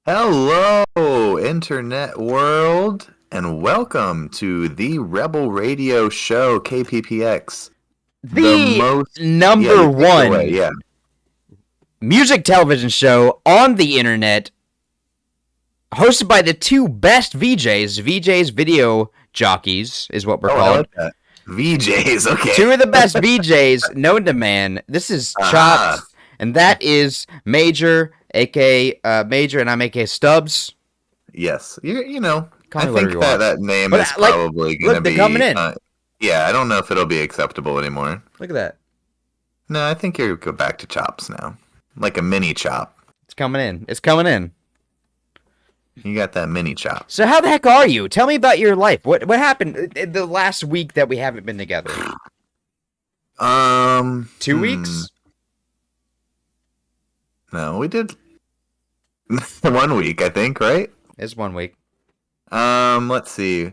Hello, Internet world, and welcome to the Rebel Radio Show, KPPX. The number one music television show on the internet, hosted by the two best VJs video jockeys, is what we're called. I like that. VJs, okay. Two of the best VJs known to man. This is Chopped, and that is Major, aka Major, and I'm aka Stubbs. Yes, you know, Call I think that name is probably going to be... coming in. Yeah, I don't know if it'll be acceptable anymore. Look at that. No, I think you go back to Chops now. Like a mini chop. It's coming in. It's coming in. You got that mini chop. So how the heck are you? Tell me about your life. What happened the last week that we haven't been together? 2 weeks? No, we did 1 week, I think, right? It's 1 week. Let's see.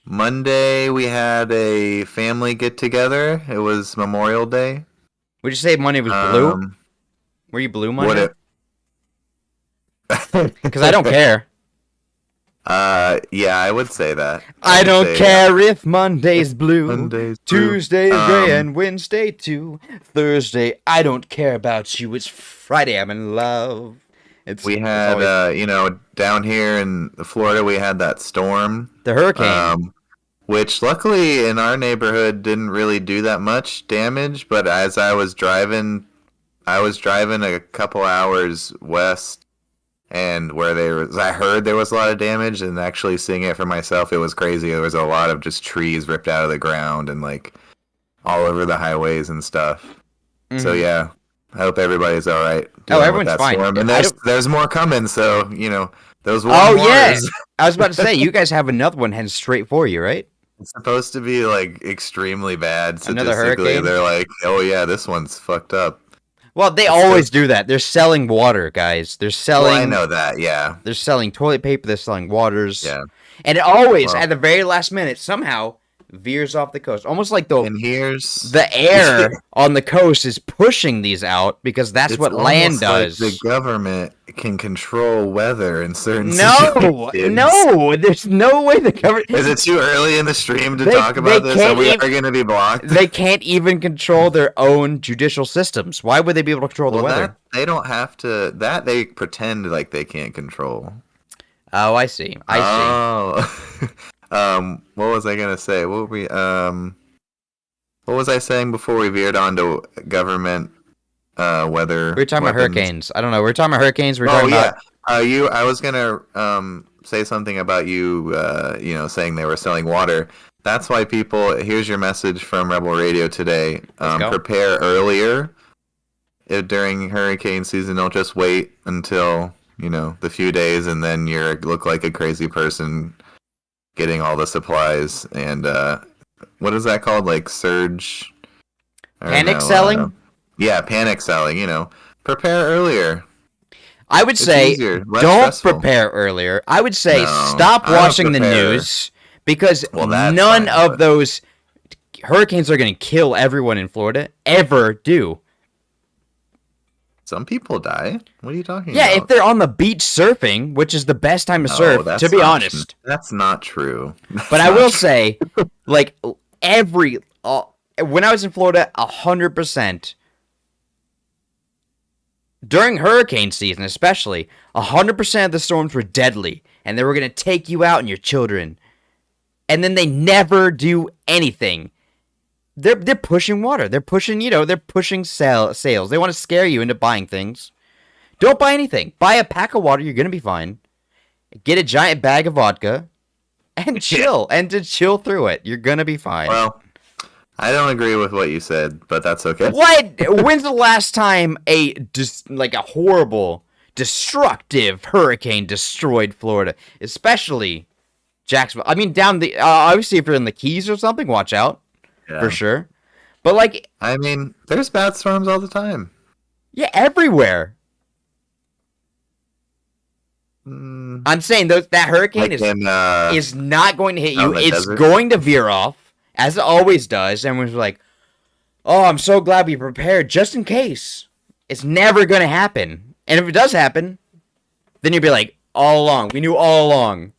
Monday we had a family get together. It was Memorial Day. Would you say Monday was blue? Were you blue Monday? Because I don't care. Yeah, I would say that. I don't care if Monday's blue, Monday's Tuesday's gray, and Wednesday too. Thursday, I don't care about you. It's Friday, I'm in love. We had, you know, down here in Florida, we had that storm. The hurricane. Which luckily in our neighborhood didn't really do that much damage, but as I was driving a couple hours west, and where I heard there was a lot of damage, and actually seeing it for myself, it was crazy. There was a lot of just trees ripped out of the ground and like all over the highways and stuff. Mm-hmm. So yeah, I hope everybody's all right. Oh, everyone's fine. Storm. And there's more coming, so you know those. Yeah, I was about to say you guys have another one heading straight for you, right? It's supposed to be like extremely bad. Another hurricane. They're like, oh yeah, this one's fucked up. Well, they always do that. They're selling water, guys. They're selling. Well, I know that. Yeah. They're selling toilet paper. They're selling waters. Yeah. And it always, at the very last minute, somehow veers off the coast. Almost like the air on the coast is pushing these out because that's what land does. Like the government can control weather in certain situations. No, there's no way the government... Is it too early in the stream to talk about this? And we are going to be blocked? They can't even control their own judicial systems. Why would they be able to control the weather? They don't have to... That they pretend like they can't control. Oh, I see. Oh. What was I gonna say? What was I saying before we veered onto government weather? We were talking about hurricanes. I don't know. We were talking about hurricanes. We were talking about I was gonna say something about you saying they were selling water. That's why people. Here's your message from Rebel Radio today. Prepare earlier during hurricane season. Don't just wait until the few days and then you look like a crazy person getting all the supplies and what is that called? Like surge panic selling? Yeah, panic selling, Prepare earlier. I would say don't prepare earlier. I would say stop watching the news because none of those hurricanes are going to kill everyone in Florida ever do. Some people die. What are you talking about? Yeah, if they're on the beach surfing, which is the best time to surf, to be honest. That's not true. But I will say, like, when I was in Florida, 100%, during hurricane season especially, 100% of the storms were deadly, and they were going to take you out and your children. And then they never do anything. They're pushing water. They're pushing, sales. They want to scare you into buying things. Don't buy anything. Buy a pack of water. You're going to be fine. Get a giant bag of vodka and chill. And to chill through it. You're going to be fine. Well, I don't agree with what you said, but that's okay. What? When's the last time a horrible, destructive hurricane destroyed Florida? Especially Jacksonville. I mean, obviously if you're in the Keys or something, watch out. Yeah. For sure. But there's bad storms all the time. Yeah, everywhere. I'm saying that hurricane is not going to hit you. It's going to veer off, as it always does. And we're like, oh, I'm so glad we prepared just in case. It's never going to happen. And if it does happen, then you'll be like, all along. We knew all along.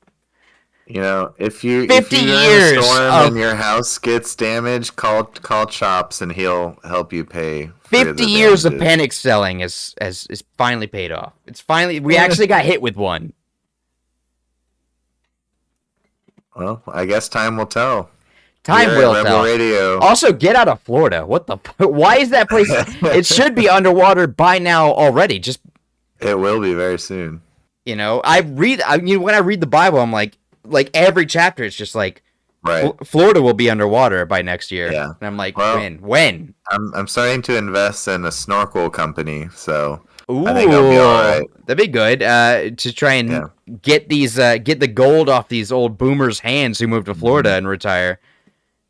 If you're 50 in years a storm and your house gets damaged, call Chops and he'll help you pay. 50 years of panic selling is finally paid off. We actually got hit with one. Well, I guess time will tell. Time will tell. Radio. Also, get out of Florida. What the? Why is that place? It should be underwater by now already. It will be very soon. When I read the Bible, I'm like every chapter, it's just like, Florida will be underwater by next year. Yeah. And I'm like, when? I'm starting to invest in a snorkel company, so I think I'll be all right. That'd be good. To try and get the gold off these old boomers' hands who moved to Florida and retire.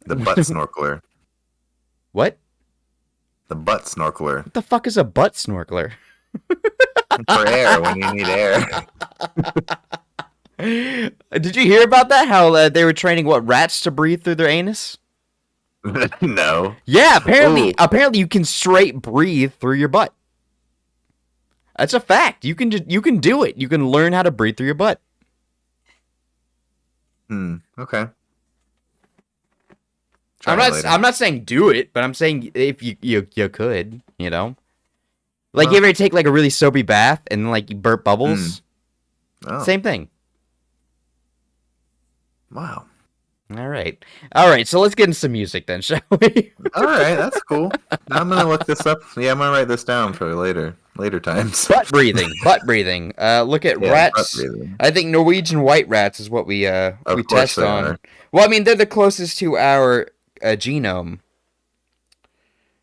The butt snorkeler. What? The butt snorkeler. What the fuck is a butt snorkeler? For air when you need air. Did you hear about that? How they were training rats to breathe through their anus? No. Yeah, apparently you can straight breathe through your butt. That's a fact. You can do it. You can learn how to breathe through your butt. Okay. I'm not saying do it, but I'm saying if you could, You ever take a really soapy bath and you burp bubbles? Oh. Same thing. Wow. All right. So let's get into some music then, shall we? All right, that's cool. I'm gonna look this up. Yeah, I'm gonna write this down for later times. Butt breathing. Look at rats. I think Norwegian white rats is what we test on. Are. Well, I mean, they're the closest to our genome.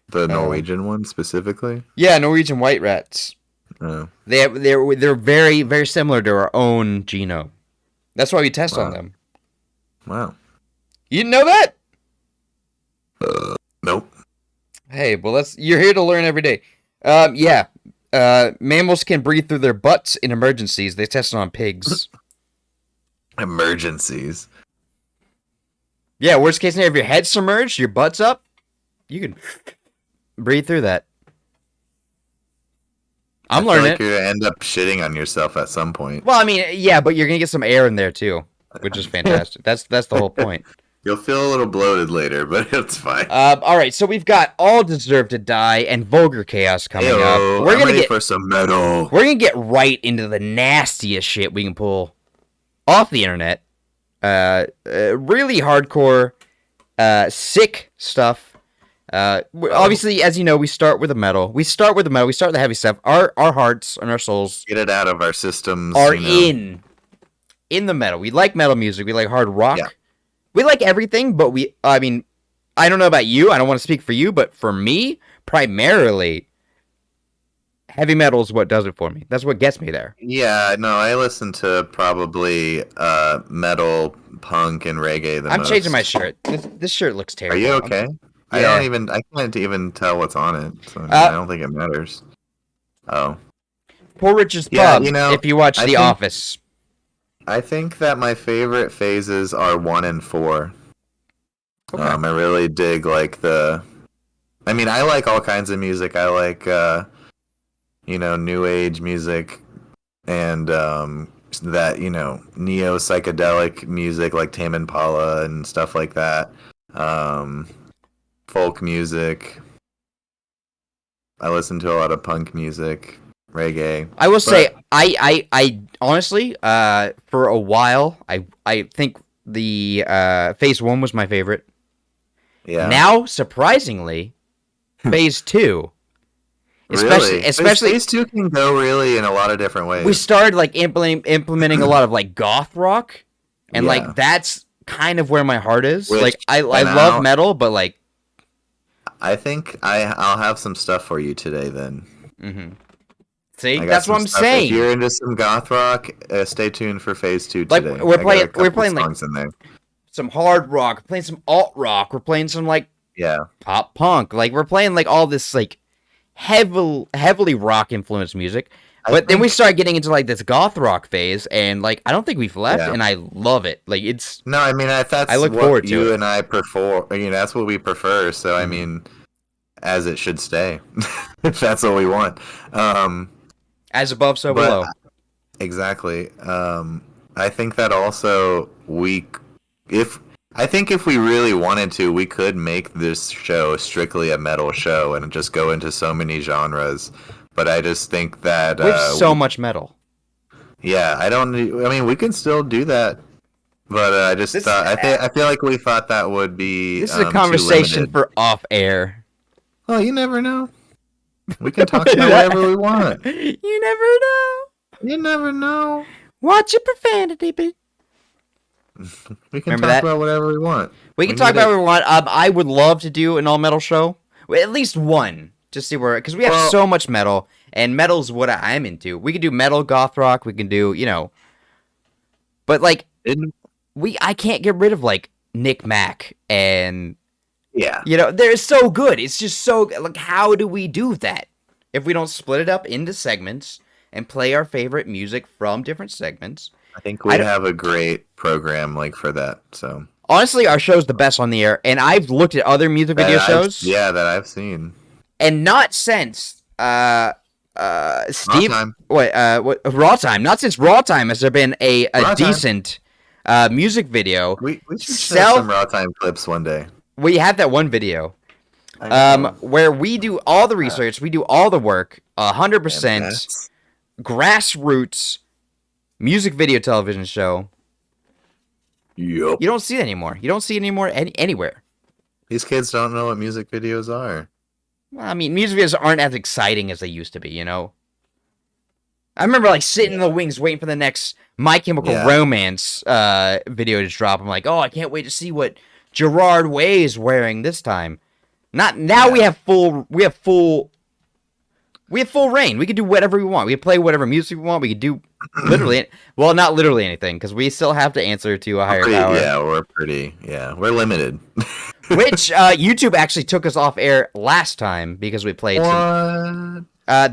The Norwegian one specifically? Yeah, Norwegian white rats. Oh. They're very, very similar to our own genome. That's why we test on them. Wow. You didn't know that? Nope. Hey, well, you're here to learn every day. Yeah. Mammals can breathe through their butts in emergencies. They tested on pigs. Emergencies. Yeah, worst case scenario, if your head's submerged, your butt's up, you can breathe through that. I'm learning. Like you're gonna end up shitting on yourself at some point. Well, I mean, yeah, but you're gonna get some air in there too, which is fantastic. That's the whole point. You'll feel a little bloated later, but it's fine. All right, so we've got All Deserve to Die and Vulgar Chaos coming up. We're gonna get for some metal. We're gonna get right into the nastiest shit we can pull off the internet. Really hardcore, sick stuff. Obviously, as you know, we start with the metal. We start with the heavy stuff. Our hearts and our souls get it out of our systems. Are in the metal. We like metal music. We like hard rock. Yeah. We like everything, but I mean, I don't know about you. I don't want to speak for you, but for me, primarily, heavy metal is what does it for me. That's what gets me there. Yeah, no, I listen to probably metal, punk, and reggae the most. I'm changing my shirt. This shirt looks terrible. Are you okay? Yeah. I can't even tell what's on it, so I don't think it matters. Oh. Poor Richard's Pub, if you watch The Office. I think that my favorite phases are 1 and 4. Okay. I really dig I like all kinds of music. I like new age music and that neo psychedelic music like Tame Impala and stuff like that. Folk music. I listen to a lot of punk music. Reggae. I will say, I honestly, for a while, I think the Phase 1 was my favorite. Yeah. Now, surprisingly, Phase 2. Especially Phase 2 can go really in a lot of different ways. We started implementing a lot of goth rock, and that's kind of where my heart is. I love metal, but I think I'll have some stuff for you today then. Mm-hmm. See, that's what I'm saying. If you're into some goth rock, stay tuned for Phase 2 today. We're playing songs in there. Some hard rock, we're playing some alt rock, we're playing some pop punk. We're playing all this heavily rock influenced music. But then we start getting into this goth rock phase, and I don't think we've left, and I love it. It's no, I mean that's I look forward to you and I prefer. That's what we prefer. So I mean, as it should stay, if that's what we want. As above, so below. Exactly. I think that also if we really wanted to, we could make this show strictly a metal show and just go into so many genres. But I just think that we have so much metal. Yeah, we can still do that. But I just thought I feel like we thought that would be. This is a conversation for off air. Oh, you never know. We can talk about whatever we want. You never know. You never know. Watch your profanity, bitch. We can talk about whatever we want. We can talk about whatever we want. I would love to do an all metal show. At least one. Just see where, because we have so much metal, and metal's what I'm into. We can do metal, goth rock. We can do, but I can't get rid of Nick Mack and they're so good. It's just so how do we do that if we don't split it up into segments and play our favorite music from different segments? I think we have a great program for that. So honestly, our show's the best on the air, and I've looked at other music video shows. That I've seen. And not since Steve Raw Time. Not since Raw Time has there been a decent music video. We should show some Raw Time clips one day. We have that one video where we do all the research, we do all the work, 100% grassroots music video television show. Yep. You don't see it anymore. You don't see it anymore anywhere. These kids don't know what music videos are. I mean, music videos aren't as exciting as they used to be, I remember sitting in the wings waiting for the next My Chemical Romance video to drop. I'm like, oh, I can't wait to see what Gerard Way is wearing this time. We have full reign. We can do whatever we want. We can play whatever music we want. We can do not literally anything, because we still have to answer to a higher power. Yeah, we're limited. Which YouTube actually took us off air last time because we played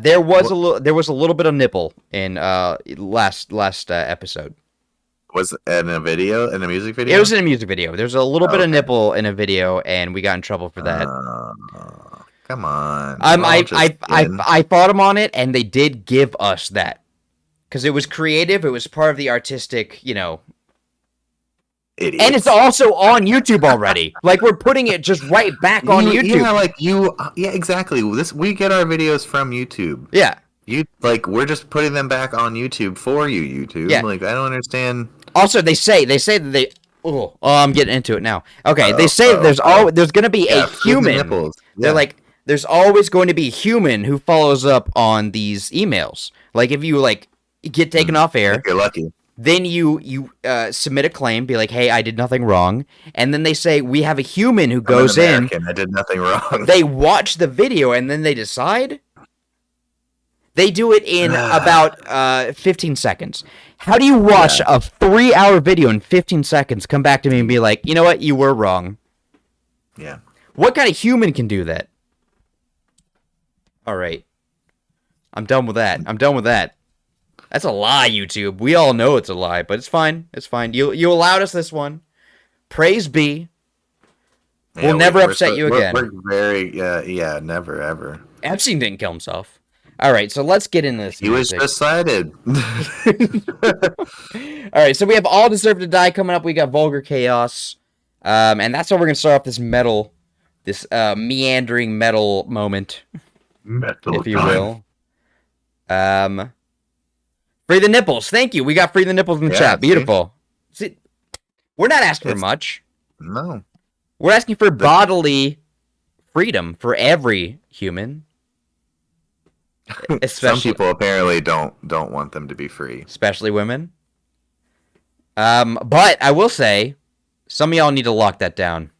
There was a little bit of nipple in last episode. Was it in a music video? It was in a music video. There's a little bit of nipple in a video, and we got in trouble for that. Come on. I fought them on it, and they did give us that because it was creative. It was part of the artistic, Idiots. And it's also on YouTube already. Like, we're putting it just right back on YouTube. Yeah, exactly. We get our videos from YouTube. Yeah. We're just putting them back on YouTube for you, YouTube. Yeah. Like, I don't understand. Also, they say that they. Oh, I'm getting into it now. Okay, they say that there's going to be a human. Yeah. They're like, there's always going to be a human who follows up on these emails. Like, if you get taken off air, if you're lucky. Then you submit a claim, be like, hey, I did nothing wrong. And then they say, we have a human who goes in. I did nothing wrong. They watch the video, and then they decide. They do it in about 15 seconds. How do you watch a 3-hour video in 15 seconds, come back to me and be like, you know what, you were wrong? Yeah. What kind of human can do that? All right. I'm done with that. That's a lie, YouTube. We all know it's a lie, but it's fine. It's fine. You allowed us this one. Praise be. We'll never upset you again. We're very, never, ever. Epstein didn't kill himself. All right, so let's get into this. He was decided. All right, so we have All Deserve to Die coming up. We got Vulgar Chaos. And that's how we're going to start off this meandering metal moment. Metal if you will. Free the nipples. Thank you. We got Free the nipples in the chat. Beautiful. See, we're not asking for much. No. We're asking for bodily freedom for every human. Some people apparently don't want them to be free. Especially women. But I will say, some of y'all need to lock that down.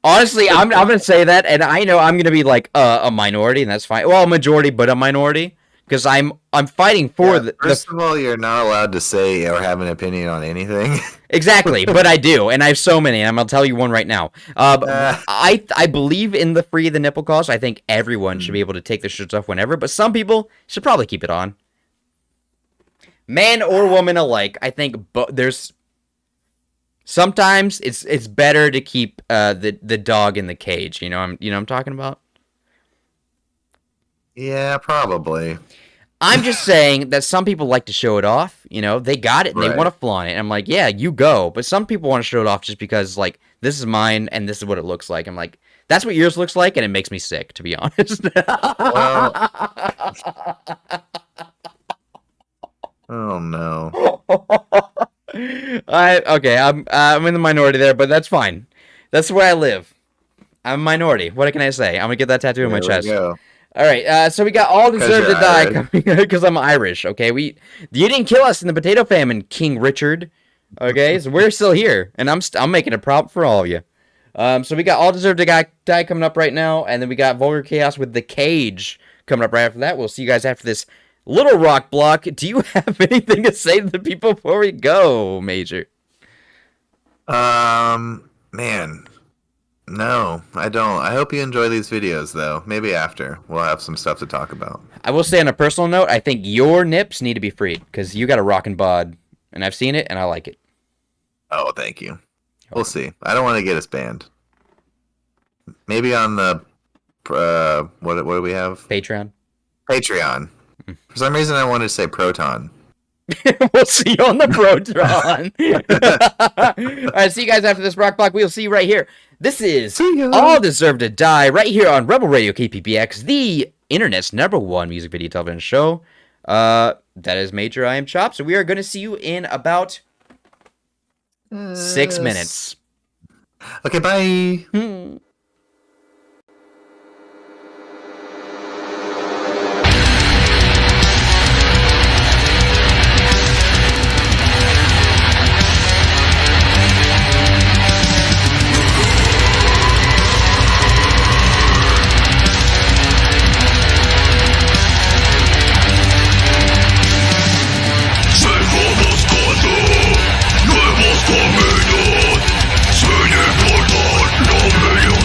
Honestly, I'm going to say that, and I know I'm going to be like a minority, and that's fine. Well, a majority, but a minority, because I'm fighting for the. First of all, you're not allowed to say or have an opinion on anything. Exactly, but I do, and I have so many, and I'm going to tell you one right now. I believe in the free the nipple cause. I think everyone should be able to take their shirts off whenever, but some people should probably keep it on. Man or woman alike, I think there's. Sometimes it's better to keep the dog in the cage. You know what I'm talking about? Yeah, probably. I'm just saying that some people like to show it off. They got it and they want to flaunt it. And I'm like, yeah, you go. But some people want to show it off just because, like, this is mine and this is what it looks like. I'm like, that's what yours looks like, and it makes me sick, to be honest. Well, oh no. I'm in the minority there, but that's fine. That's where I live. I'm a minority. What can I say? I'm gonna get that tattoo on my chest. All right, so we got All Deserve to Die coming because I'm Irish. Okay, you didn't kill us in the potato famine, King Richard. Okay, so we're still here, and I'm making a prop for all of you. So we got All Deserve to Die coming up right now, and then we got Vulgar Chaos with The Cage coming up right after that. We'll see you guys after this little rock block. Do you have anything to say to the people before we go, Major? Man, no, I don't. I hope you enjoy these videos, though. Maybe after we'll have some stuff to talk about. I will say on a personal note, I think your nips need to be freed because you got a rockin' bod, and I've seen it and I like it. Oh, thank you. We'll see. I don't want to get us banned. Maybe on the what do we have? Patreon. For some reason, I wanted to say Proton. We'll see you on the Proton. All right, see you guys after this rock block. We'll see you right here. This is All Deserve to Die right here on Rebel Radio KPPX, the internet's #1 music video television show. That is Major. I am Chop. So we are going to see you in about 6 minutes. Okay, bye. Nuevos caminos, sin importar lo mío.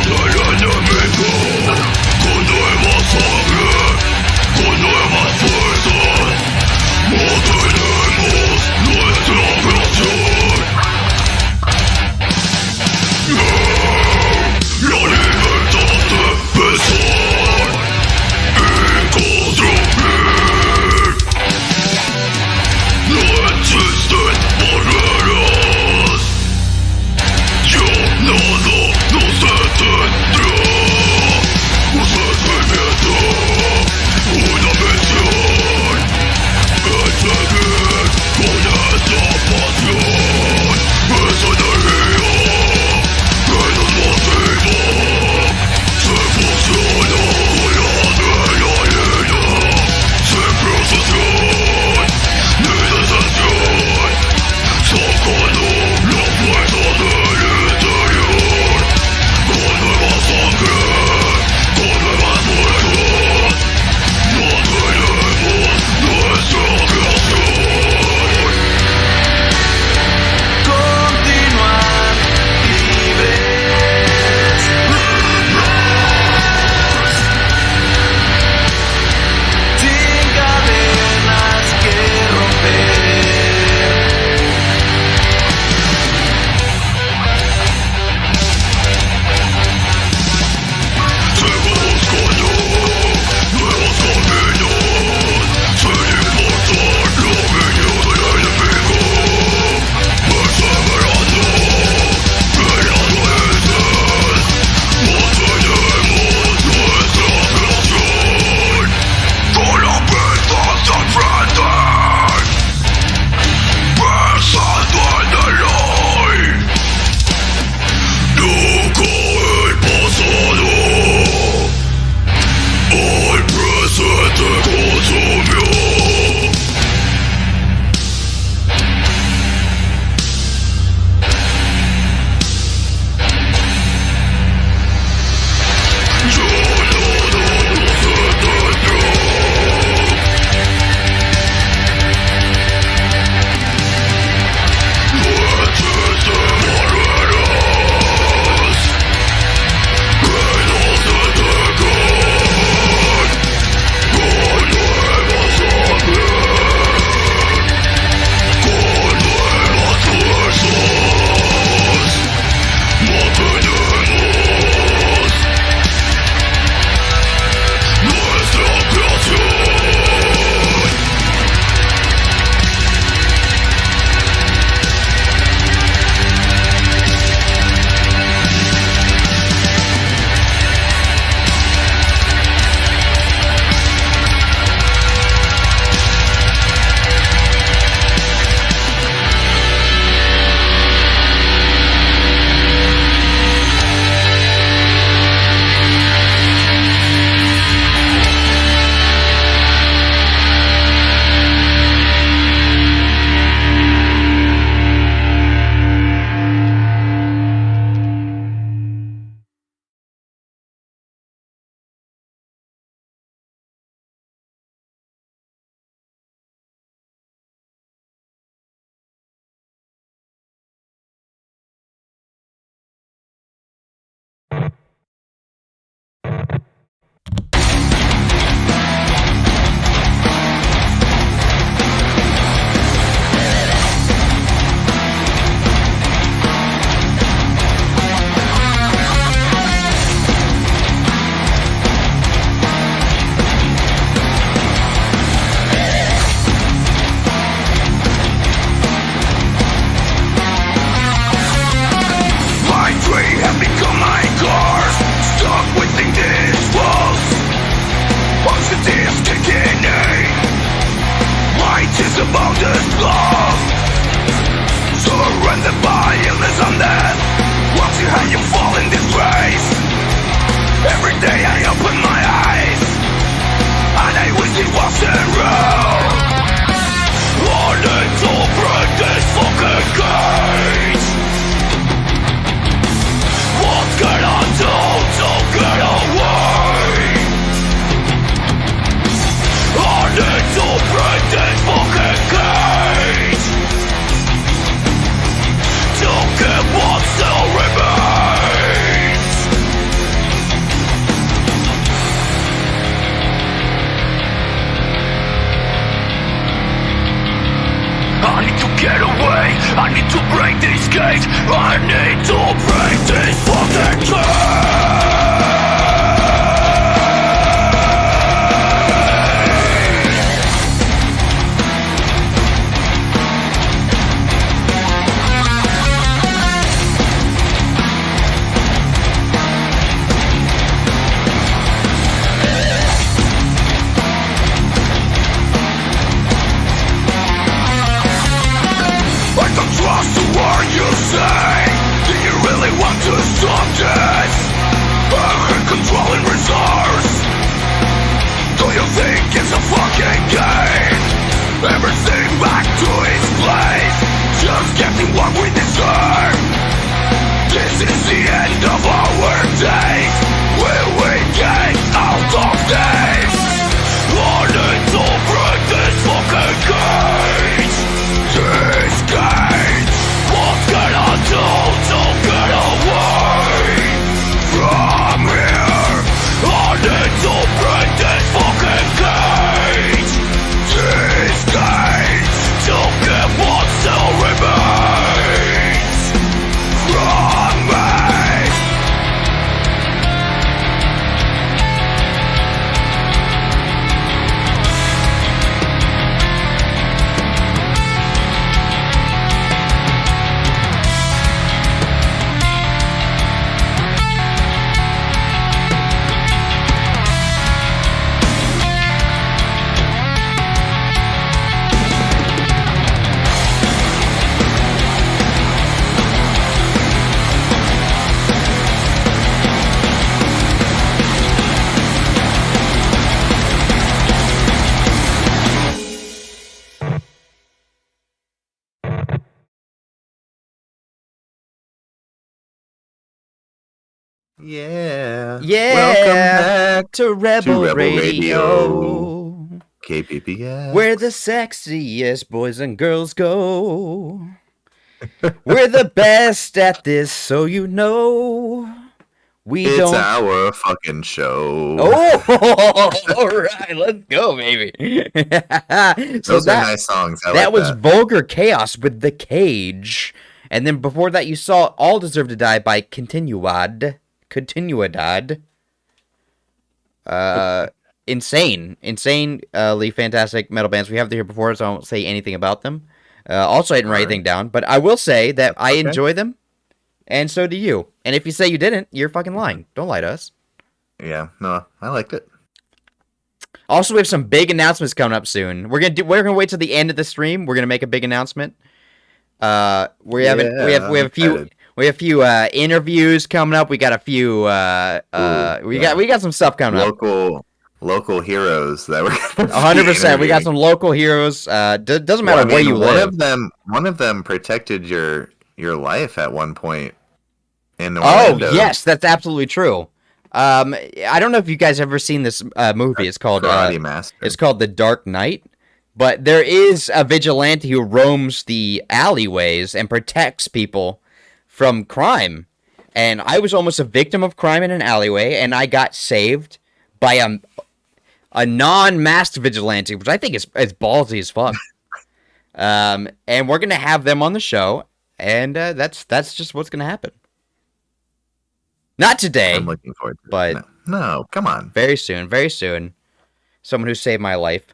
I need to break this cage. I need to break this fucking cage. Trust the word you say. Do you really want to stop this? Controlling resource. Do you think it's a fucking game? Everything back to its place, just getting what we deserve. This is the end of our days. Will we get out of this? I need to break this fucking cage. This cage. What can I do to get away from here? I need to break this fucking cage. This cage. To get what still remains from me. Yeah. Welcome back to Rebel Rebel Radio. Radio. KPPS. Where the sexiest boys and girls go. We're the best at this, so you know. It's our fucking show. Oh, all right, let's go, baby. Those are nice songs. That was Vulgar Chaos with The Cage. And then before that, you saw All Deserve to Die by Continuidad. Insanely fantastic metal bands. We have them here before, so I won't say anything about them. Also, I didn't write anything down, but I will say that I enjoy them, and so do you. And if you say you didn't, you're fucking lying. Don't lie to us. Yeah, no, I liked it. Also, we have some big announcements coming up soon. We're gonna wait till the end of the stream. We're gonna make a big announcement. We have a few interviews coming up. We got a few we got some stuff coming up. Local heroes that were 100%. We got some local heroes. Doesn't matter where you live. One of them protected your life at one point in Orlando. Oh yes, that's absolutely true. I don't know if you guys have ever seen this movie. It's called Karate Master. It's called The Dark Knight. But there is a vigilante who roams the alleyways and protects people from crime. And I was almost a victim of crime in an alleyway, and I got saved by a non-masked vigilante, which I think is ballsy as fuck. And we're going to have them on the show, and that's just what's going to happen. Not today. I'm looking forward to it. But no, come on. Very soon. Someone who saved my life.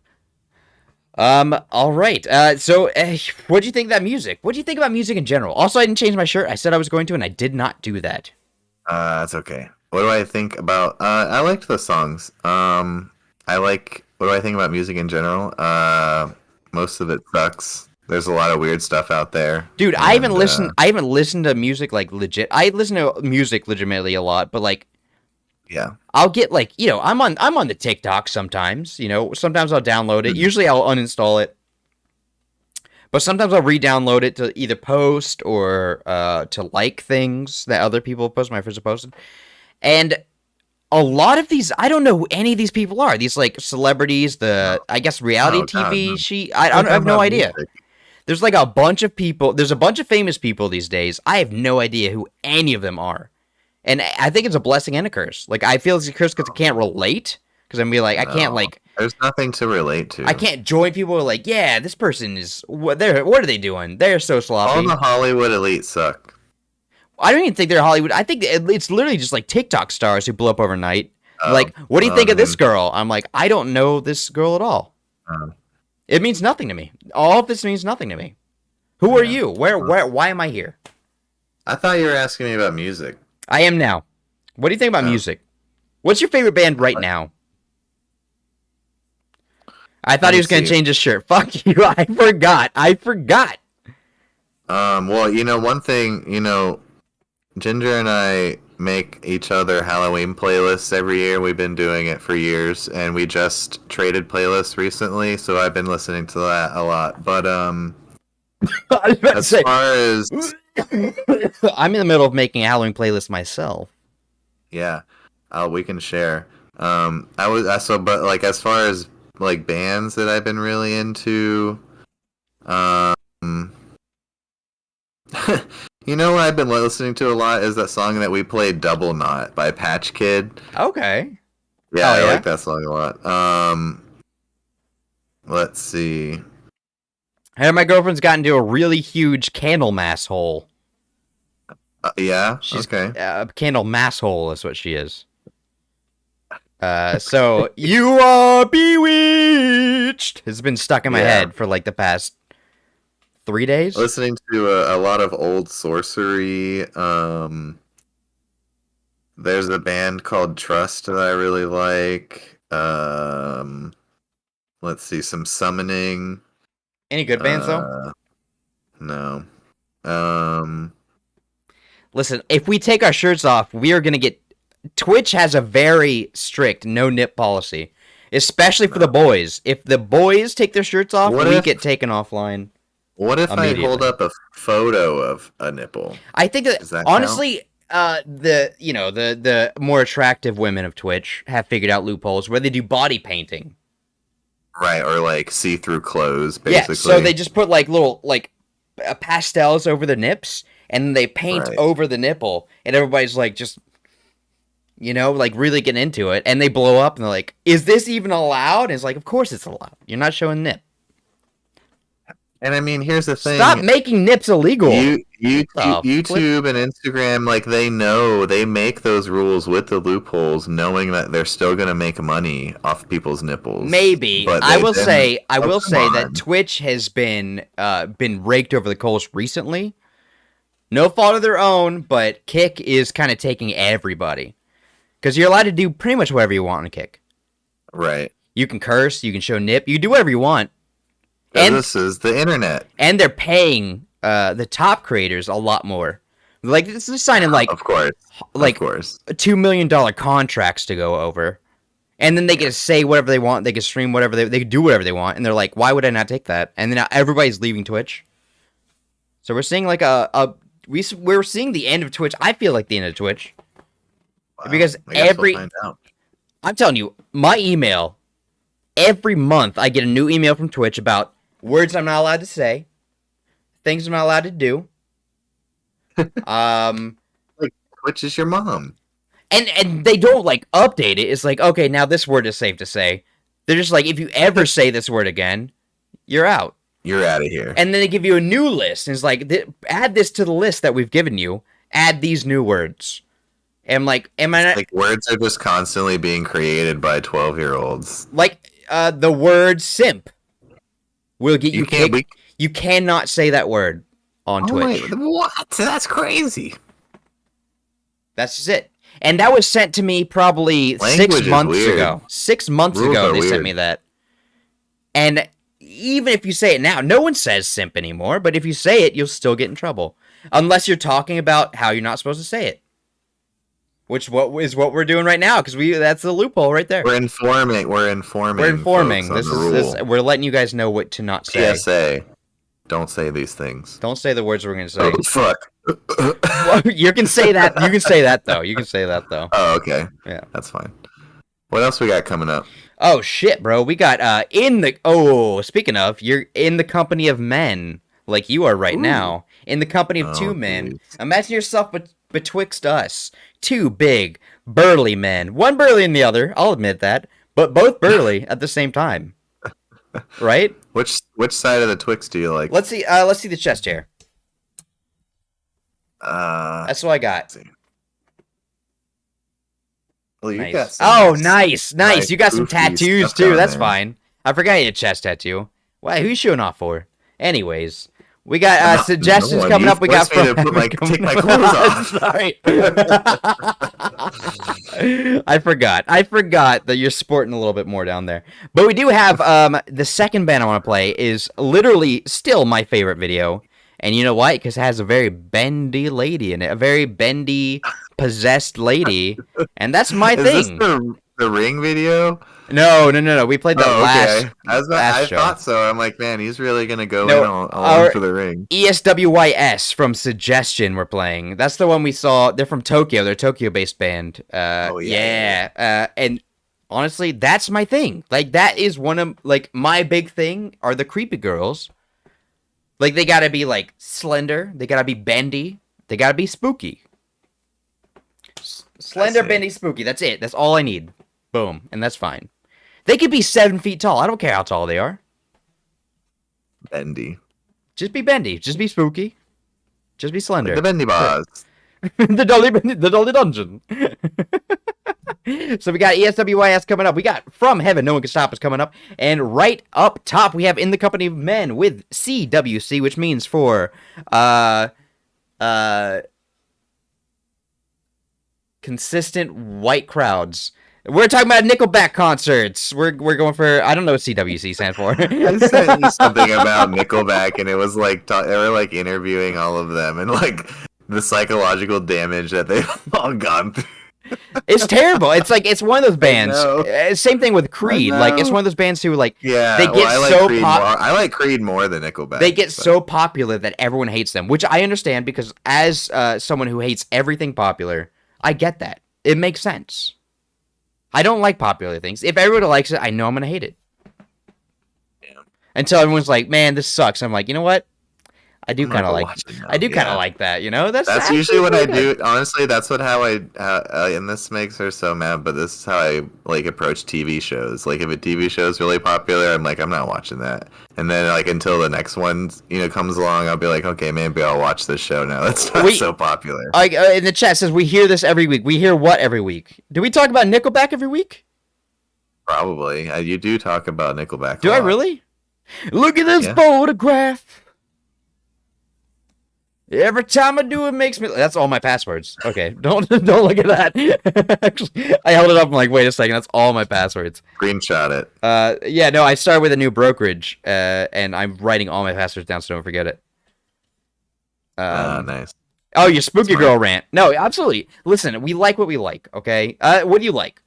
All right. So, what do you think of that music? What do you think about music in general? Also, I didn't change my shirt. I said I was going to, and I did not do that. That's okay. What do I think about? I liked the songs. What do I think about music in general? Most of it sucks. There's a lot of weird stuff out there. Dude, I haven't listened to music like legit. I listen to music legitimately a lot, but like, yeah, I'll get like, I'm on the TikTok sometimes. Sometimes I'll download it. Usually I'll uninstall it, but sometimes I'll re-download it to either post or to like things that other people post. My friends have posted, and a lot of these, I don't know who any of these people are. These like celebrities, I guess reality TV. I have no idea. There's like a bunch of people. There's a bunch of famous people these days. I have no idea who any of them are. And I think it's a blessing and a curse. Like, I feel it's a curse because I can't relate. because I'm be like, I can't There's nothing to relate to. I can't join people who are like, yeah, this person is what are they doing? They're so sloppy. All the Hollywood elite suck. I don't even think they're Hollywood. I think it's literally just like TikTok stars who blow up overnight. Like, what do you think of this girl? I'm like, I don't know this girl at all. It means nothing to me. All of this means nothing to me. Who are you? Why am I here? I thought you were asking me about music. I am now. What do you think about music? What's your favorite band right now? I thought he was going to change his shirt. Fuck you. I forgot. Well, one thing, Ginger and I make each other Halloween playlists every year. We've been doing it for years, and we just traded playlists recently, so I've been listening to that a lot. But far as I'm in the middle of making a Halloween playlist myself. Yeah, we can share. But as far as like bands that I've been really into, what I've been listening to a lot is that song that we played, "Double Knot" by Patch Kid. Okay. Yeah, I like that song a lot. Let's see. Hey, my girlfriend's gotten into a really huge candle mass hole. Yeah? She's, okay. A candle mass hole is what she is. So, you are bewitched has been stuck in my head for like the past 3 days. Listening to a lot of old sorcery. There's a band called Trust that I really like. Let's see, some Summoning. Any good bands though? No. Listen, if we take our shirts off, we are gonna get. Twitch has a very strict no nip policy, especially for the boys. If the boys take their shirts off, we get taken offline. What if I hold up a photo of a nipple? I think that honestly, the more attractive women of Twitch have figured out loopholes where they do body painting. Right, or like see-through clothes, basically. Yeah, so they just put like little pastels over the nips, and then they paint over the nipple, and everybody's like just, really getting into it, and they blow up, and they're like, "Is this even allowed?" And it's like, of course it's allowed. You're not showing nip. And I mean, here's the thing. Stop making nips illegal. YouTube and Instagram, they make those rules with the loopholes, knowing that they're still going to make money off people's nipples. Maybe. I will say that Twitch has been raked over the coals recently. No fault of their own, but Kick is kind of taking everybody. Because you're allowed to do pretty much whatever you want on Kick. Right. You can curse, you can show nip, you can do whatever you want. And this is the internet. And they're paying the top creators a lot more. Like, this is signing of course, $2 million contracts to go over. And then they get to say whatever they want, they can stream whatever they can do whatever they want, and they're like, why would I not take that? And then now everybody's leaving Twitch. So we're seeing like we're seeing the end of Twitch. I feel like the end of Twitch. Wow, because I'm telling you, my email, every month I get a new email from Twitch about words I'm not allowed to say, things I'm not allowed to do. Like, Twitch is your mom. And they don't update it. It's like, okay, now this word is safe to say. They're just like, if you ever say this word again, you're out. You're out of here. And then they give you a new list. And it's like, add this to the list that we've given you. Add these new words. And I'm like, am I not... Like, words are just constantly being created by 12-year-olds. Like, the word simp will get you kicked. You cannot say that word on Twitch. Wait, what? That's crazy. That's just it. And that was sent to me probably 6 months ago. 6 months ago, they sent me that. And even if you say it now, no one says simp anymore. But if you say it, you'll still get in trouble. Unless you're talking about how you're not supposed to say it. Which is what we're doing right now, because that's the loophole right there. We're informing. We're informing. This is we're letting you guys know what to not say. PSA. Don't say these things. Don't say the words we're going to say. Oh, fuck. Well, you can say that. You can say that though. Oh, okay. Yeah, that's fine. What else we got coming up? Oh shit, bro. We got speaking of, you're in the company of men, like you are right now. In the company of two men. Geez. Imagine yourself betwixt us. Two big, burly men. One burlier than the other, I'll admit that. but both burly at the same time. Right? Which side of the Twix do you like? Let's see the chest hair. That's what I got. Well, you nice. got some nice. You got some tattoos too. That's there. Fine. I forgot you had a chest tattoo. Why? Who you showing off for? Anyways, we got suggestions coming up. We got from. Take my clothes off. Sorry. I forgot that you're sporting a little bit more down there. But we do have the second band I want to play is literally still my favorite video. And you know why? Because it has a very bendy lady in it. A very bendy, possessed lady. And that's my thing. Is this the Ring video? No. We played that last show. I thought so. I'm like, man, he's really going to go in on for the Ring. ESWYS from Suggestion we're playing. That's the one we saw. They're from Tokyo. They're a Tokyo-based band. Yeah. And honestly, that's my thing. Like, that is one of, like, my big thing are the creepy girls. Like, they gotta be, like, slender. They gotta be bendy. They gotta be spooky. Slender, bendy, spooky. That's it. That's all I need. Boom. And that's fine. They could be 7 feet tall. I don't care how tall they are. Bendy. Just be bendy. Just be spooky. Just be slender. Like the bendy bars. the Dolly Dungeon. So we got ESWYS coming up. We got From Heaven, No One Can Stop Us coming up. And right up top, we have In the Company of Men with CWC, which means for consistent white crowds. We're talking about Nickelback concerts. We're going for, I don't know what CWC stands for. I sent you something about Nickelback, and it was like they were like interviewing all of them, and like the psychological damage that they've all gone through. It's terrible. It's like it's one of those bands. Same thing with Creed. Like it's one of those bands who like they get I like Creed more than Nickelback. They get so popular that everyone hates them, which I understand because as someone who hates everything popular, I get that. It makes sense. I don't like popular things. If everybody likes it, I know I'm gonna hate it. Yeah. Until everyone's like, "Man, this sucks." I'm like, you know what? I do kind of like that, you know. That's usually what I do. Honestly, that's how I and this makes her so mad, but this is how I like approach TV shows. Like if a TV show is really popular, I'm like, I'm not watching that. And then like until the next one, comes along, I'll be like, okay, maybe I'll watch this show now. That's not so popular. Like in the chat says we hear this every week. We hear what every week? Do we talk about Nickelback every week? Probably. You do talk about Nickelback. Do I really? Look at this photograph. Every time I do, it makes me. That's all my passwords. Okay, don't look at that. Actually, I held it up. I'm like, wait a second. That's all my passwords. Screenshot it. Yeah, no. I started with a new brokerage, and I'm writing all my passwords down so don't forget it. Nice. Oh, your spooky girl rant. No, absolutely. Listen, we like what we like. Okay. What do you like?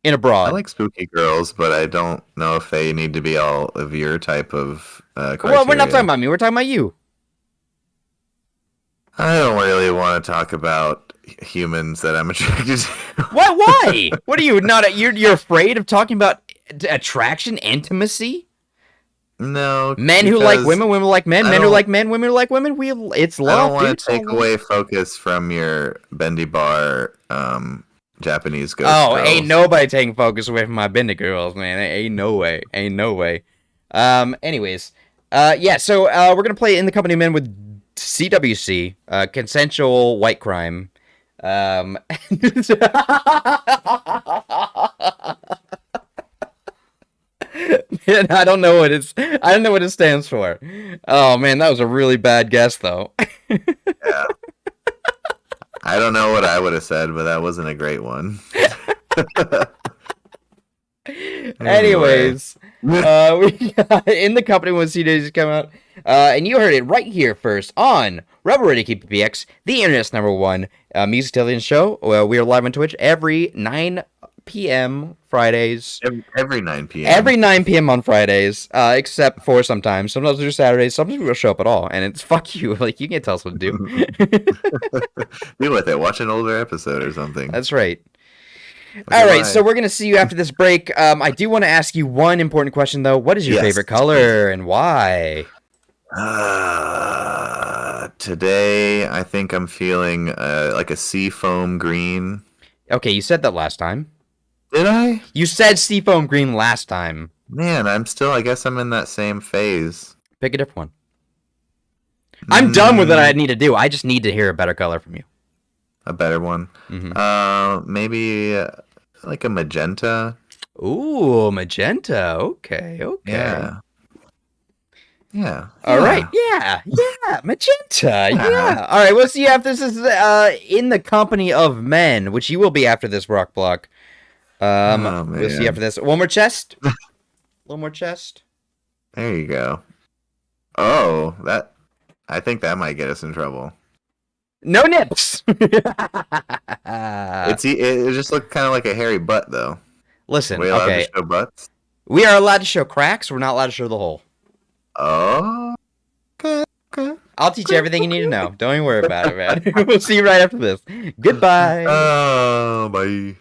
In abroad. I like spooky girls, but I don't know if they need to be all of your type of criteria. Well, we're not talking about me. We're talking about you. I don't really want to talk about humans that I'm attracted to. What? Why? What are you not? You're afraid of talking about attraction, intimacy? No. Men who like women, women who like men, men who like men, women who like women. It's love. I don't want to take away focus from your bendy bar, Japanese ghost. Oh, girls. Ain't nobody taking focus away from my bendy girls, man. Ain't no way. Anyways, yeah. So we're gonna play In the Company of Men with CWC, consensual white crime. Man, I don't know what it stands for. Oh man, that was a really bad guess though. Yeah. I don't know what I would have said, but that wasn't a great one. Anyways, we got In the Company when CDs come out, and you heard it right here first on Rebel Radio KPPX, the internet's #1 music television show. We are live on Twitch every 9 p.m. Fridays. Every 9 p.m. Every 9 p.m. on Fridays, except for sometimes. Sometimes we do Saturdays. Sometimes we don't show up at all, and it's fuck you. Like you can't tell us what to do. Deal with it. Watch an older episode or something. That's right. All right, so we're going to see you after this break. I do want to ask you one important question, though. What is your favorite color and why? Today, I think I'm feeling like a sea foam green. Okay, you said that last time. Did I? You said Seafoam Green last time. Man, I guess I'm in that same phase. Pick a different one. I'm done with what I need to do. I just need to hear a better color from you. A better one. Maybe like a magenta. Ooh, magenta. Okay. Yeah. Yeah. All right. Yeah. Magenta. Yeah. All right. We'll see if this is in the company of men, which you will be after this rock block. We'll see after this. One more chest. One more chest. There you go. Oh, I think that might get us in trouble. No nips. It just looked kind of like a hairy butt, though. Listen, we allowed to show butts? We are allowed to show cracks. We're not allowed to show the hole. Oh. Okay. I'll teach you everything you need to know. Don't even worry about it, man. We'll see you right after this. Goodbye. Oh, bye.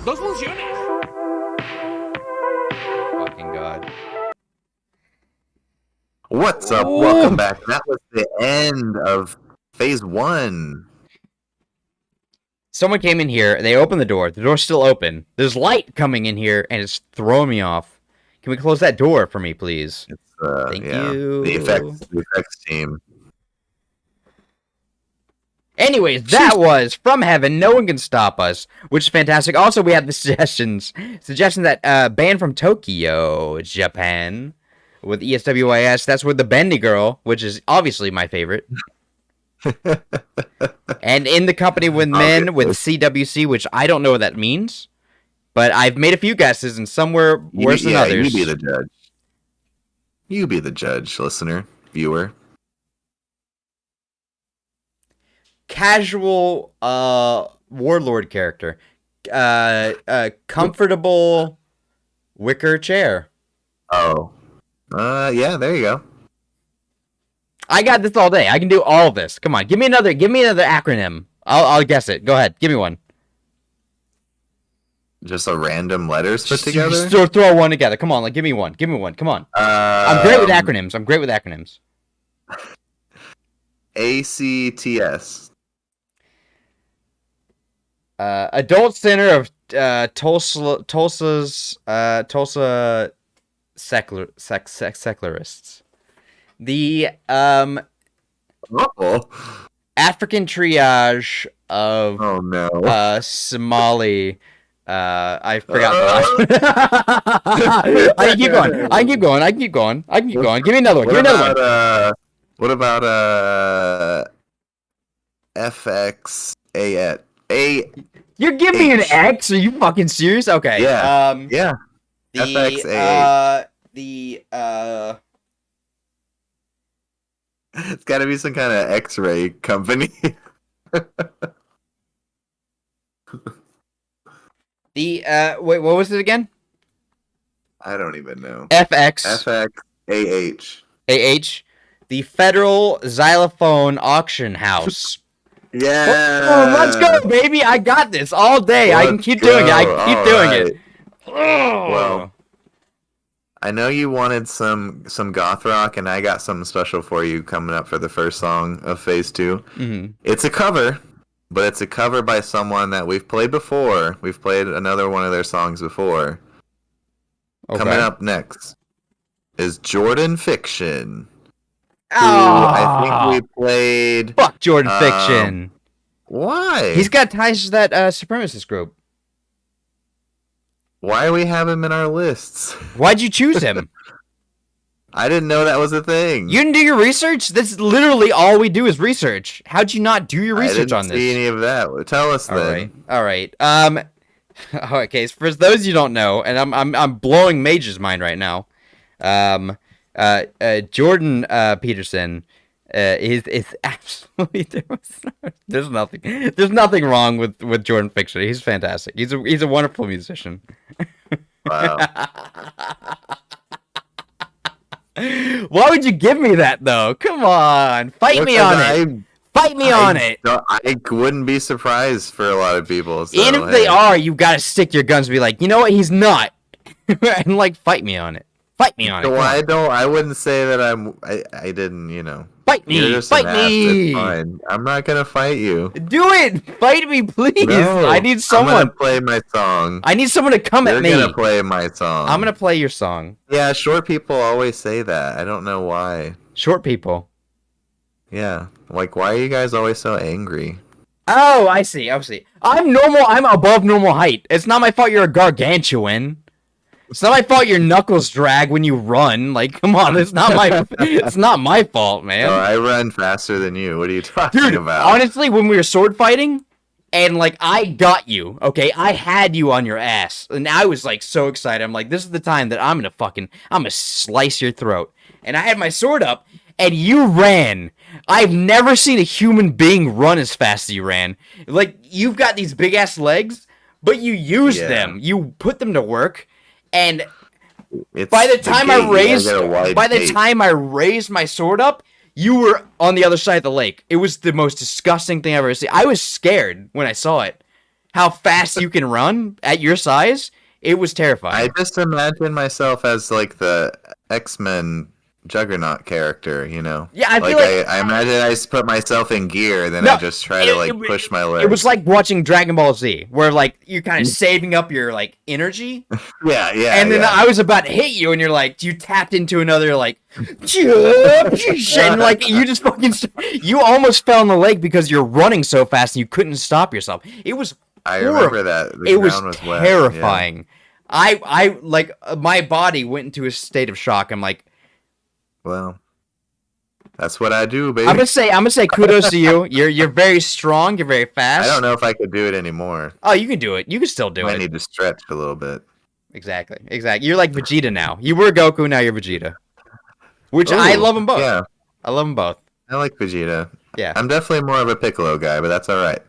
Dos funciones. Fucking God. What's up? Ooh. Welcome back. That was the end of phase 1. Someone came in here, they opened the door. The door's still open. There's light coming in here, and it's throwing me off. Can we close that door for me, please? Thank you. The effects team. Anyways, that was From Heaven, No One Can Stop Us, which is fantastic. Also, we have the suggestions that band from Tokyo, Japan, with ESWYS. That's with the Bendy Girl, which is obviously my favorite. And In the Company with Men with CWC, which I don't know what that means, but I've made a few guesses, and some were worse than others. You be the judge. You be the judge, listener, viewer. Casual warlord character. Comfortable wicker chair. Oh. Yeah, there you go. I got this all day. I can do all this. Come on, give me another acronym. I'll guess it. Go ahead. Give me one. Just a random letters put together? Just throw one together. Come on, give me one. Give me one. Come on. I'm great with acronyms. ACTS. Adult Center of Tulsa's secularists. The African triage of Somali. I forgot the last. I can keep going. Give me another one. What about FXA? You're giving me an X? Are you fucking serious? Okay. Yeah. Yeah. FXA. It's got to be some kind of X-ray company. Wait, what was it again? I don't even know. FXAH. The Federal Xylophone Auction House. Yeah. Oh, let's go, baby. I got this all day. I can keep doing it. Well, I know you wanted some goth rock, and I got something special for you coming up for the first song of Phase 2. Mm-hmm. It's a cover, but it's a cover by someone that we've played before. We've played another one of their songs before. Okay. Coming up next is Jordan Fiction. I think we played... Fuck Jordan Fiction. Why? He's got ties to that supremacist group. Why do we have him in our lists? Why'd you choose him? I didn't know that was a thing. You didn't do your research? This is literally all we do is research. How'd you not do your research on this? I didn't see any of that. Tell us then. All right. Okay, so for those you don't know, and I'm blowing Mage's mind right now. Jordan Peterson is absolutely there's nothing wrong with Jordan Fixer. He's fantastic. He's a wonderful musician. Wow. Why would you give me that though? Come on, fight me on it. Fight me on it. I wouldn't be surprised for a lot of people. So, and if they are, you gotta stick your guns and be like, you know what? He's not. And like, fight me on it. Fight me on it. Well, I wouldn't say that I didn't, Fight me. Fight me. It's fine. I'm not gonna fight you. Do it. Fight me, please. No, I need someone. I'm gonna play my song. I need someone to come at me. You're gonna play my song. I'm gonna play your song. Yeah, short people always say that. I don't know why. Short people. Yeah. Like, why are you guys always so angry? Oh, I see. I'm normal. I'm above normal height. It's not my fault you're a gargantuan. It's not my fault your knuckles drag when you run. Like, come on, it's not my fault, man. Oh, I run faster than you. What are you talking about? Honestly, when we were sword fighting, and like I got you, okay, I had you on your ass, and I was like so excited. I'm like, this is the time that I'm gonna slice your throat. And I had my sword up, and you ran. I've never seen a human being run as fast as you ran. Like, you've got these big ass legs, but you use them. You put them to work, and by the time I raised my sword up, you were on the other side of the lake. It was the most disgusting thing I've ever seen. I was scared when I saw it. How fast you can run at your size, it was terrifying. I just imagine myself as like the X-Men Juggernaut character, Yeah, I feel like I imagine I just put myself in gear, then I just try to push my legs. It was like watching Dragon Ball Z, where like you're kind of saving up your like energy. yeah. And then I was about to hit you, and you're like, you tapped into another like, and like you just fucking, you almost fell in the lake because you're running so fast and you couldn't stop yourself. It was I remember that. It was terrifying. Wet, yeah. I like my body went into a state of shock. I'm like, well, that's what I do, baby. I'm gonna say kudos to you. You're very strong. You're very fast. I don't know if I could do it anymore. Oh, you can do it. You can still do it. I need to stretch a little bit. Exactly. You're like Vegeta now. You were Goku, now you're Vegeta. Which I love them both. Yeah, I love them both. I like Vegeta. Yeah, I'm definitely more of a Piccolo guy, but that's all right.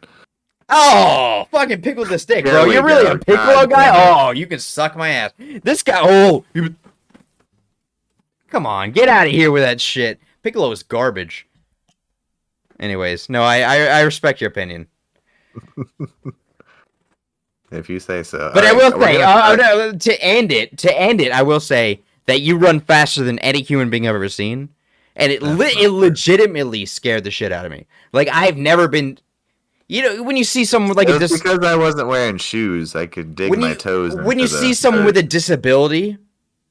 Oh, fucking pickle the stick, bro. You're really a Piccolo guy? Oh, you can suck my ass. This guy, come on, get out of here with that shit. Piccolo is garbage. Anyways, no, I respect your opinion. If you say so. But I will say, to end it, I will say that you run faster than any human being I've ever seen, and it legitimately scared the shit out of me. Like, I've never been. When you see someone with like because I wasn't wearing shoes, I could dig my toes. When you see someone with a disability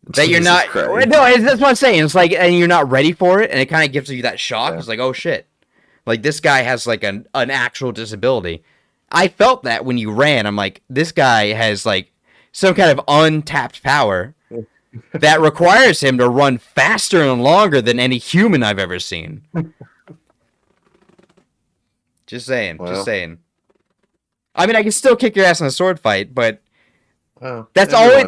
that you're not, that's what I'm saying. It's like, and you're not ready for it, and it kind of gives you that shock. Yeah. It's like, oh shit, like this guy has like an actual disability. I felt that when you ran. I'm like, this guy has like some kind of untapped power that requires him to run faster and longer than any human I've ever seen. Just saying. I mean, I can still kick your ass in a sword fight, but that's always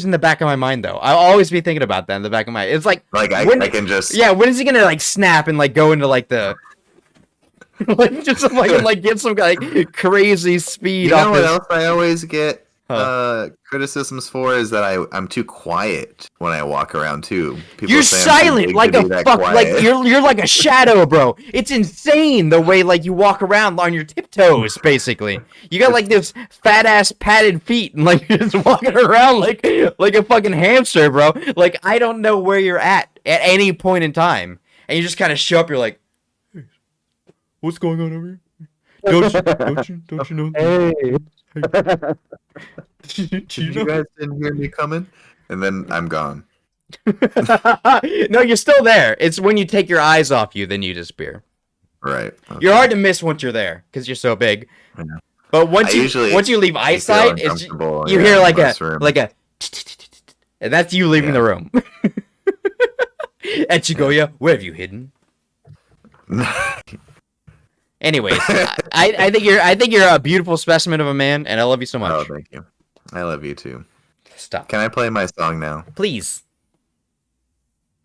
in the back of my mind, though. I'll always be thinking about that in the back of my. It's like I can just when is he gonna like snap and like go into like the like just like get some like crazy speed? You know what else I always get criticisms for is that I'm too quiet when I walk around too. You're silent like a fuck. Like you're like a shadow, bro. It's insane the way like you walk around on your tiptoes. Basically, you got like this fat ass padded feet and like you're just walking around like a fucking hamster, bro. Like I don't know where you're at any point in time, and you just kind of show up. You're like, hey, what's going on over here? Don't you know? Hey. You guys didn't hear me coming? And then I'm gone. No, you're still there. It's when you take your eyes off you, then you disappear. Right. Okay. You're hard to miss once you're there because you're so big. But once you leave eyesight, you hear like a, and that's you leaving the room. Echigoya, where have you hidden? Anyways, I think you're a beautiful specimen of a man, and I love you so much. Oh, thank you. I love you too. Stop. Can I play my song now? Please.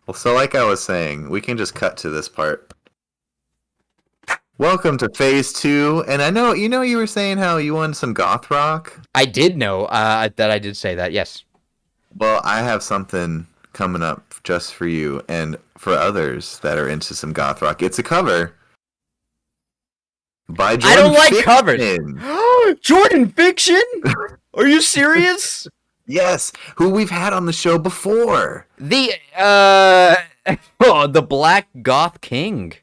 Well, so like I was saying, we can just cut to this part. Welcome to Phase 2, and I know you were saying how you wanted some goth rock. I did know that I did say that, yes. Well, I have something coming up just for you and for others that are into some goth rock. It's a cover by Jordan I don't like Fiction. covers. Jordan Fiction? Are you serious? Yes, who we've had on the show before. The the Black Goth King.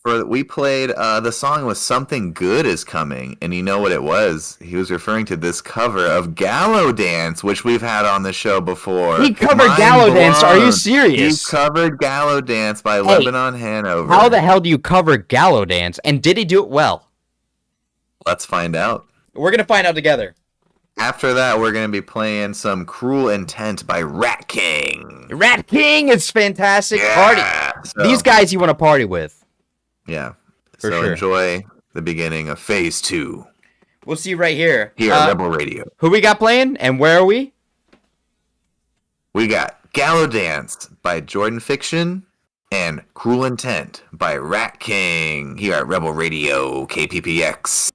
We played the song was Something Good Is Coming, and you know what it was? He was referring to this cover of Gallow Dance, which we've had on the show before. He covered Gallow Dance, are you serious? He covered Gallow Dance by Lebanon Hanover. How the hell do you cover Gallow Dance, and did he do it well? Let's find out. We're gonna find out together. After that, we're going to be playing some Cruel Intent by Rat King. Rat King is fantastic. Yeah, Party. so, These guys you want to party with. Yeah. For so sure. Enjoy the beginning of Phase 2. We'll see you right here. Here at Rebel Radio. Who we got playing, and where are we? We got Gallow Dance by Jordan Fiction and Cruel Intent by Rat King here at Rebel Radio KPPX.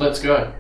Let's go.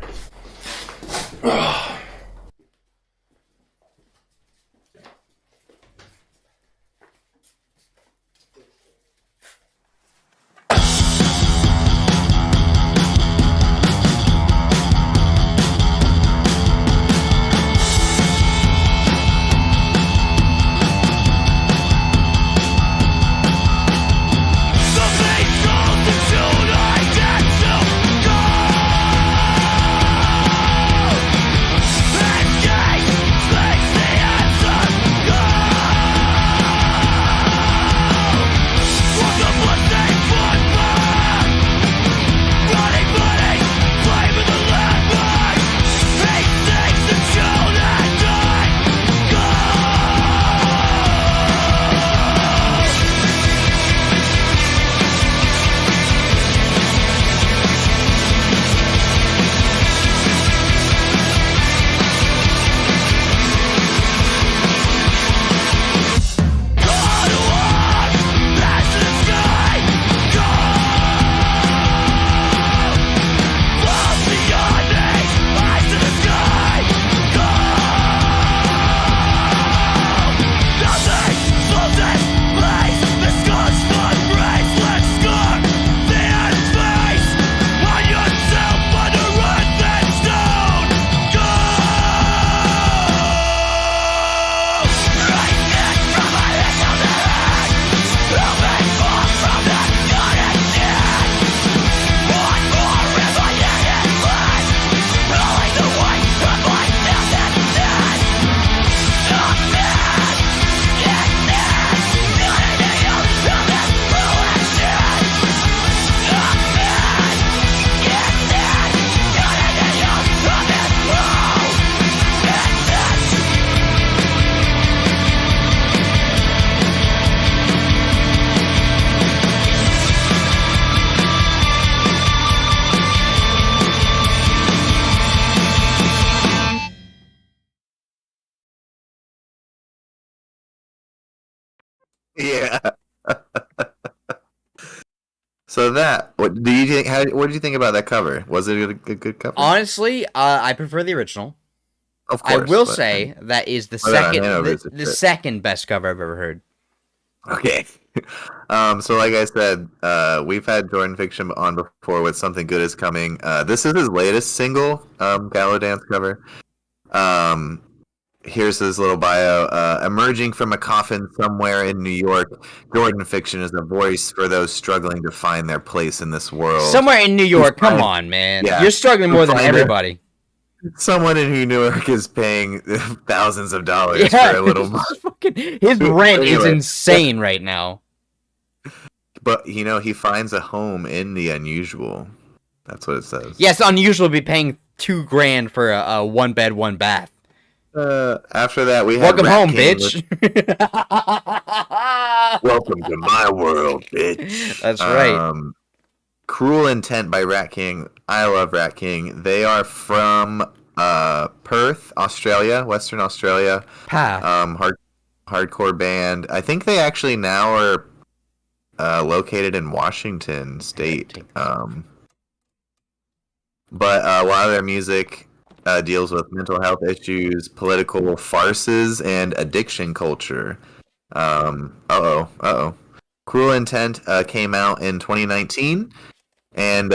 Yeah. So what do you think? What did you think about that cover? Was it a good cover? Honestly, I prefer the original. Of course, I will say that is the second best cover I've ever heard. Okay. So like I said, we've had Jordan Fiction on before with Something Good Is Coming. This is his latest single, Gallo Dance cover. Here's his little bio. Emerging from a coffin somewhere in New York, Jordan Fiction is a voice for those struggling to find their place in this world. Somewhere in New York, come on, man. Yeah. You're struggling more than everybody. Someone in New York is paying thousands of dollars for a little his rent is insane right now. But, he finds a home in the unusual. That's what it says. Yes, unusual to be paying $2,000 for a 1-bed, 1-bath. After that, we welcome home, bitch. Welcome to my world, bitch. That's right. Cruel Intent by Rat King. I love Rat King. They are from Perth, Australia, Western Australia. Hardcore band. I think they actually now are located in Washington State. But a lot of their music deals with mental health issues, political farces, and addiction culture. Cruel Intent came out in 2019, and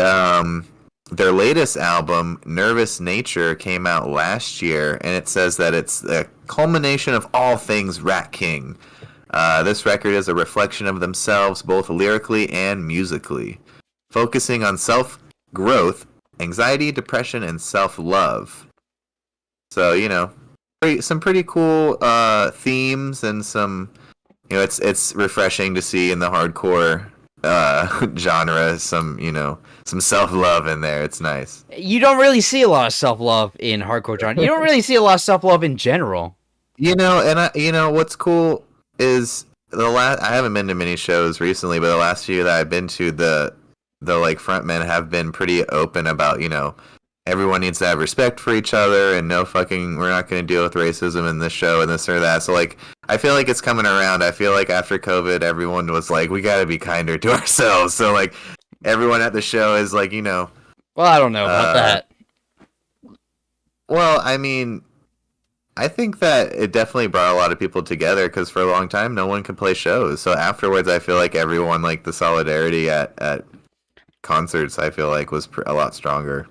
their latest album, Nervous Nature, came out last year, and it says that it's the culmination of all things Rat King. This record is a reflection of themselves, both lyrically and musically, focusing on self-growth, anxiety, depression, and self-love. So, some pretty cool themes and some, it's refreshing to see in the hardcore genre some self-love in there. It's nice. You don't really see a lot of self-love in hardcore genre. You don't really see a lot of self-love in general. What's cool is I haven't been to many shows recently, but the last few that I've been to, the frontmen have been pretty open about, everyone needs to have respect for each other and we're not going to deal with racism in this show and this or that. So I feel like it's coming around. I feel like after COVID, everyone was like, we got to be kinder to ourselves. So everyone at the show is well, I don't know about that. Well, I mean, I think that it definitely brought a lot of people together because for a long time no one could play shows. So afterwards, I feel like everyone, like the solidarity at concerts, I feel like was a lot stronger.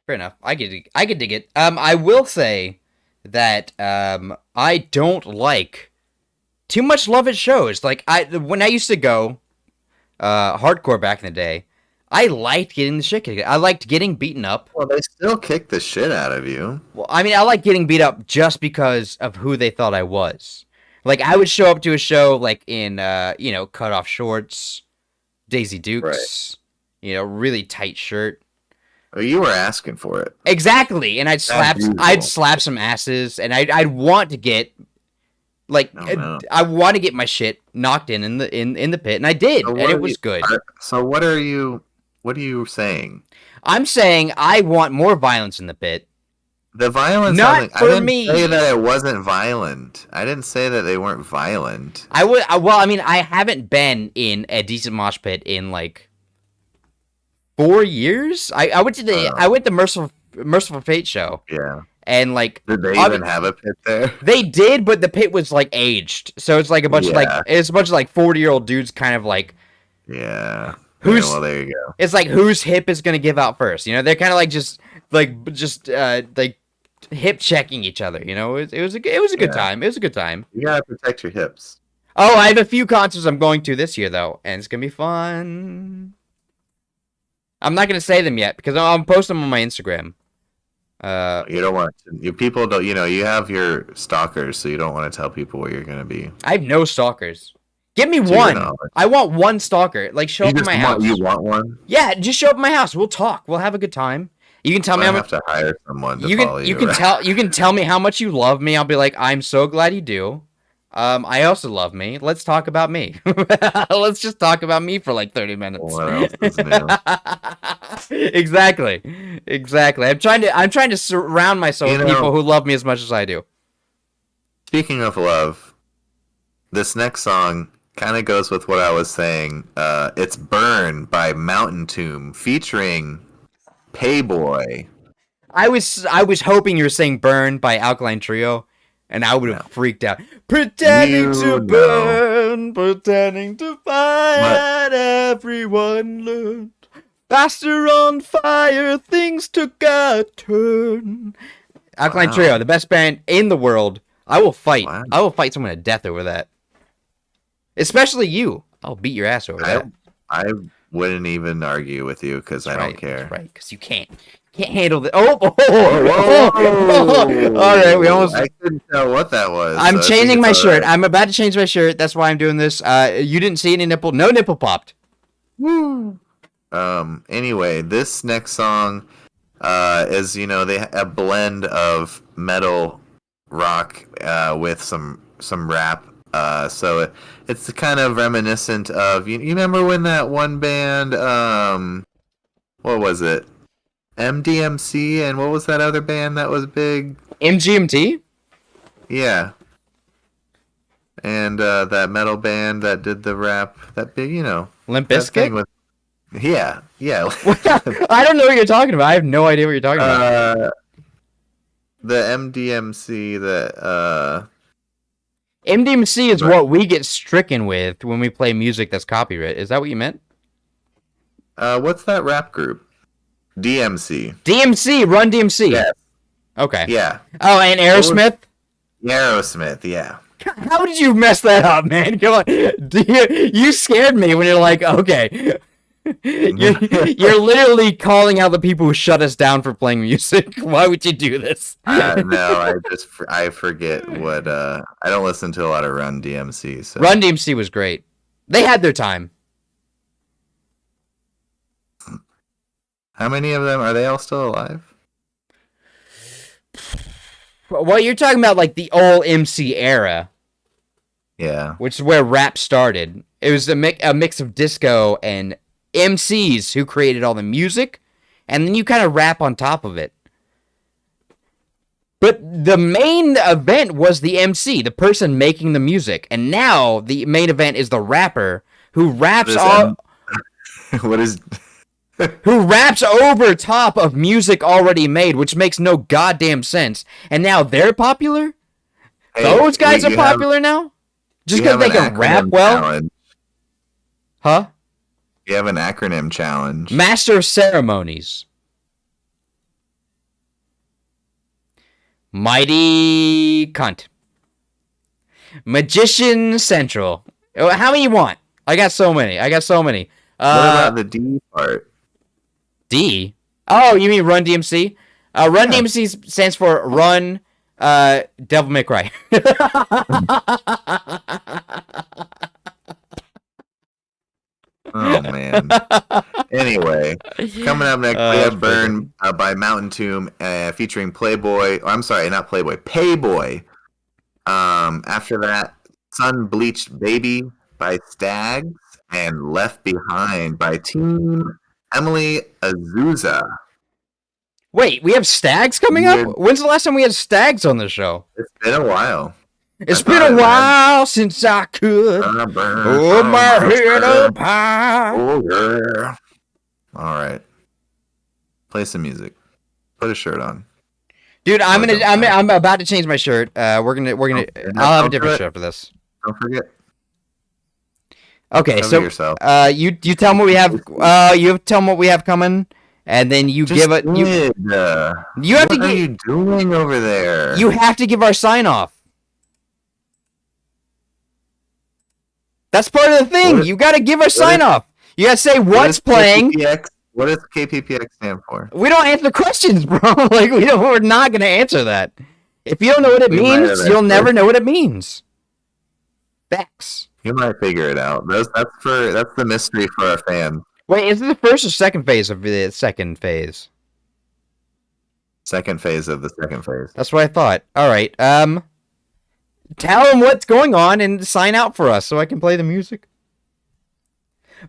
Fair enough. I could dig it. I will say that I don't like too much love at shows. Like when I used to go hardcore back in the day, I liked getting the shit kicked. I liked getting beaten up. Well, they still kick the shit out of you. Well, I mean, I like getting beat up just because of who they thought I was. Like I would show up to a show like in cut off shorts, Daisy Dukes, right. Really tight shirt. Oh, you were asking for it. Exactly, and I'd slap some asses, and I'd want to get I want to get my shit knocked in the pit, and I did, and it was good. So what are you saying? I'm saying I want more violence in the pit. The violence, not for I didn't me. say that it wasn't violent. I didn't say that they weren't violent. I haven't been in a decent mosh pit in like 4 years. I went to Merciful Fate show. Yeah. And like, did they even have a pit there? They did, but the pit was like aged, so it's like a bunch of 40-year-old dudes, kind of like. Yeah. Well, there you go. It's like whose hip is gonna give out first? They're kind of like just hip checking each other. It was a good time. It was a good time. You gotta protect your hips. Oh, I have a few concerts I'm going to this year though, and it's gonna be fun. I'm not gonna say them yet because I'll post them on my Instagram. You don't want to, people don't. You have your stalkers, so you don't want to tell people where you're gonna be. I have no stalkers. Give me one. I want one stalker. Like show up at my house. You want one? Yeah, just show up at my house. We'll talk. We'll have a good time. You can tell me. I have to hire someone to follow you. You can tell me how much you love me. I'll be like, I'm so glad you do. I also love me. Let's talk about me. Let's just talk about me for like 30 minutes. What else is new? Exactly. I'm trying to surround myself with people who love me as much as I do. Speaking of love, this next song kind of goes with what I was saying. It's "Burn" by Mountain Tomb featuring Payboy. I was hoping you were saying "Burn" by Alkaline Trio. And I would have freaked out. Pretending to burn, pretending to fight, everyone learned. Faster on fire, things took a turn. Alkaline Trio, the best band in the world. I will fight. Wow. I will fight someone to death over that. Especially you. I'll beat your ass over that. I wouldn't even argue with you because I don't care. That's right, because you can't handle the. All right, we almost. I couldn't tell what that was. I'm changing my shirt. Right. I'm about to change my shirt. That's why I'm doing this. You didn't see any nipple. No nipple popped. Woo. Anyway, this next song, is a blend of metal, rock, with some rap. So it's kind of reminiscent of you remember when that one band, what was it? MDMC, and what was that other band that was big? MGMT? Yeah. And that metal band that did the rap, that big, Limp Bizkit? Yeah. I don't know what you're talking about. I have no idea what you're talking about. The MDMC that MDMC is what we get stricken with when we play music that's copyright. Is that what you meant? What's that rap group? DMC. Run DMC. Yes. Okay. Yeah. Oh, and Aerosmith? Aerosmith, yeah. How did you mess that up, man? Come on. You scared me when you're like, okay. You're literally calling out the people who shut us down for playing music. Why would you do this? No, I forget what, I don't listen to a lot of Run DMC. So. Run DMC was great. They had their time. How many of them, are they all still alive? Well, you're talking about like the old MC era. Yeah. Which is where rap started. It was a mix of disco and MCs who created all the music, and then you kind of rap on top of it. But the main event was the MC, the person making the music. And now the main event is the rapper who raps all... What is... who raps over top of music already made, which makes no goddamn sense. And now they're popular? Hey, those guys are popular now? Just because they can rap well? Challenge. Huh? You have an acronym challenge. Master of Ceremonies. Mighty Cunt. Magician Central. How many you want? I got so many. What about the D part? D? Oh, you mean Run DMC? Run DMC stands for Run Devil May Cry. Oh, man. Anyway, coming up next, we have Burn by Mountain Tomb featuring Playboy. Oh, I'm sorry, not Playboy. Payboy. After that, Sun Bleached Baby by Stags and Left Behind by Team Emily Azusa. Wait, we have Stags coming up? When's the last time we had Stags on the show? It's been a while. It's been a while since I could hold my head up high. Oh, yeah. All right. Play some music. Put a shirt on. Dude, I'm about to change my shirt. I'll have a different shirt for this. Don't forget. Okay, Cover so yourself. you tell them what we have. You tell them what we have coming, and then you Just give it. You have what are you doing over there? You have to give our sign off. That's part of the thing. You got to give our sign off. You got to say what's playing. What does KPPX stand for? We don't answer questions, bro. Like we're not gonna answer that. If you don't know what it means, you'll never know what it means. Facts. You might figure it out. That's the mystery for our fans. Wait, is it the first or second phase of the second phase? Second phase of the second phase. That's what I thought. All right. Tell them what's going on and sign out for us so I can play the music.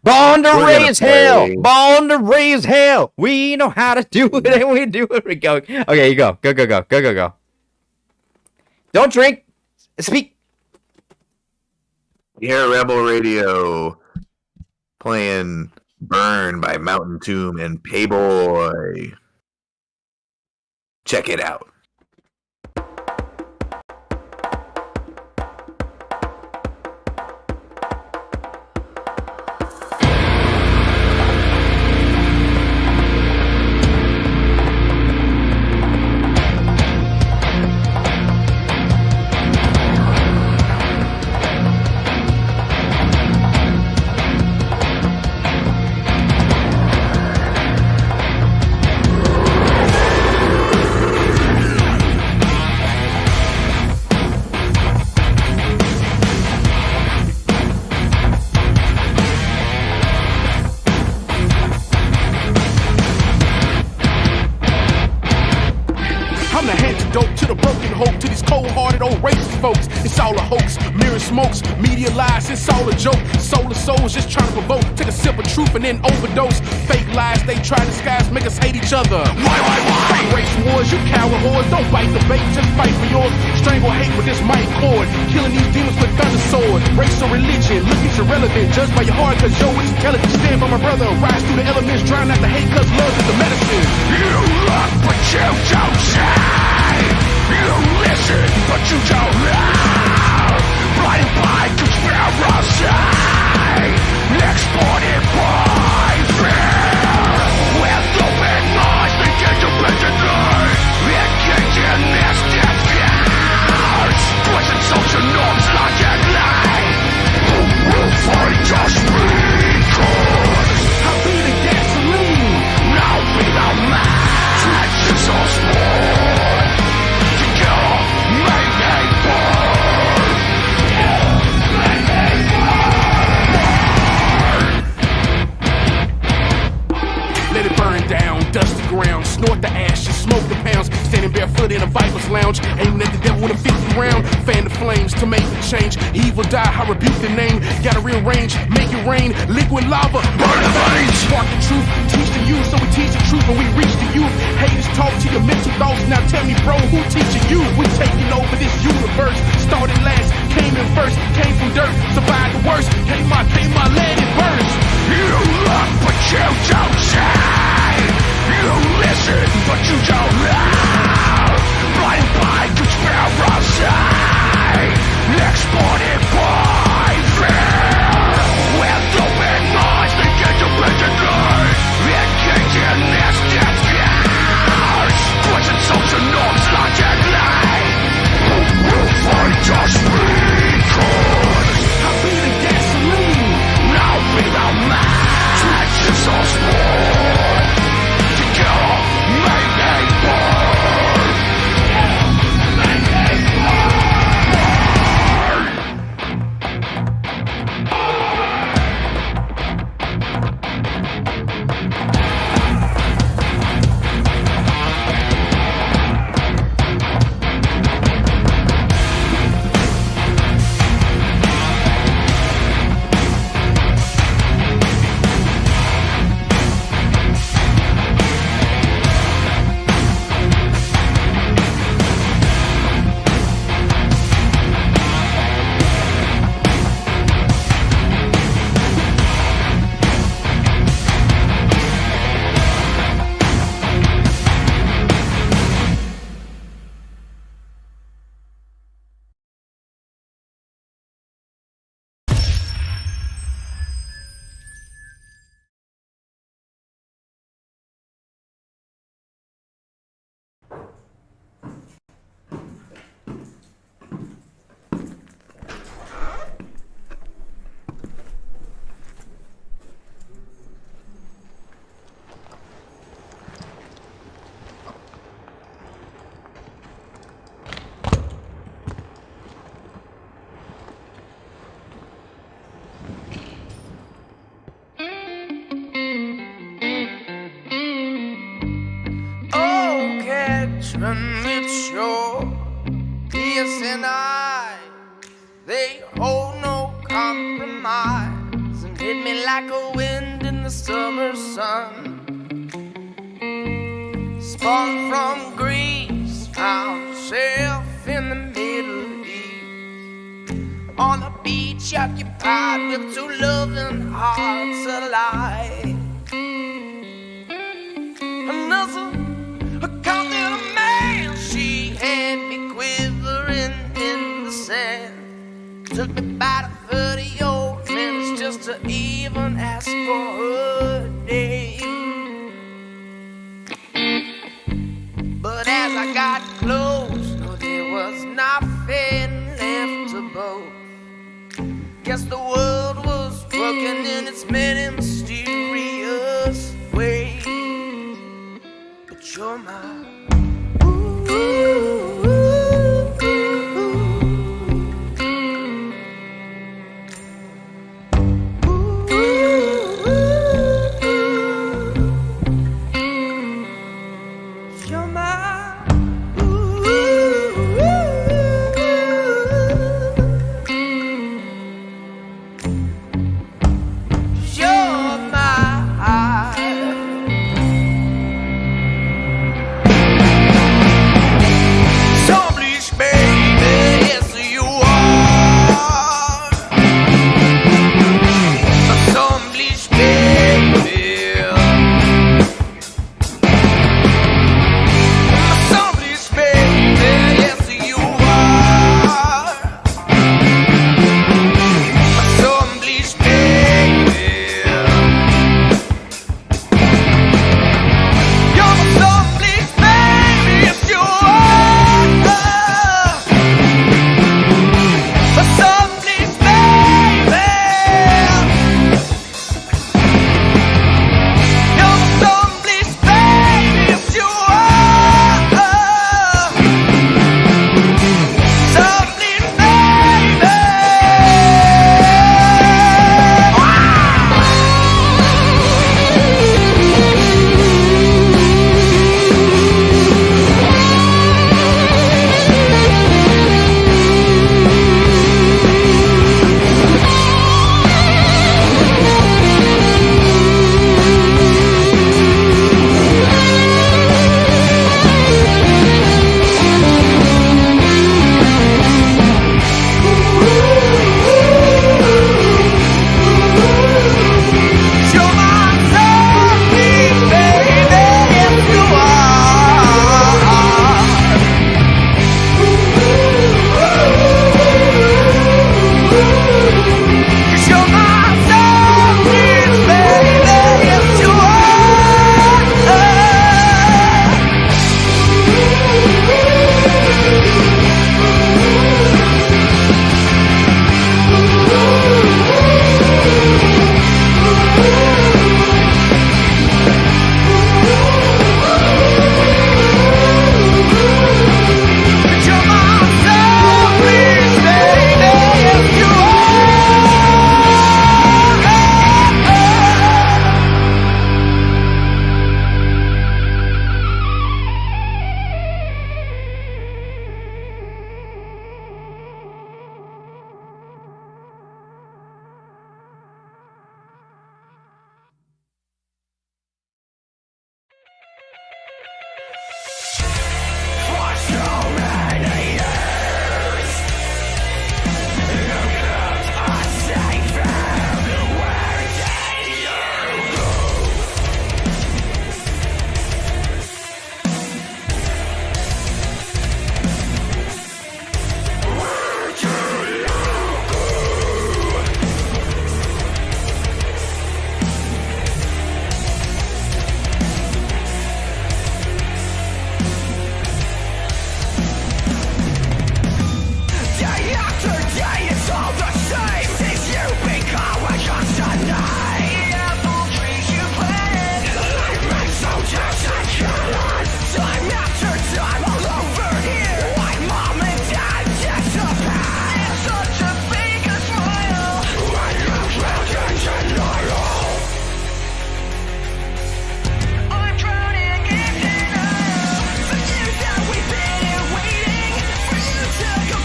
Born to raise hell. Born to raise hell. We know how to do it and we do it. We go. Okay, you go. Go. Don't drink. Speak. You hear Rebel Radio playing Burn by Mountain Tomb and Payboy. Check it out. Media lies, it's all a joke. Solar souls just trying to provoke. Take a sip of truth and then overdose. Fake lies, they try to disguise, make us hate each other. Why? Race wars, you coward whores. Don't bite the bait, just fight for yours. Strangle hate with this mic cord. Killing these demons with thunder sword. Race or religion, look at irrelevant. Judge by your heart, cause yo, it's intelligent. Stand by my brother, rise through the elements. Drown out the hate, cause love is the medicine. You look, but you don't say. You listen, but you don't know. Blinded by conspiracy, exported by fear. With open eyes, begin to legendary. Engaging this discourse, twisting social norms logically. Who will fight us because I'll be the gasoline, now be the match. It's so small. Together, make a burn. Let it burn down, dust the ground, snort the ashes, smoke the pounds, standing barefoot in a Viper's lounge, aiming at the devil with a 50 round, fan the flames to make the change, evil die, I rebuke the name, gotta rearrange, make it rain, liquid lava, burn the veins, spark the truth, teach the youth, so we teach the truth when we reach the youth, haters talk to your mental thoughts, now tell me bro, who teaching you, we taking over this universe, started last, came in first, came from dirt, survived the worst, came my, let it burst, you look but you don't say. and I, they hold no compromise and hit me like a wind in the summer sun. Spun from Greece, found yourself in the Middle East, on a beach occupied with two loving hearts alive. Another, a continent man, she had me quivering in the sand. Took me about 30 old minutes just to even ask for her name. But as I got close, no, there was nothing left to boast. Guess the world was working in its many mysterious ways. But you're mine.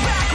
Back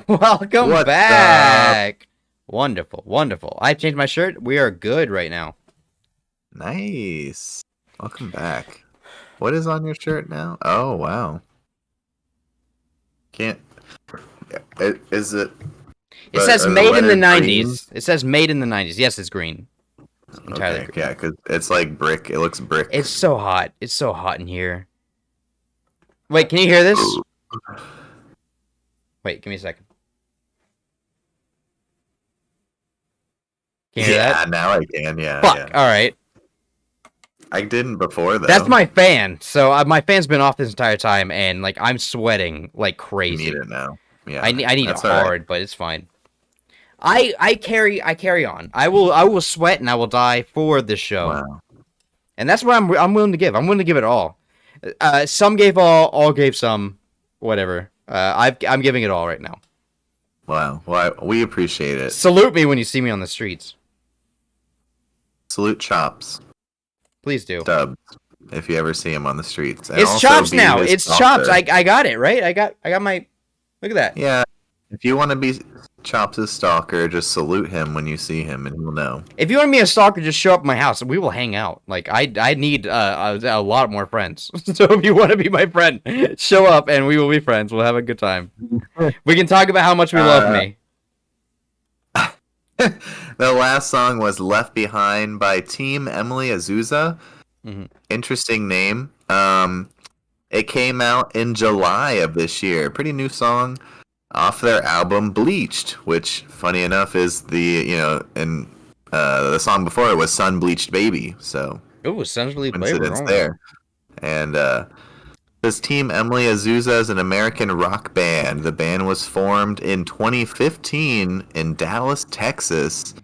Welcome What's back. Wonderful, wonderful. I changed my shirt. We are good right now. Nice. Welcome back. What is on your shirt now? Oh, wow. Can't. Is it? It says made in the 90s. Green? It says made in the 90s. Yes, it's green. It's entirely Okay, green. yeah, because it's like brick. It looks brick. It's so hot. It's so hot in here. Wait, can you hear this? Wait, give me a second. Can you hear that? Now I can. Yeah. Fuck. Yeah. All right. I didn't before though. That's my fan. So my fan's been off this entire time, and like I'm sweating like You crazy. need it now. Yeah. I need it that's hard, all right. but it's fine. I carry on. I will sweat and I will die for this show. Wow. And that's what I'm willing to give. I'm willing to give it all. Some gave all gave some, whatever. I'm giving it all right now. Wow. Well, we appreciate it. Salute me when you see me on the streets. Salute Chops. Please do. Dubs. If you ever see him on the streets. And It's also Chops be now. his It's stalker. Chops. I got it, right? I got my look at that. Yeah. If you want to be Chops' stalker, just salute him when you see him, and he'll know. If you want to be a stalker, just show up at my house and we will hang out. Like I need a lot more friends. So if you want to be my friend, show up and we will be friends. We'll have a good time. We can talk about how much we love me. The last song was Left Behind by Team Emily Azusa. Mhm. Interesting name. It came out in July of this year. Pretty new song off their album Bleached, which, funny enough, is and the song before it was Sun Bleached Baby. So Ooh, essentially coincidence there. And this Team Emily Azusa is an American rock band. The band was formed in 2015 in Dallas, Texas,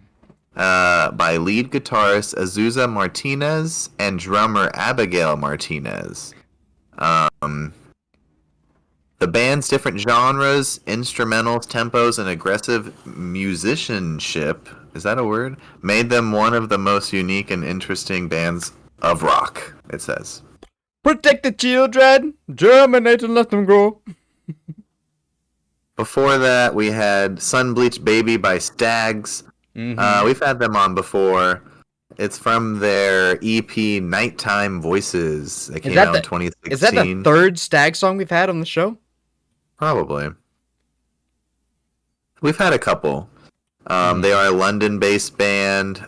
by lead guitarist Azusa Martinez and drummer Abigail Martinez. The band's different genres, instrumentals, tempos, and aggressive musicianship, is that a word? Made them one of the most unique and interesting bands of rock, it says. Protect the children, germinate and let them grow. Before that, we had Sun Bleached Baby by Stags. Mm-hmm. We've had them on before. It's from their EP Nighttime Voices. They came out in 2016. Is that the third Stag song we've had on the show? Probably. We've had a couple. They are a London-based band.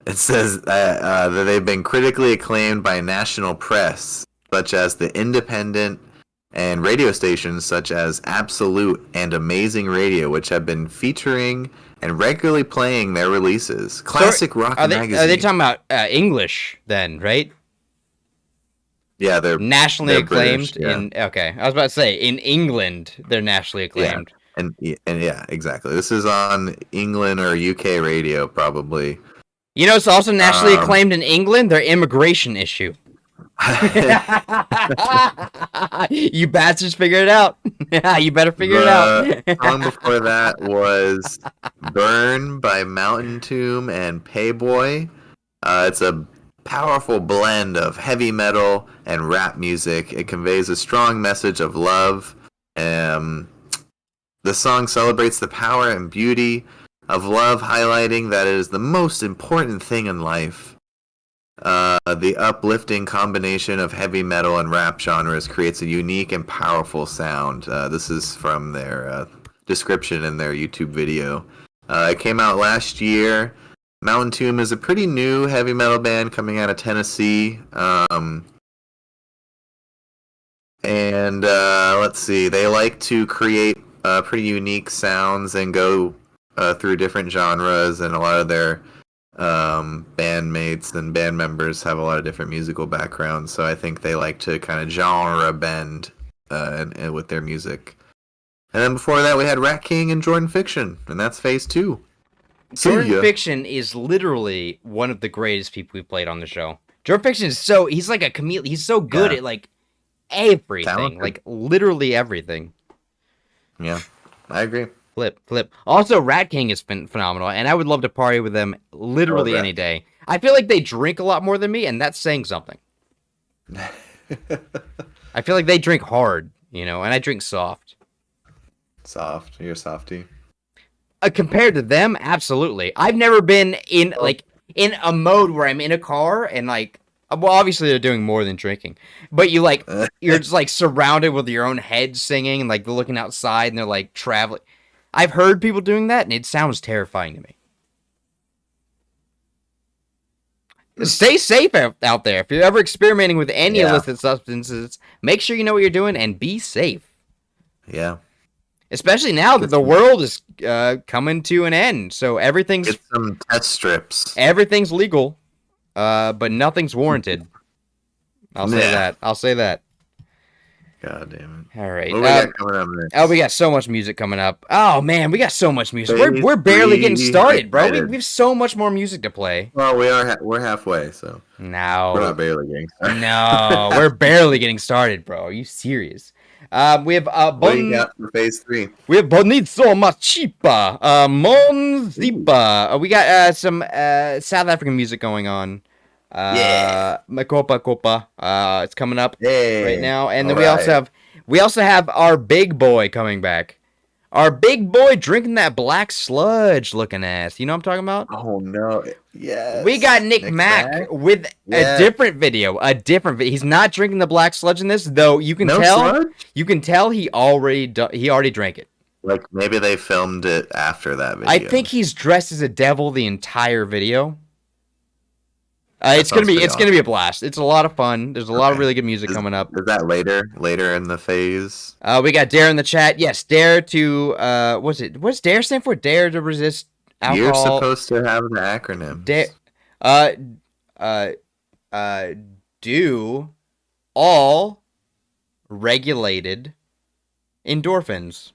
It says that they've been critically acclaimed by national press, such as The Independent, and radio stations such as Absolute and Amazing Radio, which have been featuring and regularly playing their releases. Classic rock magazine. Are they talking about English then, right? Yeah, they're nationally acclaimed. British, yeah. Okay, I was about to say in England they're nationally acclaimed. Yeah. And yeah, exactly. This is on England or UK radio, probably. You know, it's also nationally acclaimed in England. Their immigration issue. You bastards figured it out. You better figure it out. The song before that was Burn by Mountain Tomb and Payboy. It's a powerful blend of heavy metal and rap music. It conveys a strong message of love. The song celebrates the power and beauty of love, highlighting that it is the most important thing in life. The uplifting combination of heavy metal and rap genres creates a unique and powerful sound. This is from their description in their YouTube video. It came out last year. Mountain Tomb is a pretty new heavy metal band coming out of Tennessee. Let's see, they like to create pretty unique sounds and go through different genres, and a lot of their bandmates and band members have a lot of different musical backgrounds, so I think they like to kind of genre bend and with their music. And then before that we had Rat King and Jordan Fiction, and that's phase 2. Jordan Fiction is literally one of the greatest people we've played on the show. Jordan Fiction is he's like a chameleon. He's so good at like everything, talented. like literally everything. Yeah, I agree. Flip. Also, Rat King has been phenomenal, and I would love to party with them literally any day. I feel like they drink a lot more than me, and that's saying something. I feel like they drink hard, and I drink soft. Soft. You're a softie. Compared to them, absolutely. I've never been in a mode where I'm in a car and like, well, obviously they're doing more than drinking, but you're just like surrounded with your own head singing and like looking outside and they're like traveling. I've heard people doing that and it sounds terrifying to me. Stay safe out there. If you're ever experimenting with any illicit substances, make sure you know what you're doing and be safe. Yeah. Especially now that the world is coming to an end, so everything's get some test strips. Everything's legal, but nothing's warranted. I'll say that. God damn it! All right. What we got coming up next? Oh, we got so much music coming up. Oh man, we got so much music. We're barely getting started, bro. We have so much more music to play. Well, we're halfway, so no, we're not barely getting started. No, we're barely getting started, bro. Are you serious? We have what do you got for phase 3? We have Bonito Machipa, Monzipa. We got some South African music going on. Makopa. It's coming up right now, and then we also have our big boy coming back. Our big boy drinking that black sludge looking ass. You know what I'm talking about? Oh no! Yes. We got Nick Mack with a different video. He's not drinking the black sludge in this, though. You can tell. Sludge? You can tell he already drank it. Like maybe they filmed it after that video. I think he's dressed as a devil the entire video. It's gonna be a blast. It's a lot of fun. There's a lot of really good music coming up. Is that later in the phase? We got Dare in the chat. Yes, Dare to what's Dare stand for? Dare to resist alcohol. You're supposed to have the acronym. Do all regulated endorphins.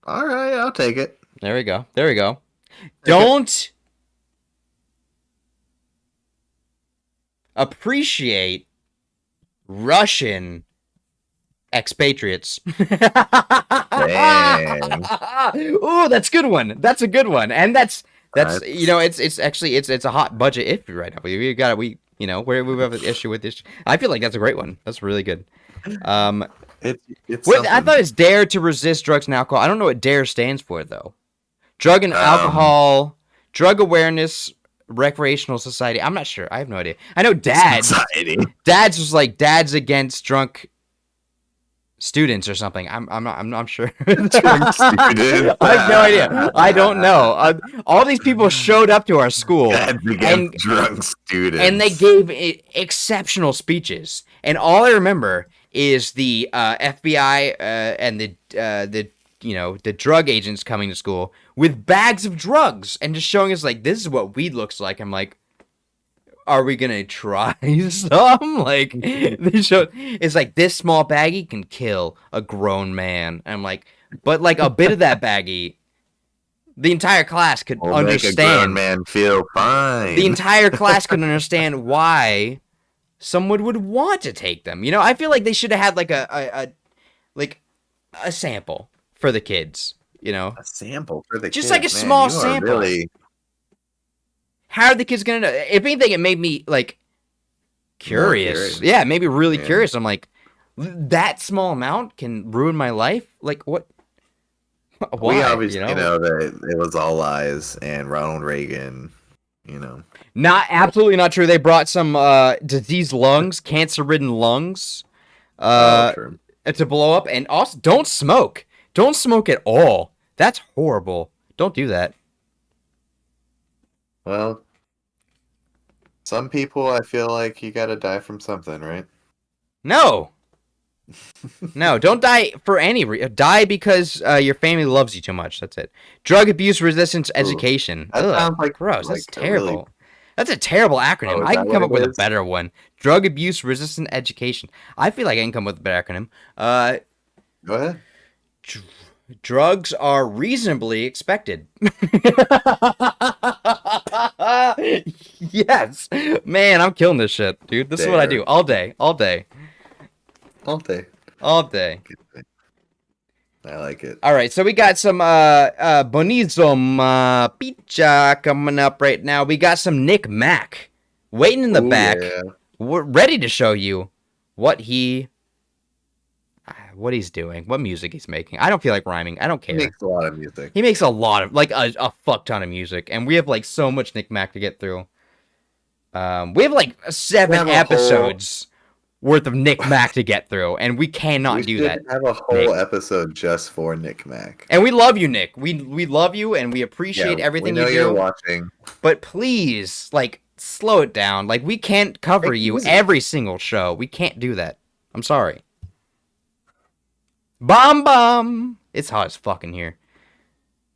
All right, I'll take it. There we go. Don't appreciate Russian expatriates. Ooh, that's a good one. That's a good one. And that's it's a hot budget issue right now. We have an issue with this. I feel like that's a great one. That's really good. I thought it's Dare to resist drugs and alcohol. I don't know what Dare stands for though. Drug and alcohol, drug awareness, recreational society. I'm not sure. I have no idea. I know Dad's was like Dad's against drunk students or something. I'm not sure. I have no idea. I don't know. All these people showed up to our school and drunk students, and they gave exceptional speeches. And all I remember is the FBI and the drug agents coming to school with bags of drugs and just showing us like, this is what weed looks like. I'm like, are we gonna try some? Like, they showed it's like this small baggie can kill a grown man. I'm like, but like a bit of that baggie, the entire class could understand. Make a grown man feel fine. The entire class could understand why someone would want to take them. You know, I feel like they should have had like a sample for the kids. You know, a sample for the just kids. Like a small sample. How are the kids gonna know? If anything, it made me like curious. Yeah, it made me really curious. I'm like, that small amount can ruin my life. Like what? Why? We obviously know that it was all lies, and Ronald Reagan, absolutely not true. They brought some diseased lungs, cancer-ridden lungs, to blow up, and also don't smoke. Don't smoke at all. That's horrible. Don't do that. Well, some people, I feel like you gotta die from something, right? No. No, don't die for any reason. Die because your family loves you too much. That's it. Drug abuse resistance education. That sounds like gross. That's terrible. That's a terrible acronym. I can come up with a better one. Drug abuse resistant education. I feel like I can come up with a better acronym. Go ahead. Drugs are reasonably expected. Yes. Man, I'm killing this shit, dude. This is what I do all day. I like it. All right, so we got some Bonizom Pizza coming up right now. We got some Nick Mack waiting in the back. Yeah. We're ready to show you what he what he's doing, what music he's making. I don't feel like rhyming. I don't care. He makes a lot of music. He makes a lot of, like, a fuck ton of music. And we have, like, so much Nick Mac to get through. We have, like, 7 episodes worth of Nick Mac to get through. And we cannot do that. We should have a whole episode just for Nick Mac. And we love you, Nick. We love you, and we appreciate everything you do. You're watching. But please, like, slow it down. Like, we can't cover you every single show. We can't do that. I'm sorry. Bomb! It's hot as fuck in here.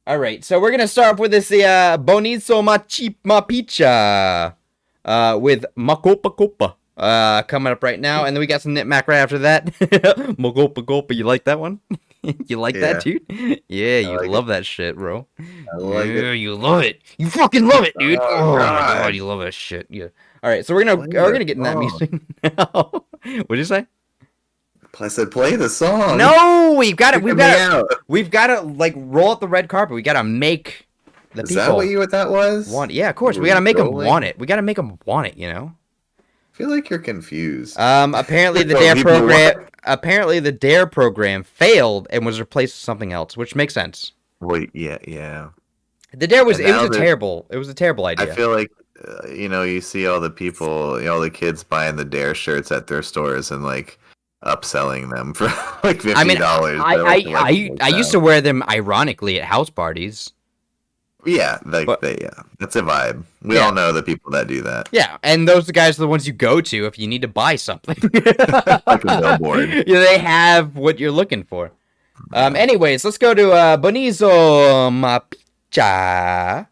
Alright, so we're gonna start off with this Bonizo Mapicha with Makopa Copa coming up right now, and then we got some Nick Mac right after that. Makopa Copa, you like that one? You like that, dude? Yeah, you love that shit, bro. I like it. You love it. You fucking love it, dude. Oh my god, you love that shit. Yeah. All right, so we're gonna get in that music now. What'd you say? I said, play the song. No, we've got to like roll out the red carpet. We got to make the people. Is that what that was? Want? Yeah, of course. We got to make them want it. We got to make them want it. You know. I feel like you're confused. Apparently the Dare program failed and was replaced with something else, which makes sense. Wait, yeah. The Dare was a terrible idea. I feel like you see all the people, all the kids buying the Dare shirts at their stores and like upselling them for like $50. I used to wear them ironically at house parties. Yeah, that's a vibe. We all know the people that do that. Yeah, and those guys are the ones you go to if you need to buy something. Like a billboard. Yeah, they have what you're looking for. Anyways, let's go to Bonizo Mapicha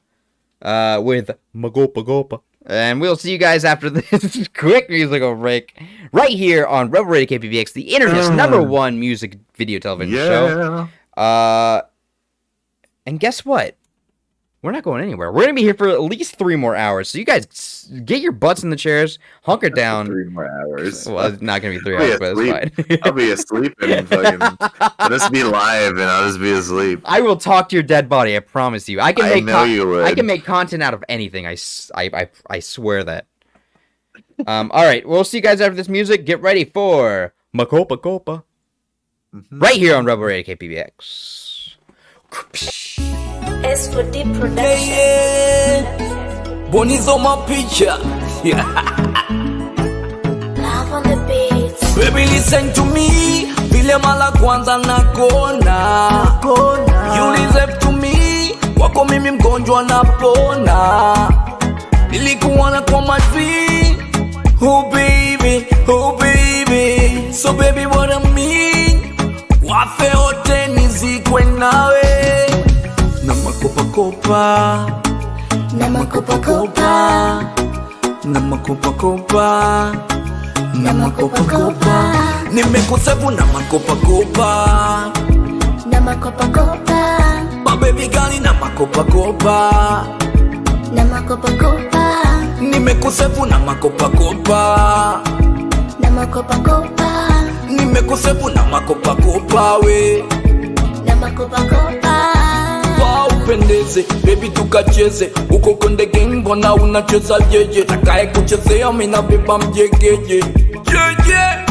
with Magopa Gopa. And we'll see you guys after this quick musical break right here on Rebel Radio KPBX, the internet's #1 music video television show. And guess what? We're not going anywhere. We're going to be here for at least 3 more hours. So you guys get your butts in the chairs, hunker down. 3 more hours. Well, it's not going to be 3 hours, but it's fine. I'll be asleep and I'll just be live and I'll just be asleep. I will talk to your dead body, I promise you. I can make content out of anything. I swear that. All right, we'll see you guys after this music. Get ready for Makopa Copa. Right here on Rebel Radio KPBX. S for deep production. Bonizo Mapicha. Love on the beats. Baby, listen to me. Vile mala kwanza nakona. You listen to me. Wako mimi mgonjwa napona. Nilikuona kwa maji. Oh baby. So baby, what I mean? Wafe ote nizikwe nawe. Namakopa kopa. Namakopa kopa. Namakopa kopa. Namakopa kopa. Nimekusevu namakopa kopa. Namakopa kopa. My baby girl namakopa kopa. Namakopa kopa. Nimekusevu namakopa kopa. Namakopa kopa. Nimekusevu namakopa kopa we. Namakopa kopa. Upendeze, baby tukacheze. Uko konde gang mbona unacheza jeje. Takae kuchezea mina beba mjegeje. Yeah.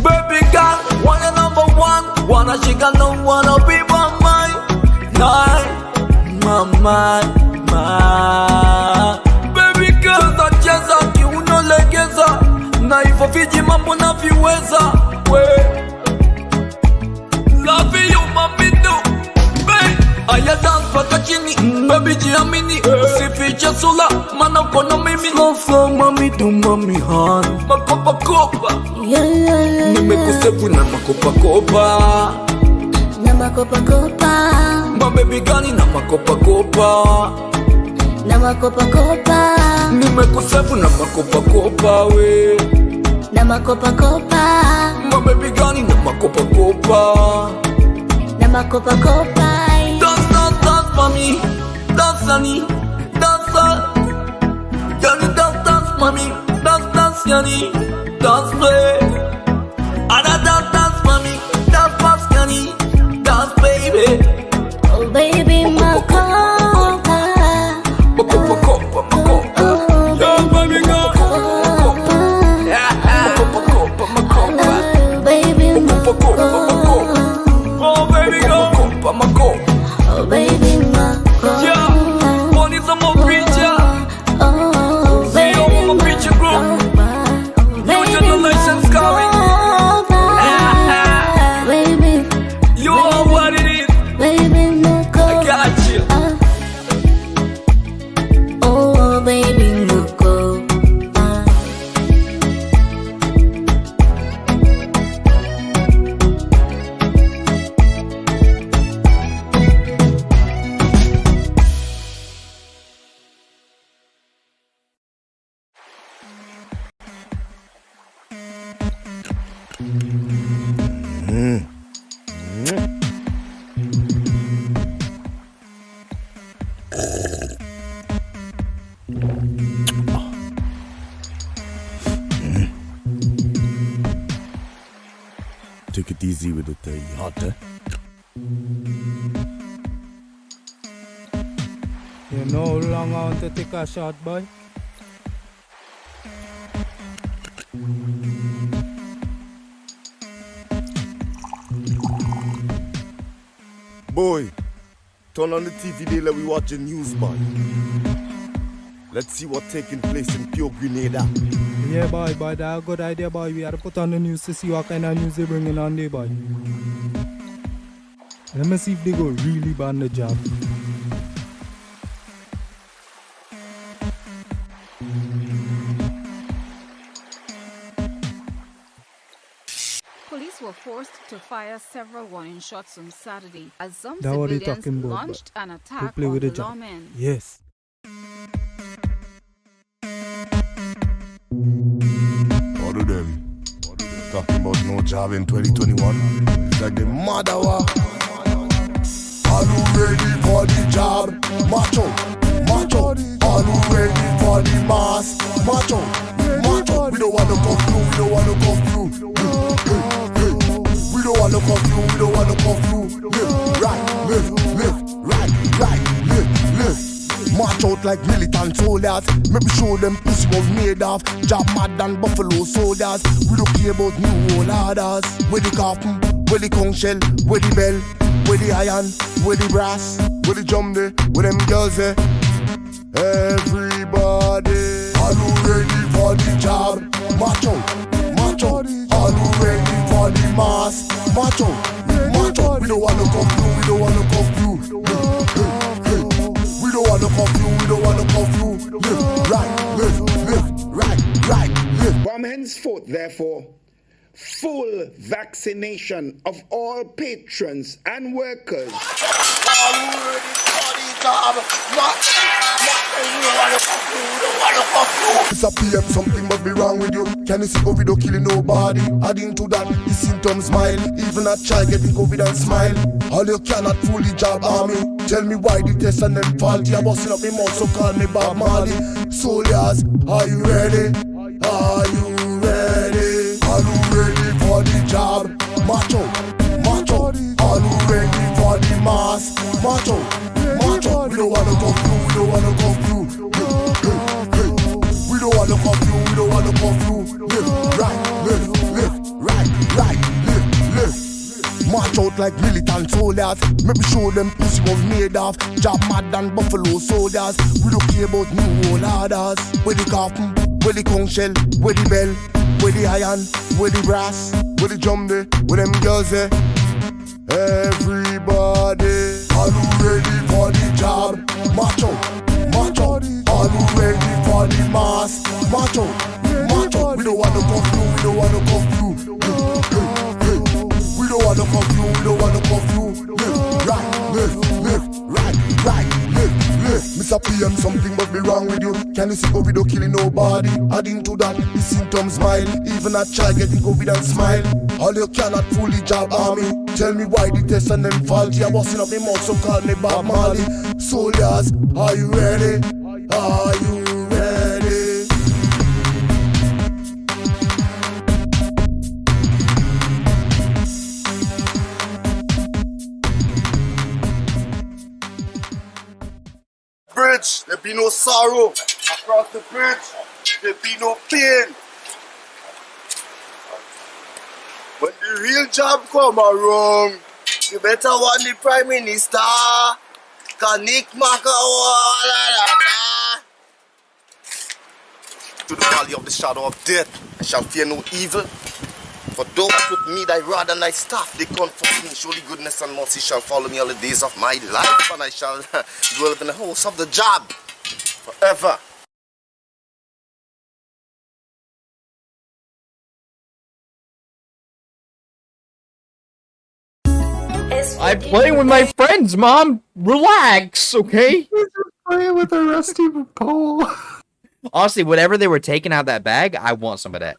Baby girl, wanna #1. Wanna shika no wanna be my mind. My. Baby girl, nacheza kiuno legeza. Na hivyo viji mambo na viweza. We love you mami do. Aya dance paka chini, baby jiamini. Usifiche sula, mana ukono mimi. Slow mami do mami han. Makopa kopa. Yeah. Nimekusevu na makopa kopa. Namakopa kopa. My baby gani na makopa kopa. Namakopa kopa. Nimekusevu na makopa kopa we. Namakopa kopa. My baby gani na makopa kopa. Namakopa kopa. Dance for me. Dance honey. Dance. Yani dance mommy. Dance yani. Dance play. Ada dance for me. Dance fast yani. Dance baby. Oh baby makopa. Makopa. Yeah baby girl. Oh baby makopa. Take it easy with it, hot, eh? You know how long I want to take a shot, boy? Boy, turn on the TV day like we watching news, boy. Let's see what's taking place in pure Grenada. Yeah, boy, that's a good idea, boy. We have to put on the news to see what kind of news they bringing on there, boy. Let me see if they go really ban the job. Police were forced to fire several warning shots on Saturday as some That's what they civilians talking about, launched an attack play on with the the job. lawmen. Yes. All of them talking about no job in 2021. It's like the mother war. Are you ready for the job? Macho, macho. Are you ready for the mass? Macho, macho. We don't want to cuff you, we don't want to cuff you. We don't want to cuff you, we don't want to cuff you. Lift, right, lift, right, lift. March out like militant soldiers. Maybe show them pussy was made of. Job mad than buffalo soldiers. We don't care about new old orders. Where the coffin, where the conch shell, where the bell, where the iron, where the brass, where the drum there, where them girls there. Everybody, are you ready for the job? March out, march out. Are you ready for the mass? March out, march out. We don't wanna cuff you, we don't wanna cuff you. We don't wanna cuff you, we don't wanna cuff you. Lift, right, lift. From henceforth, therefore, full vaccination of all patrons and workers. Are you ready for the job? We don't wanna cuff you, we don't wanna cuff you. It's a PM, something must be wrong with you. Can you see COVID don't killing nobody? Adding to that, the symptoms smile. Even a child getting COVID and smile. All you cannot fool the job army. Tell me why the test and then faulty. I'm busting up my mouth, so call me Bob Marley. Soldiers, are you ready? Are you ready? Are you ready for the job? Macho, macho. Are you ready for the mass? Macho, macho. We don't wanna cuff you, we don't wanna cuff you. We don't wanna cuff you, we don't wanna cuff you. Lift, right, lift. March out like militant soldiers. Maybe show them pussy was made of. Job mad than buffalo soldiers. We don't care about new old orders. Where the coffin, where the conch shell, where the bell, where the iron, where the brass, where the drum there, where them girls there. Everybody, are you ready for the job? March out, march out. Are you ready for the mass? March out, march out. We don't wanna cuff you, we don't wanna cuff you. We don't wanna cuff you, we don't wanna cuff you. Lift, right, lift. Mr. PM, something must be wrong with you. Can you see COVID don't killing nobody? Adding to that, the symptoms smile. Even a child getting COVID and smile. All you cannot fool the job army. Tell me why the test and then faulty. I'm busting up my mouth, so call me Bob Marley. Soldiers, are you ready? Are you ready? Bridge, there be no sorrow. Across the bridge, there be no pain. When the real job come around, you better want the Prime Minister. Kanik to the valley of the shadow of death, I shall fear no evil. For those with me thy rod and thy staff, they comfort me. Surely goodness and mercy shall follow me all the days of my life, and I shall dwell in the house of the job forever. I'm playing with my friends, Mom. Relax, okay? Playing with a rusty pole. Honestly, whatever they were taking out of that bag, I want some of that.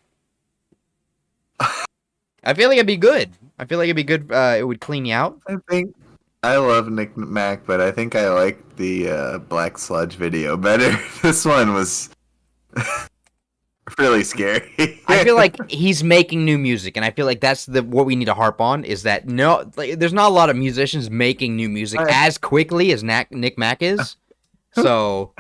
I feel like it'd be good. I feel like it'd be good. It would clean you out. I think I love Nick Mac, but I think I like the Black Sludge video better. This one was really scary. I feel like he's making new music, and I feel like that's what we need to harp on is that there's not a lot of musicians making new music as quickly as Nick Mac is. So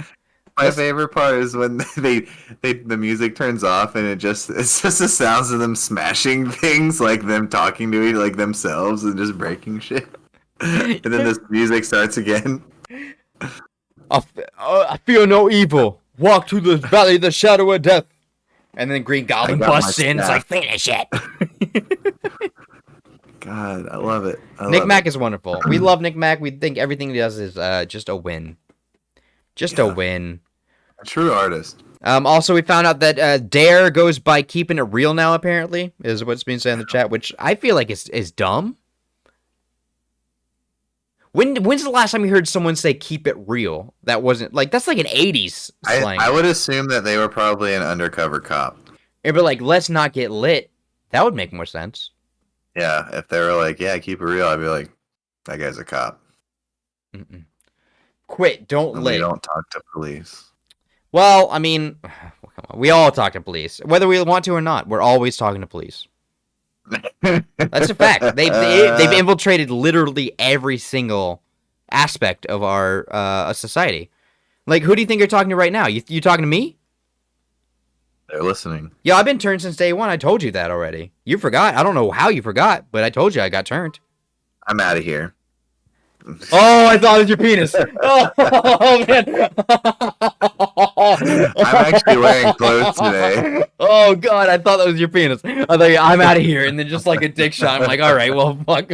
my favorite part is when the music turns off and it's just the sounds of them smashing things, like them talking to each like themselves and just breaking shit. And then this music starts again. I feel no evil. Walk through the valley of the shadow of death. And then Green Goblin busts in. It's like, finish it. God, I love it. Nick Mac is wonderful. We love Nick Mac. We think everything he does is just a win. Just a win. A true artist. Also, we found out that Dare goes by keeping it real now, apparently, is what's being said in the chat, which I feel like is dumb. When's the last time you heard someone say keep it real? That wasn't like that's like an 80s slang. I would assume that they were probably an undercover cop. Yeah, but like let's not get lit. That would make more sense. Yeah, if they were like, yeah, keep it real, I'd be like, that guy's a cop. Mm-mm. Quit, don't lit. We don't talk to police. Well, I mean, we all talk to police. Whether we want to or not, we're always talking to police. That's a fact. They've infiltrated literally every single aspect of our society. Like, who do you think you're talking to right now? You talking to me? They're listening. Yeah, I've been turned since day one. I told you that already. You forgot. I don't know how you forgot, but I told you I got turned. I'm out of here. Oh, I thought it was your penis. Oh man. I'm actually wearing clothes today. Oh god, I thought that was your penis. I thought I'm out of here, and then just like a dick shot. I'm like, all right, well, fuck.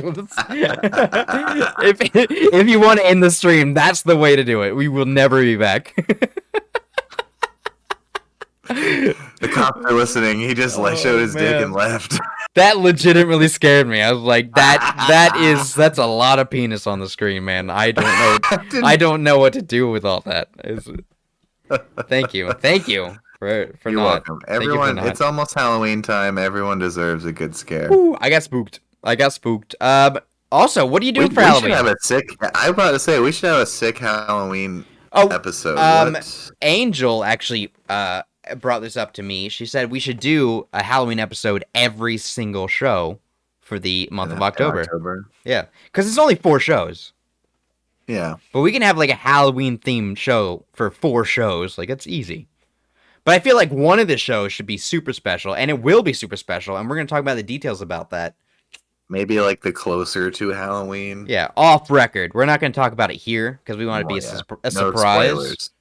If you want to end the stream, that's the way to do it. We will never be back. The cops are listening. He just showed his dick and left. That legitimately scared me. I was like, that's a lot of penis on the screen, man. I don't know. I don't know what to do with all that. Thank you for You're not. welcome. Everyone, it's almost Halloween time. Everyone deserves a good scare. Ooh, I got spooked. Also, what are you doing for Halloween? I'm about to say we should have a sick Halloween episode. Angel actually brought this up to me. She said we should do a Halloween episode every single show for the month of October. Yeah, because it's only 4 shows. Yeah, but we can have like a Halloween themed show for 4 shows. Like it's easy. But I feel like one of the shows should be super special, and it will be super special, and we're gonna talk about the details about that. Maybe like the closer to Halloween. Yeah, off record. We're not gonna talk about it here because we want to be a surprise. Spoilers.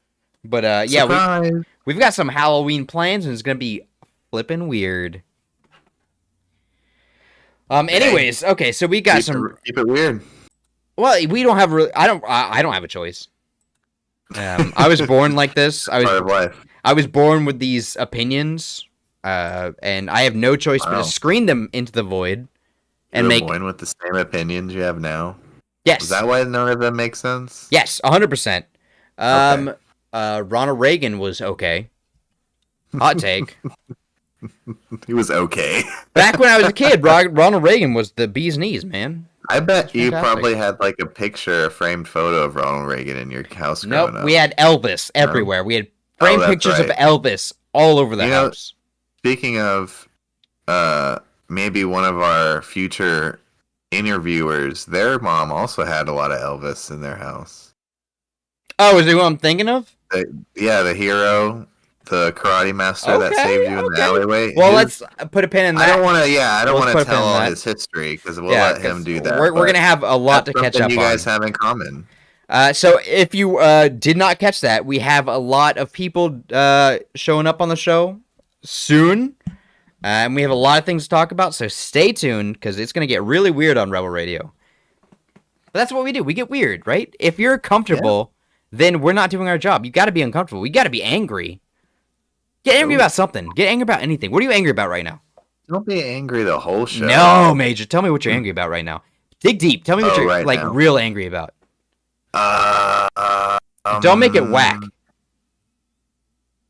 But yeah, we've got some Halloween plans, and it's gonna be flipping weird. Anyways, okay, so we got keep it weird. Well, we don't have I don't have a choice. I was born like this. I was born with these opinions, and I have no choice but to screen them into the void. And make born with the same opinions you have now. Yes. Is that why none of them make sense? Yes, 100%. Ronald Reagan was okay. Hot take. He was okay. Back when I was a kid, Ronald Reagan was the bee's knees, man. I bet you probably had like a picture, a framed photo of Ronald Reagan in your house growing up. We had Elvis everywhere. We had framed pictures of Elvis all over the house. Speaking of maybe one of our future interviewers, their mom also had a lot of Elvis in their house. Oh, is it what I'm thinking of? The hero, the karate master that saved you in the alleyway. Well, let's put a pin in that. I don't want to tell all his history because we'll let him do that. We're going to have a lot to catch up on. You guys have in common. So if you did not catch that, we have a lot of people showing up on the show soon. And we have a lot of things to talk about, so stay tuned, because it's going to get really weird on Rebel Radio. But that's what we do. We get weird, right? If you're comfortable, then we're not doing our job. You got to be uncomfortable. We got to be angry. Get angry about something. Get angry about anything. What are you angry about right now? Don't be angry the whole show. No, Major. Tell me what you're angry about right now. Dig deep. Tell me what you're real angry about. Don't make it whack.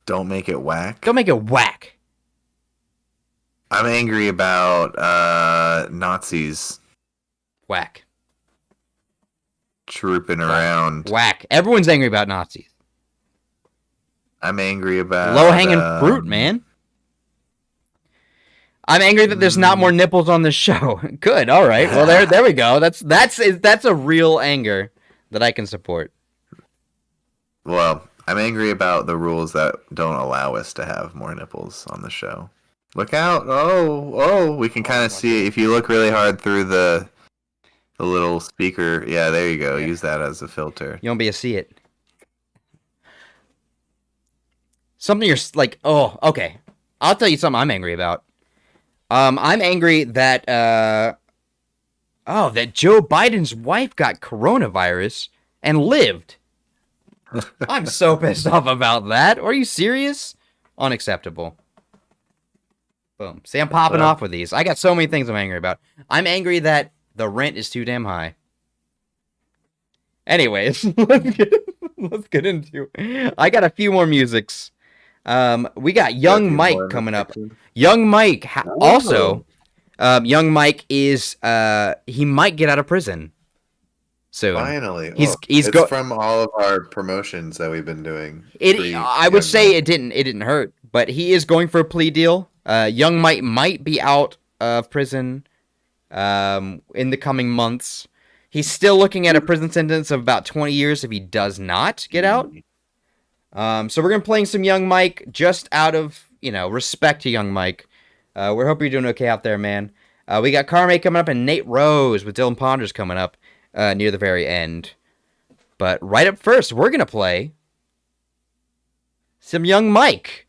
Don't make it whack? Don't make it whack. I'm angry about Nazis Whack. trooping around. Whack. Everyone's angry about Nazis. I'm angry about Low-hanging fruit, man. I'm angry that there's not more nipples on this show. Good, all right. Well, there we go. That's a real anger that I can support. Well, I'm angry about the rules that don't allow us to have more nipples on the show. Look out! Oh! We can kind of see it if you look really hard through the little speaker. Yeah, there you go. Use that as a filter. You won't be able to see it. Something you're like, oh, okay. I'll tell you something I'm angry about. I'm angry that that Joe Biden's wife got coronavirus and lived. I'm so pissed off about that. Are you serious? Unacceptable. Boom. See, I'm popping off with these. I got so many things I'm angry about. I'm angry that the rent is too damn high. Anyways, let's get into it. I got a few more musics. We got Young Mike coming up. Young Mike also. Young Mike is he might get out of prison soon. Finally, he's from all of our promotions that we've been doing. I would say it didn't hurt, but he is going for a plea deal. Young Mike might be out of prison in the coming months. He's still looking at a prison sentence of about 20 years if he does not get out. So we're gonna play some Young Mike just out of respect to Young Mike. We hope you're doing okay out there, man. We got Carme coming up and Nate Rose with Dylan Ponders coming up near the very end. But right up first, we're gonna play some Young Mike.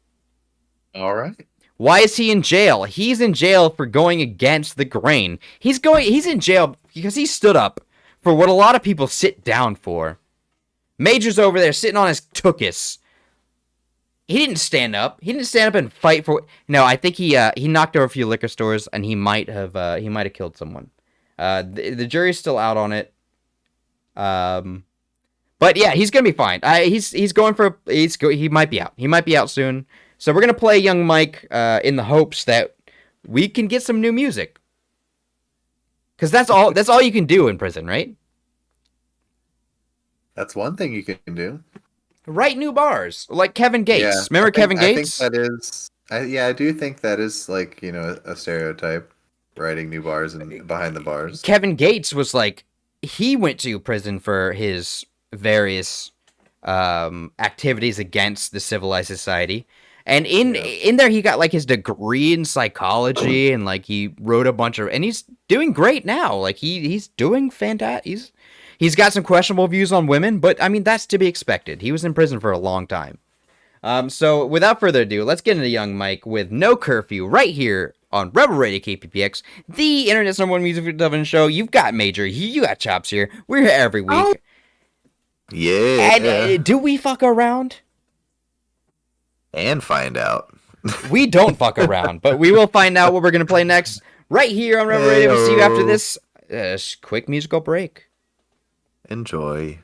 All right. Why is he in jail? He's in jail for going against the grain. He's in jail because he stood up for what a lot of people sit down for. Major's over there sitting on his tuchus. He didn't stand up. He didn't stand up and fight for. No, I think he knocked over a few liquor stores and he might have killed someone. The jury's still out on it. But yeah, he's gonna be fine. He might be out. He might be out soon. So we're gonna play Young Mike in the hopes that we can get some new music. Cause that's all you can do in prison, right? That's one thing you can do. Write new bars, like Kevin Gates. Yeah, remember Kevin Gates? I think that is. I do think that is like a stereotype. Writing new bars and behind the bars. Kevin Gates was like, he went to prison for his various activities against the civilized society, and in there he got like his degree in psychology and like he wrote a bunch of, and he's doing great now. Like he's doing fantastic. He's got some questionable views on women, but I mean, that's to be expected. He was in prison for a long time. So without further ado, let's get into Young Mike with No Curfew right here on Rebel Radio KPPX, the internet's #1 music television show. You've got Major, you got Chops here. We're here every week. Yeah. And do we fuck around? And find out. We don't fuck around, but we will find out what we're going to play next right here on Rebel Radio. We'll see you after this quick musical break. Enjoy.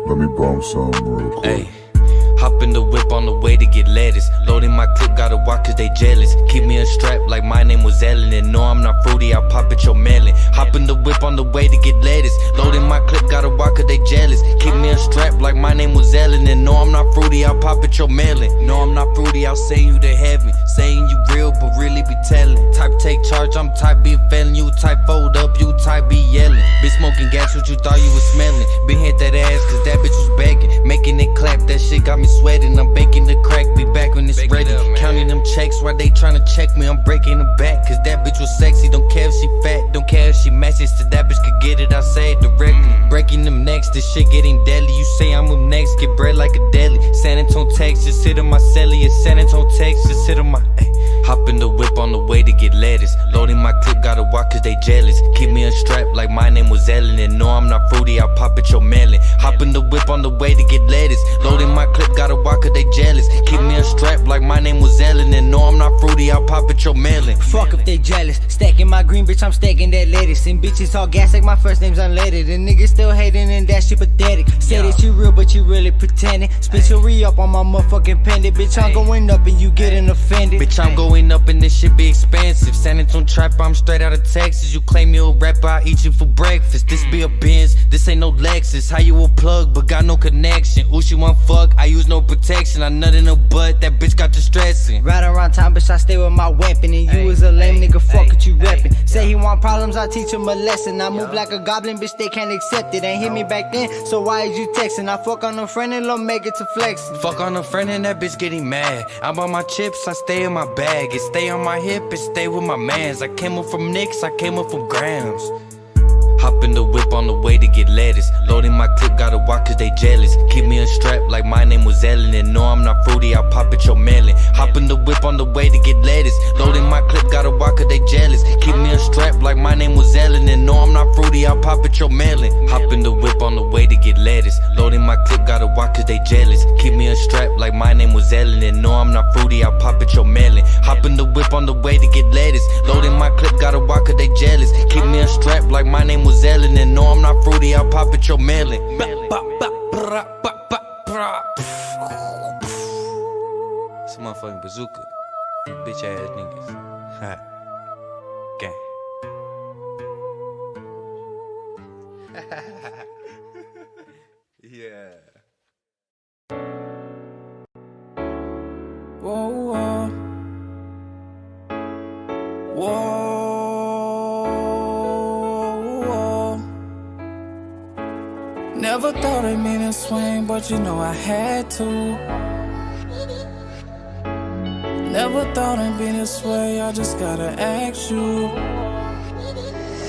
Let me bump some real quick. Hey. Hop in the whip on the way to get lettuce. Loading my clip, gotta walk cause they jealous. Keep me a strap like my name was Ellen. And no, I'm not fruity, I'll pop at your melon. Hop in the whip on the way to get lettuce. Loading my clip, gotta walk cause they jealous. Keep me a strap like my name was Ellen. And no, I'm not fruity, I'll pop at your melon. No, I'm not fruity, I'll send you to heaven. Saying you real, but really be telling. Type take charge, I'm type be failing. You type fold up, you type be yelling. Been smoking gas, what you thought you was smelling. Been hit that ass cause that bitch was begging. Making it clap, that shit got me sweating. I'm baking the crack, be back when it's ready. Counting them checks while they tryna check me. I'm breaking the back, cause that bitch was sexy. Don't care if she fat, don't care if she matches. To that bitch could get it, I say it directly. Breaking them necks, this shit getting deadly. You say I'm up next, get bread like a deli. San Antonio, Texas, hit on my celly. It's San Antonio, Texas, hit on my hop in the whip on the way to get lettuce. Loading my clip, gotta walk cause they jealous. Keep me a strap like my name was Ellen. And no, I'm not fruity, I'll pop at your melon. Hop in the whip on the way to get lettuce. Loading my clip, gotta walk cause they jealous. Keep me a strap like my name was Ellen. And no, I'm not fruity, fruity, I'll pop at your melon. Fuck if they jealous. Stacking my green, bitch, I'm stacking that lettuce. And bitches talk gas like my first name's unleaded. And niggas still hating and that shit pathetic. Say that you real, but you really pretending. Spit your re-up on my motherfucking pendant. Bitch, I'm going up and you getting offended. Bitch, I'm going up and this shit be expensive. San Antonio trapper, I'm straight out of Texas. You claim you a rapper, I eat you for breakfast. This be a Benz, this ain't no Lexus. How you a plug, but got no connection. Ooh, she want fuck, I use no protection. I nut in her butt, that bitch got you stressing. Right around time, bitch, I stay with my weapon. And you was a lame nigga, fuck what you reppin'. Say he want problems, I teach him a lesson. I move like a goblin, bitch, they can't accept it. Ain't hit me back then, so why is you texting? I fuck on a friend and don't make it to flexing. Fuck on a friend and that bitch getting mad. I bought my chips, I stay in my bag. It stay on my hip, it stay with my mans. I came up from Nicks, I came up from Grams. Hop in the whip on the way to get lettuce. Loading my clip, gotta walk cause they jealous. Keep me unstrapped like my name was Ellen. And no, I'm not fruity, I'll pop at your melon. Hop in the whip on the way to get lettuce. Loading my clip, gotta walk cause they jealous. Keep me unstrapped like my name was Ellen. And no, I'm not fruity, I'll pop at your melon. Hop in the whip on the way to get lettuce. Loading my clip, gotta walk cause they jealous. Keep me unstrapped like my name was Ellen. And no, I'm not fruity, I'll pop at your melon. Hop in the whip on the way to get lettuce. Loading my clip, gotta walk cause they jealous. Keep me unstrapped like my name was Ellen. And no, I'm not fruity, I'll pop at your melon. It's a motherfucking bazooka. Bitch ass niggas. Ha. Gang. Yeah. Whoa, whoa. Whoa. Never thought I'd mean to swing, but you know I had to. Never thought I'd be this way, I just gotta ask you.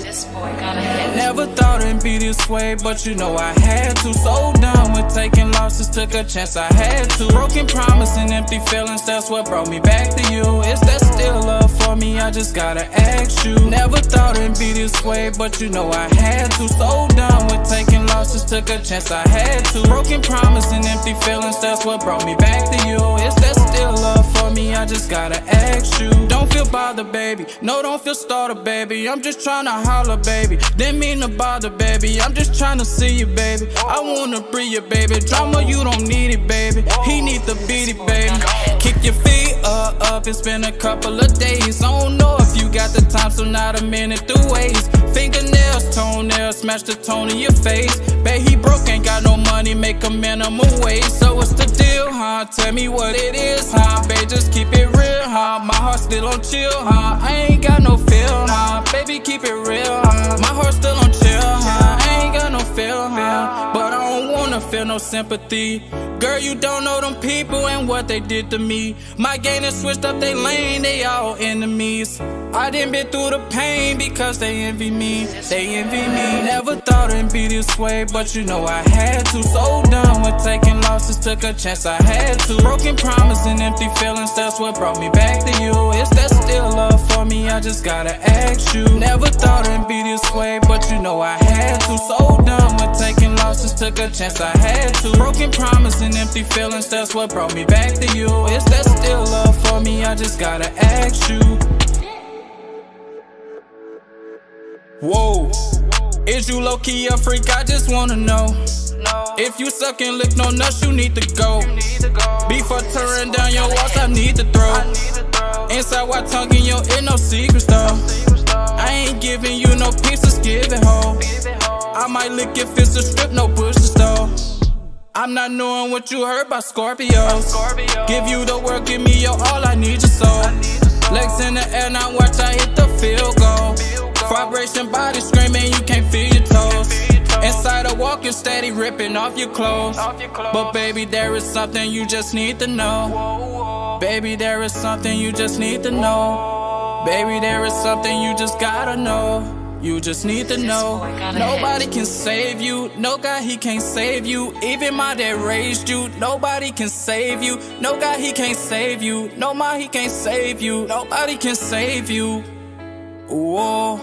This boy gotta hit. Never thought it'd be this way, but you know I had to. So done with taking losses, took a chance, I had to. Broken promise and empty feelings, that's what brought me back to you. Is that still love for me? I just gotta ask you. Never thought it'd be this way, but you know I had to. So done with taking losses, took a chance, I had to. Broken promise and empty feelings, that's what brought me back to you. Is that still love for me? I just gotta ask you. Don't feel bothered, baby. No, don't feel startled, baby. I'm just tryna holler, baby. Didn't mean to bother, baby. I'm just tryna see you, baby. I wanna breathe you, baby. Drama, you don't need it, baby. He need to beat it, baby. Kick your feet up. It's been a couple of days. I don't know if you got the time, so not a minute through ways. Fingernails, toenails, smash the tone in your face. Babe, he broke, ain't got no money, make a minimum wage. So what's the deal, huh? Tell me what it is, huh? Babe, just keep it real, huh? My heart still on chill, huh? I ain't got no feel, huh? Baby, keep it real, huh? My heart still on chill, huh? I ain't got no feel, huh? But I don't wanna feel no sympathy. Girl, you don't know them people and what they did to me. My gang done switched up they lane, they all enemies. I done been through the pain because they envy me. They envy me. Never thought it'd be this way, but you know I had to. So done with taking losses, took a chance, I had to. Broken promise and empty feelings, that's what brought me back to you. Is that still love for me? I just gotta ask you. Never thought it'd be this way, but you know I had to. So done with taking losses, took a chance, I had to. Broken promise and empty feelings, that's what brought me back to you. Is that still love for me? I just gotta ask you. Whoa, is you low-key a freak? I just wanna know. If you suck and lick no nuts, you need to go. Before tearing down your walls, I need to throw. Inside white tongue in your ear, no secrets though. I ain't giving you no pieces, give it whole. I might lick if it's a strip, no bushes though. I'm not knowing what you heard about Scorpios. Give you the word, give me your all, I need your soul. Legs in the air, now watch I hit the field goal. Vibration, body screaming, you can't feel your toes. Inside a walking steady, ripping off your clothes. But baby, there is something you just need to know. Baby, there is something you just need to know. Baby, there is something you just gotta know. You just need to know. Nobody can save you. No guy, he can't save you. Even my dad raised you. Nobody can save you. No guy, he can't save you. No ma, he can't save you. Nobody can save you. Whoa.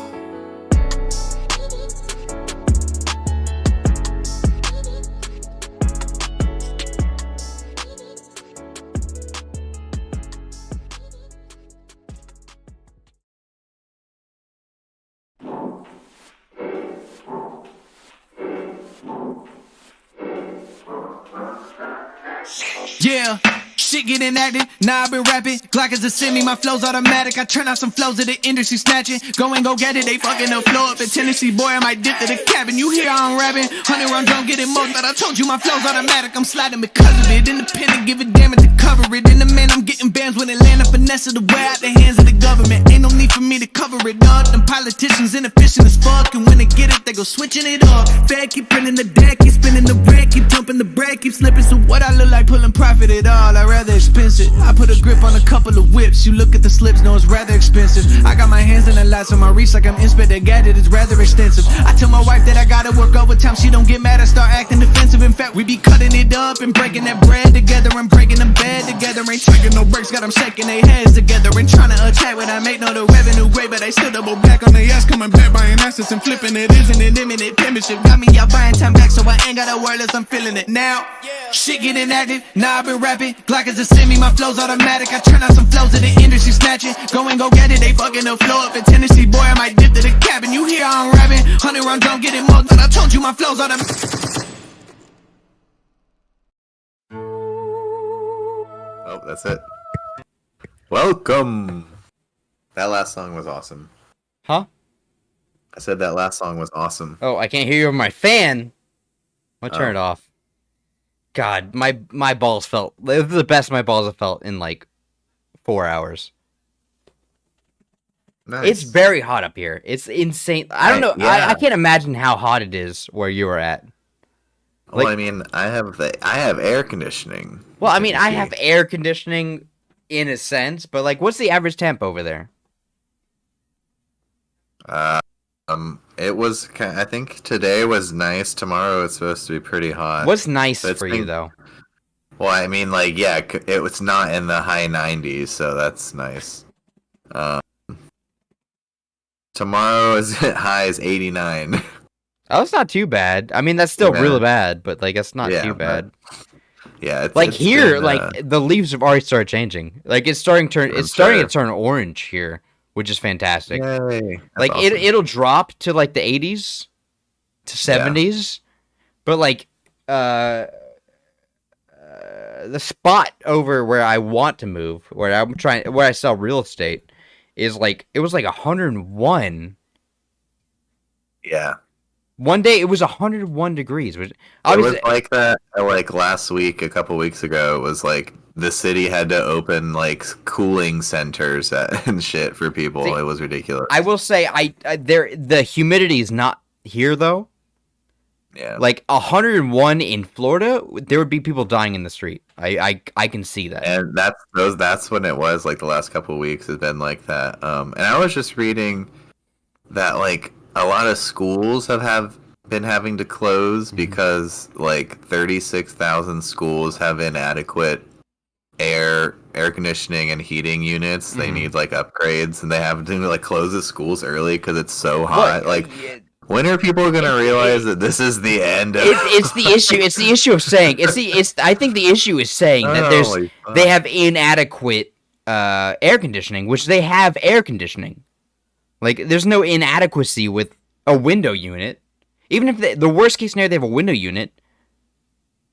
Yeah. Shit getting active, now I've been rapping. Glock is a semi, my flow's automatic. I turn out some flows that the industry snatching. Go and go get it, they fucking the flow up in Tennessee. Boy, I might dip to the cabin. You hear I'm rapping, 100 round drum getting more. But I told you my flow's automatic. I'm sliding because of it. Independent, give a damn it to cover it. In the man, I'm getting bands when it land. I finesse it away out the hands of the government. Ain't no need for me to cover it up. Them politicians inefficient as fuck. And when they get it, they go switching it up. Fed keep printing the deck, keep spinning the bread, keep dumping the bread, keep slipping. So what I look like pulling profit at all? I rather expensive. I put a grip on a couple of whips. You look at the slips, know it's rather expensive. I got my hands in the lights on my reach like I'm Inspector Gadget. It's rather extensive. I tell my wife that I gotta work overtime. She don't get mad. I start acting defensive. In fact, we be cutting it up and breaking that bread together and breaking the bed together. Ain't taking no breaks. Got them shaking their heads together and trying to attack when I make no the revenue great, but they still double back on their ass, coming back buying assets and flipping it. Isn't it imminent penmanship? Got me out buying time back, so I ain't got a word less I'm feeling it now. Shit getting active, now I've been rapping. Glock is a semi, my flow's automatic. I turn out some flows that the industry snatching. Go and go get it, they fucking the flow up in Tennessee. Boy, I might dip to the cabin. You hear I'm rapping, 100 round drum getting more. But I told you my flow's automatic. Oh, that's it. Welcome. That last song was awesome. Huh? I said that last song was awesome. Oh, I can't hear you over my fan. I'll turn it off. God, my balls felt the best my balls have felt in like 4 hours. Nice. It's very hot up here. It's insane. I don't know. Yeah. I can't imagine how hot it is where you are at. Well, I mean, I have air conditioning. Well, I mean, I have air conditioning in a sense, but like, what's the average temp over there? It was. I think today was nice. Tomorrow it's supposed to be pretty hot. What's nice for you though? Well, I mean, like, yeah, it was not in the high 90s, so that's nice. Tomorrow is high as 89. Oh, it's not too bad. I mean, that's still really bad, but like, it's not too bad. Yeah, like here, like the leaves have already started changing. Like it's starting to turn orange here, which is fantastic. Yay. Like awesome. it'll drop to like the 80s to 70s, but like the spot over where I want to move, where I sell real estate, is like it was like 101. Yeah. One day it was 101 degrees. Which it was like that. Like last week, a couple weeks ago, it was like the city had to open like cooling centers and shit for people. See, it was ridiculous. I will say, the humidity is not here though. Yeah. Like 101 in Florida, there would be people dying in the street. I can see that. And that's when it was. Like the last couple of weeks has been like that. And I was just reading that like a lot of schools have been having to close because like 36,000 schools have inadequate air conditioning and heating units. They need like upgrades, and they have to like close the schools early because it's so hot. When are people gonna realize that this is the end? It's the issue. It's the issue of saying I think the issue is saying that they have inadequate air conditioning, which they have air conditioning. Like, there's no inadequacy with a window unit. Even if the worst case scenario, they have a window unit.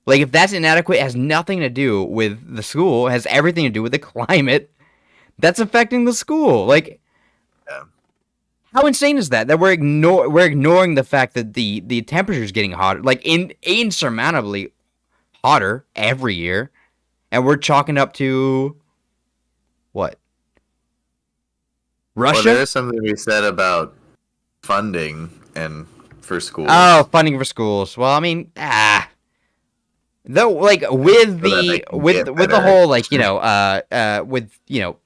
Like, if that's inadequate, it has nothing to do with the school. It has everything to do with the climate that's affecting the school. Like, how insane is that? That we're ignoring the fact that the temperature is getting hotter. Like, insurmountably hotter every year. And we're chalking up to... what? Russia? Well, there's something to be said about funding and for schools. Oh, funding for schools. Well, I mean, though, like with the whole, like, you know, with, you know,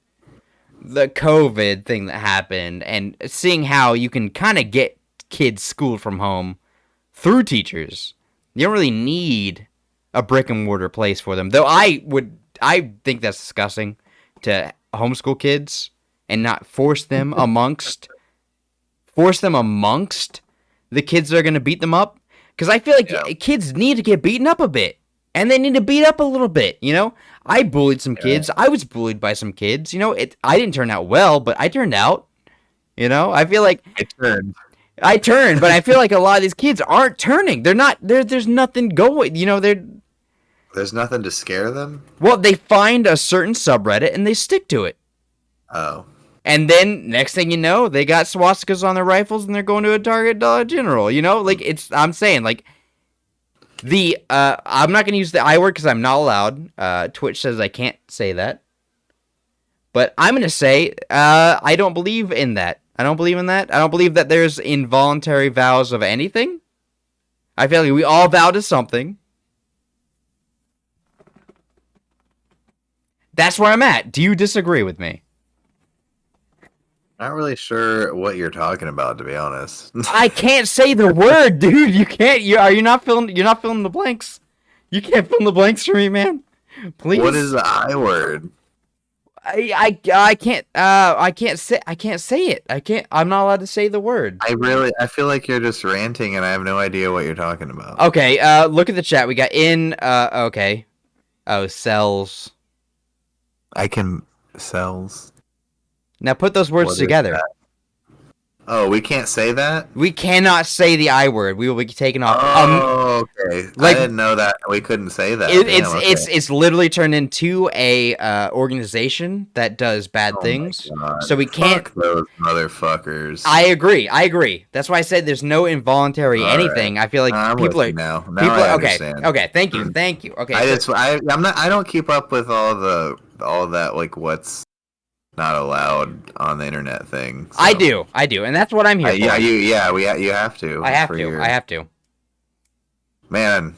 the COVID thing that happened, and seeing how you can kind of get kids schooled from home through teachers. You don't really need a brick and mortar place for them. Though I think that's disgusting to homeschool kids and not force them amongst the kids that are going to beat them up. Because I feel like kids need to get beaten up a bit. And they need to beat up a little bit, you know? I bullied some kids. I was bullied by some kids. You know, I didn't turn out well, but I turned out. You know? I feel like... I turned, but I feel like a lot of these kids aren't turning. They're not... There's nothing going. You know, they're There's nothing to scare them? Well, they find a certain subreddit and they stick to it. Oh. And then next thing you know, they got swastikas on their rifles and they're going to a Target Dollar General. You know, like I'm saying, like I'm not gonna use the I word because I'm not allowed. Twitch says I can't say that. But I'm gonna say I don't believe in that. I don't believe in that. I don't believe that there's involuntary vows of anything. I feel like we all vow to something. That's where I'm at. Do you disagree with me? Not really sure what you're talking about, to be honest. I can't say the word, dude. You can't. You're not filling the blanks. You can't fill in the blanks for me, man. Please. What is the I word? I can't say it. I'm not allowed to say the word. I feel like you're just ranting and I have no idea what you're talking about. Okay, look at the chat. We got okay. Oh, cells. Cells. Now put those words together. Oh, we can't say that? We cannot say the I word. We will be taken off. Oh, okay. I didn't know that we couldn't say that. It's literally turned into a organization that does bad things. So we can't. Fuck those motherfuckers. I agree. That's why I said there's no involuntary anything. Right. I feel like people are now. I understand. Okay. Thank you. Okay. I don't keep up with all that, like what's not allowed on the internet thing. So. I do, and that's what I'm here for. You have to. I have to. Man,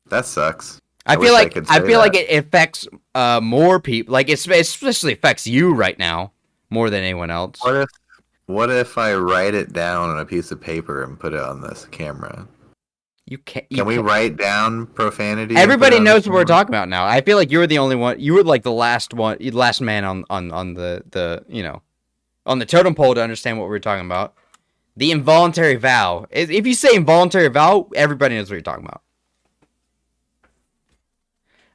that sucks. I feel like it affects more people. Like it especially affects you right now more than anyone else. What if I write it down on a piece of paper and put it on this camera? You can't. Can we write down profanity? Everybody knows what we're talking about now. I feel like you were the only one. You were like the last man on the on the totem pole to understand what we were talking about. The involuntary vow. If you say involuntary vow, everybody knows what you're talking about.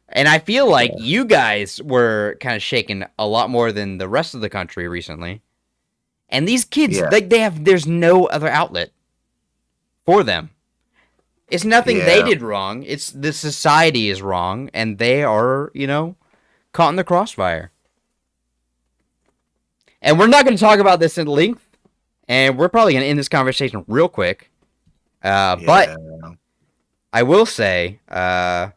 And I feel like you guys were kind of shaken a lot more than the rest of the country recently. And these kids, there's no other outlet for them. It's nothing they did wrong. It's the society is wrong, and they are, caught in the crossfire. And we're not going to talk about this in length, and we're probably going to end this conversation real quick. But I will say, come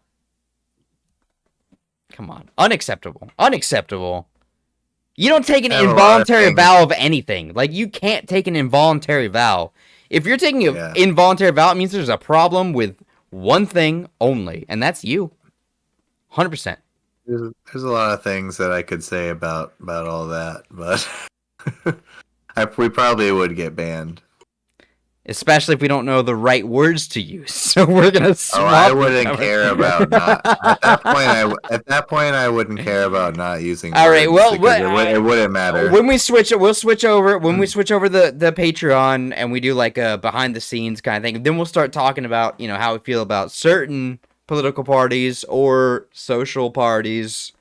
on, unacceptable. You don't take an involuntary vow of anything. Like, you can't take an involuntary vow. If you're taking an involuntary vow, it means there's a problem with one thing only, and that's you. 100%. There's a lot of things that I could say about all that, but we probably would get banned. Especially if we don't know the right words to use. So we're gonna swap. I wouldn't care about not. At that point, I wouldn't care about not using. All right. Well, it wouldn't matter. When we switch, we'll switch over. When we switch over the Patreon and we do like a behind the scenes kind of thing, then we'll start talking about how we feel about certain political parties or social parties,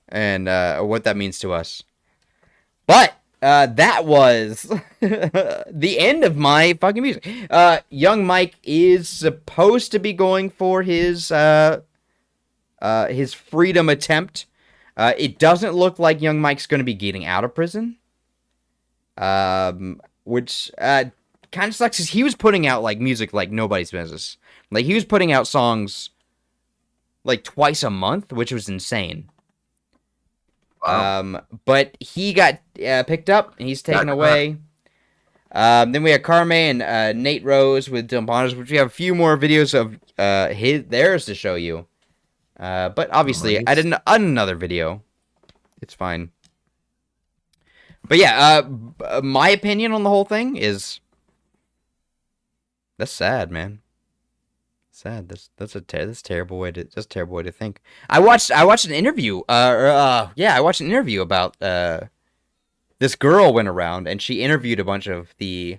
and what that means to us. But. That was the end of my fucking music. Young Mike is supposed to be going for his freedom attempt. It doesn't look like Young Mike's going to be getting out of prison. Which kind of sucks because he was putting out like music like nobody's business. Like he was putting out songs like twice a month, which was insane. Wow. But he got picked up and he's taken away. Then we had Carme and Nate Rose with Dumboners, which we have a few more videos of theirs to show you. But obviously, I did another video. It's fine. But yeah, my opinion on the whole thing is that's sad, man. Sad. That's a terrible way to think. I watched an interview. I watched an interview about this girl went around and she interviewed a bunch of the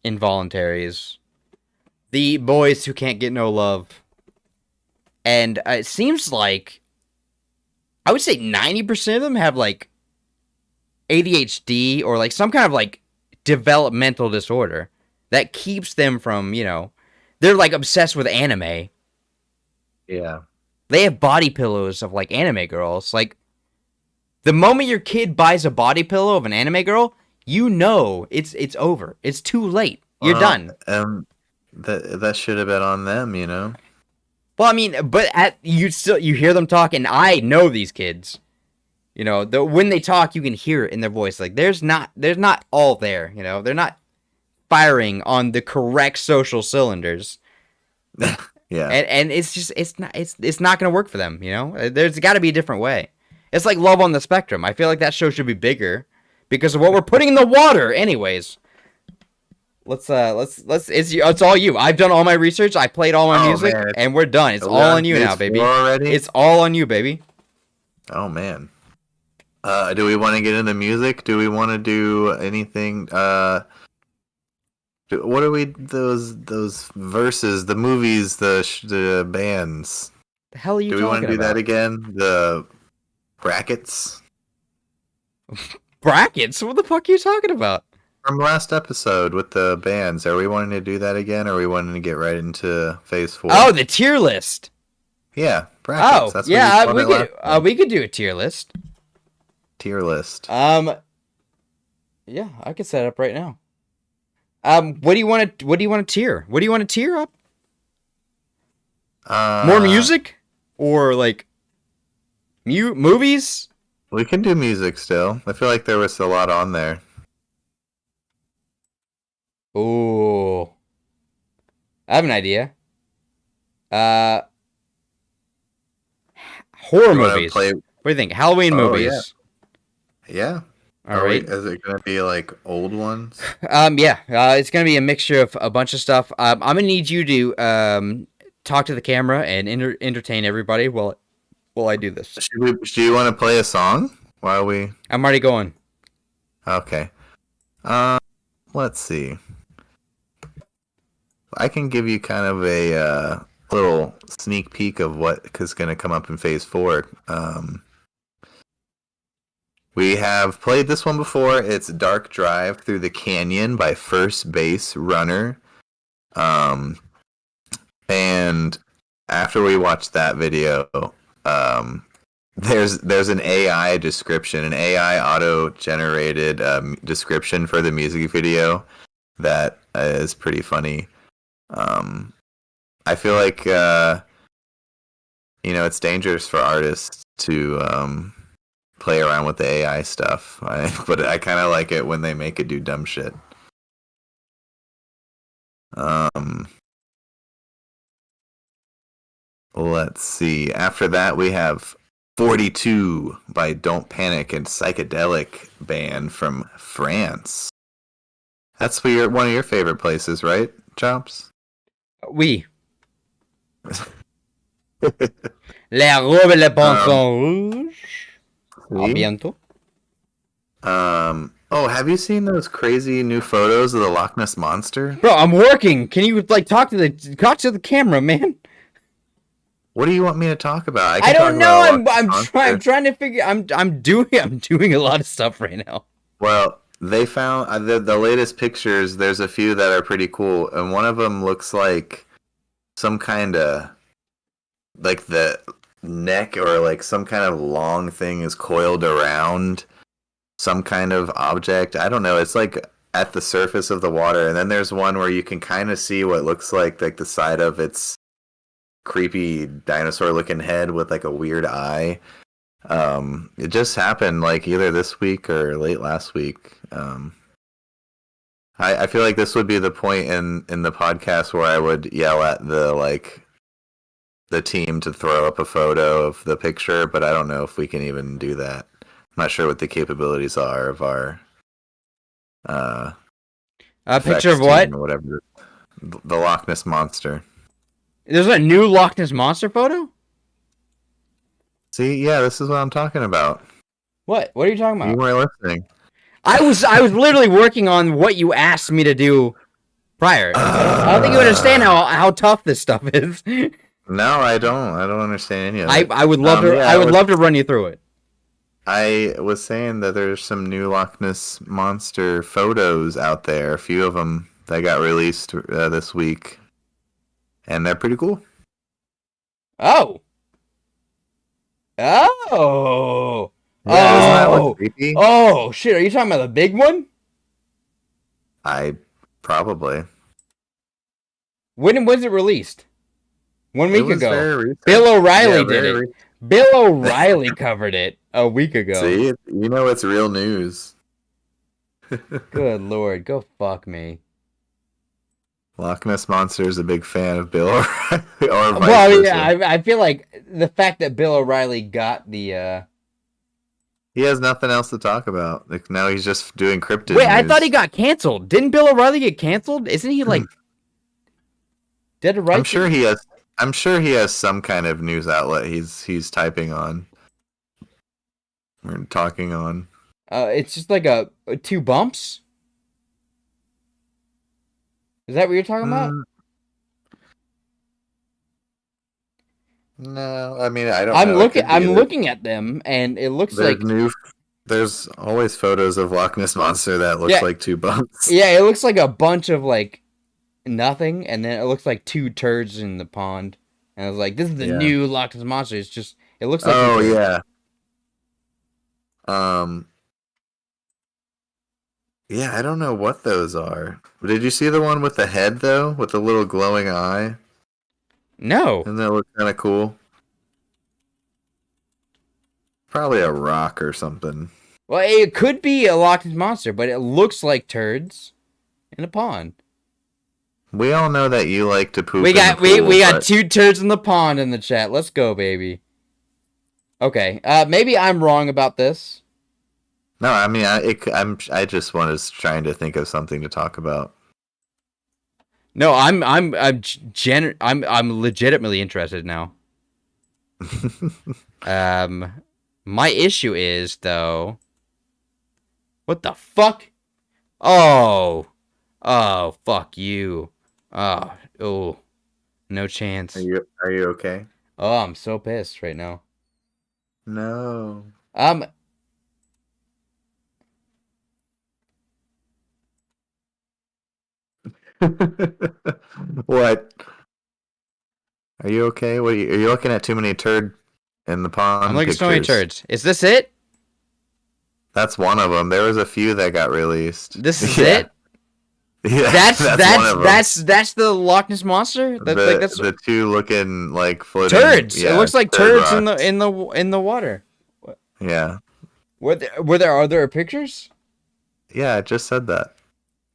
involuntaries, the boys who can't get no love, and it seems like I would say 90% of them have like ADHD or like some kind of like developmental disorder that keeps them from they're like obsessed with anime. Yeah. They have body pillows of like anime girls. Like the moment your kid buys a body pillow of an anime girl, you know it's over. It's too late. You're done. That should have been on them, you know. Well, I mean, but you hear them talk, and I know these kids. You know, when they talk, you can hear it in their voice. Like there's not all there. You know, they're not firing on the correct social cylinders. Yeah. And it's not gonna work for them. You know, there's got to be a different way. It's like Love on the Spectrum. I feel like that show should be bigger because of what we're putting in the water. Anyways, let's it's all you. I've done all my research. I played all my music, man. and we're done. It's all on you now, baby. Already? It's all on you, baby. Oh man. Do we want to get into music? Do we want to do anything? What are we? Those verses, the movies, the bands. The hell are you talking about? Do we want to do that again? The brackets. Brackets? What the fuck are you talking about? From last episode with the bands. Are we wanting to do that again, or are we wanting to get right into phase 4? Oh, the tier list. Yeah, brackets. Oh, that's yeah. We could do a tier list. Tier list. Yeah, I could set it up right now. What do you want to tier? What do you want to tier up? More music or like movies? We can do music still. I feel like there was a lot on there. Oh, I have an idea. Horror movies. What do you think? Halloween movies. Yeah. All right. Is it gonna be like old ones? Yeah. It's gonna be a mixture of a bunch of stuff. I'm gonna need you to talk to the camera and entertain everybody while I do this. Do you want to play a song while we? I'm already going. Okay. Let's see. I can give you kind of a little sneak peek of what is going to come up in phase 4. We have played this one before. It's Dark Drive Through the Canyon by First Base Runner. And after we watched that video, there's an AI description, an AI auto-generated description for the music video that is pretty funny. I feel like it's dangerous for artists to play around with the AI stuff, but I kind of like it when they make it do dumb shit. Let's see. After that, we have 42 by Don't Panic, and psychedelic band from France. That's one of your favorite places, right, Chops? Oui. La robe le pensant rouge. A bientôt. Have you seen those crazy new photos of the Loch Ness Monster? Bro, I'm working. Can you talk to the camera, man? What do you want me to talk about? I don't know. I'm trying to figure. I'm doing a lot of stuff right now. Well, they found the latest pictures. There's a few that are pretty cool, and one of them looks like some kind of like the neck or like some kind of long thing is coiled around some kind of object. I don't know. It's like at the surface of the water, and then there's one where you can kind of see what looks like the side of its creepy dinosaur looking head with like a weird eye. It just happened like either this week or late last week. I feel like this would be the point in the podcast where I would yell at the team to throw up a photo of the picture, but I don't know if we can even do that. I'm not sure what the capabilities are of our a picture of what? Or whatever. The Loch Ness Monster. There's a new Loch Ness Monster photo? See, yeah, this is what I'm talking about. What? What are you talking about? You weren't listening. I was literally working on what you asked me to do prior. I don't think you understand how tough this stuff is. No, I don't. I don't understand any of it. I would love to. Yeah, I would love to run you through it. I was saying that there's some new Loch Ness Monster photos out there. A few of them that got released this week, and they're pretty cool. Oh. Oh. Yeah, doesn't that look creepy? Oh, shit. Are you talking about the big one? Probably. When was it released? 1 week ago. Very recent. Bill O'Reilly did it. Bill O'Reilly covered it a week ago. See, it's real news. Good lord, go fuck me. Loch Ness Monster is a big fan of Bill O'Reilly. Well, yeah, I feel like the fact that Bill O'Reilly got the he has nothing else to talk about. Like now he's just doing cryptid Wait, news. I thought he got canceled. Didn't Bill O'Reilly get canceled? Isn't he like dead to rights? I'm sure he has some kind of news outlet he's typing on or talking on. It's just like a 2 bumps. Is that what you're talking about? No, I mean I don't. I'm know. looking at them, and it looks like There's always photos of Loch Ness Monster that looks like 2 bumps. Yeah, it looks like a bunch of like nothing, and then it looks like 2 turds in the pond. And I was like, "This is the new Loch Ness Monster." It's just it looks like. Oh yeah. Yeah, I don't know what those are. Did you see the one with the head though, with the little glowing eye? No. Doesn't that look kind of cool? Probably a rock or something. Well, it could be a Loch Ness Monster, but it looks like turds in a pond. We all know that you like to poop. We got in the pool, we got 2 turds in the pond in the chat. Let's go, baby. Okay, maybe I'm wrong about this. No, I mean I just was trying to think of something to talk about. No, I'm legitimately interested now. My issue is though. What the fuck? Oh, fuck you. Oh, no chance. Are you okay? Oh, I'm so pissed right now. No. What? Are you okay? Are you looking at too many turd in the pond? I'm looking at so many turds. Is this it? That's one of them. There was a few that got released. This is it. Yeah, that's the Loch Ness Monster. That's the 2 looking like floating turds. Yeah, it looks like turds rocks. in the water. Yeah. Were there other pictures? Yeah, I just said that.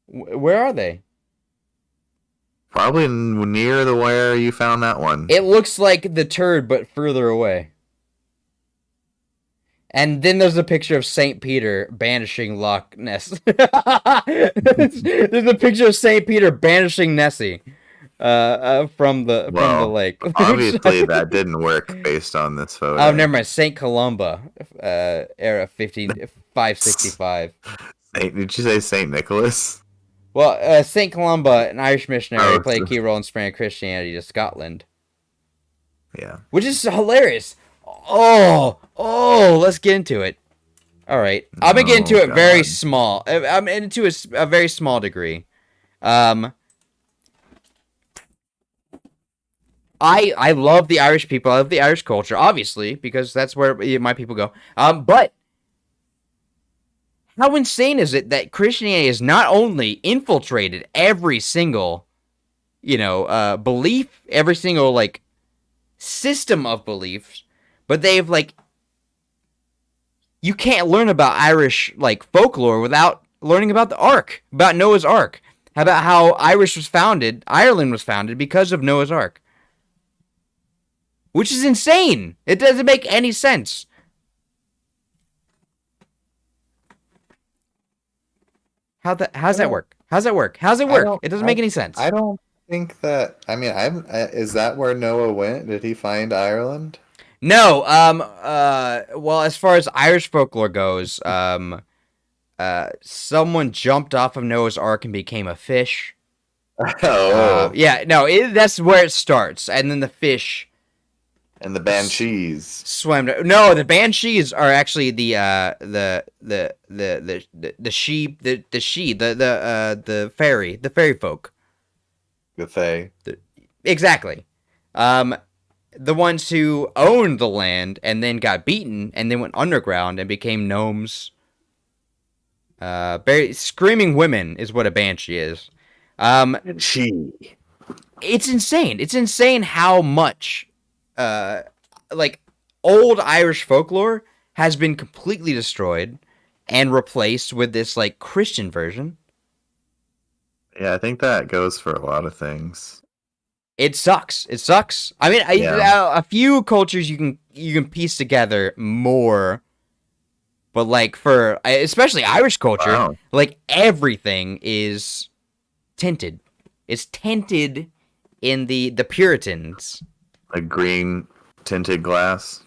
Where are they? Probably near the where you found that one. It looks like the turd, but further away. And then there's a picture of St. Peter banishing Loch Ness. There's a picture of St. Peter banishing Nessie from the lake. Obviously, that didn't work based on this photo. Oh, never mind. St. Columba, era 565. Did you say St. Nicholas? Well, St. Columba, an Irish missionary, played a key role in spreading Christianity to Scotland. Yeah. Which is hilarious. Oh, let's get into it. All right. I'm going to get into it very small. I'm into a very small degree. I love the Irish people. I love the Irish culture, obviously, because that's where my people go. But how insane is it that Christianity has not only infiltrated every single, belief, every single, like, system of beliefs, but they've, like, you can't learn about Irish, like, folklore without learning about the Ark, about Noah's Ark, about how Ireland was founded because of Noah's Ark. Which is insane. It doesn't make any sense. How's that work? How's it work? It doesn't make any sense. I don't think that. I mean, is that where Noah went? Did he find Ireland? No. Well, as far as Irish folklore goes, someone jumped off of Noah's Ark and became a fish. Yeah. No. That's where it starts, and then the fish. And the banshees swam. No, the banshees are actually the sheep, the fairy folk. The fae. Exactly. the ones who owned the land and then got beaten and then went underground and became gnomes. Screaming women is what a banshee is. It's insane. It's insane how much, old Irish folklore has been completely destroyed and replaced with this, Christian version. Yeah, I think that goes for a lot of things. It sucks. It sucks. I mean, a few cultures you can piece together more, but for especially Irish culture, everything is tinted. It's tinted in the Puritans. Like green tinted glass.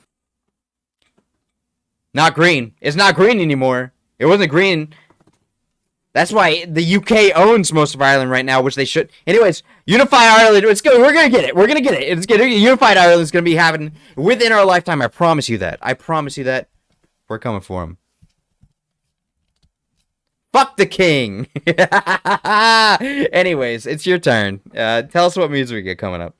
Not green. It's not green anymore. It wasn't green. That's why the UK owns most of Ireland right now, which they should. Anyways, Unify Ireland. It's good. We're gonna get it. We're gonna get it. It's gonna Unified Ireland is gonna be happening within our lifetime. I promise you that. I promise you that. We're coming for him. Fuck the king. Anyways, it's your turn. Tell us what music we get coming up.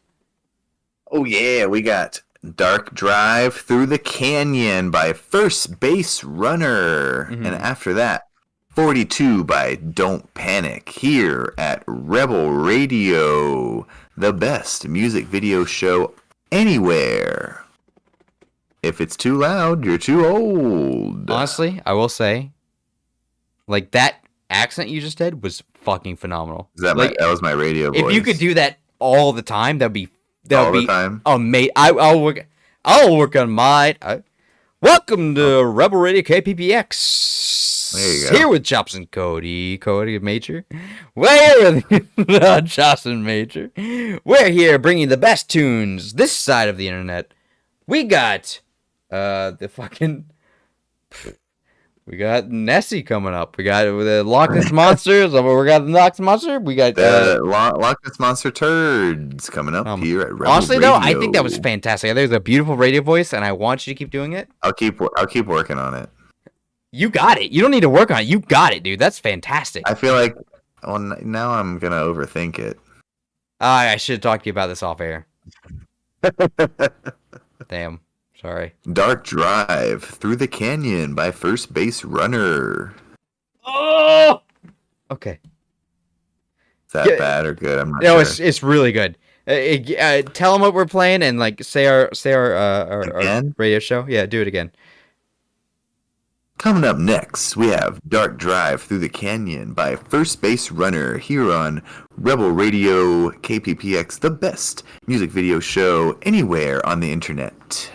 Oh yeah, we got Dark Drive Through the Canyon by First Base Runner. And after that, 42 by Don't Panic here at Rebel Radio, the best music video show anywhere. If it's too loud, you're too old. Honestly, I will say, that accent you just did was fucking phenomenal. That was my radio voice. If you could do that all the time, that'd be time. Amazing. I'll work on mine. Welcome to Rebel Radio KPPX. There you go. Here with Chops and Cody Major. We're here with Chops and Major. We're here bringing the best tunes this side of the internet. We got we got Nessie coming up. We got the Loch Ness Monsters. We got the Loch Ness Monster. We got Loch Ness Monster Turds coming up here at Rebel honestly, Radio. though, I think that was fantastic. There's a beautiful radio voice, and I want you to keep doing it. I'll keep working on it. You got it. You don't need to work on it. You got it, dude. That's fantastic. I feel like now I'm gonna overthink it. I should have talked to you about this off air. Damn. Sorry. Dark Drive Through the Canyon by First Base Runner. Oh! Okay. Is that bad or good? I'm not sure. No, it's really good. Tell them what we're playing and say our radio show. Yeah, do it again. Coming up next, we have Dark Drive Through the Canyon by First Base Runner here on Rebel Radio KPPX, the best music video show anywhere on the internet.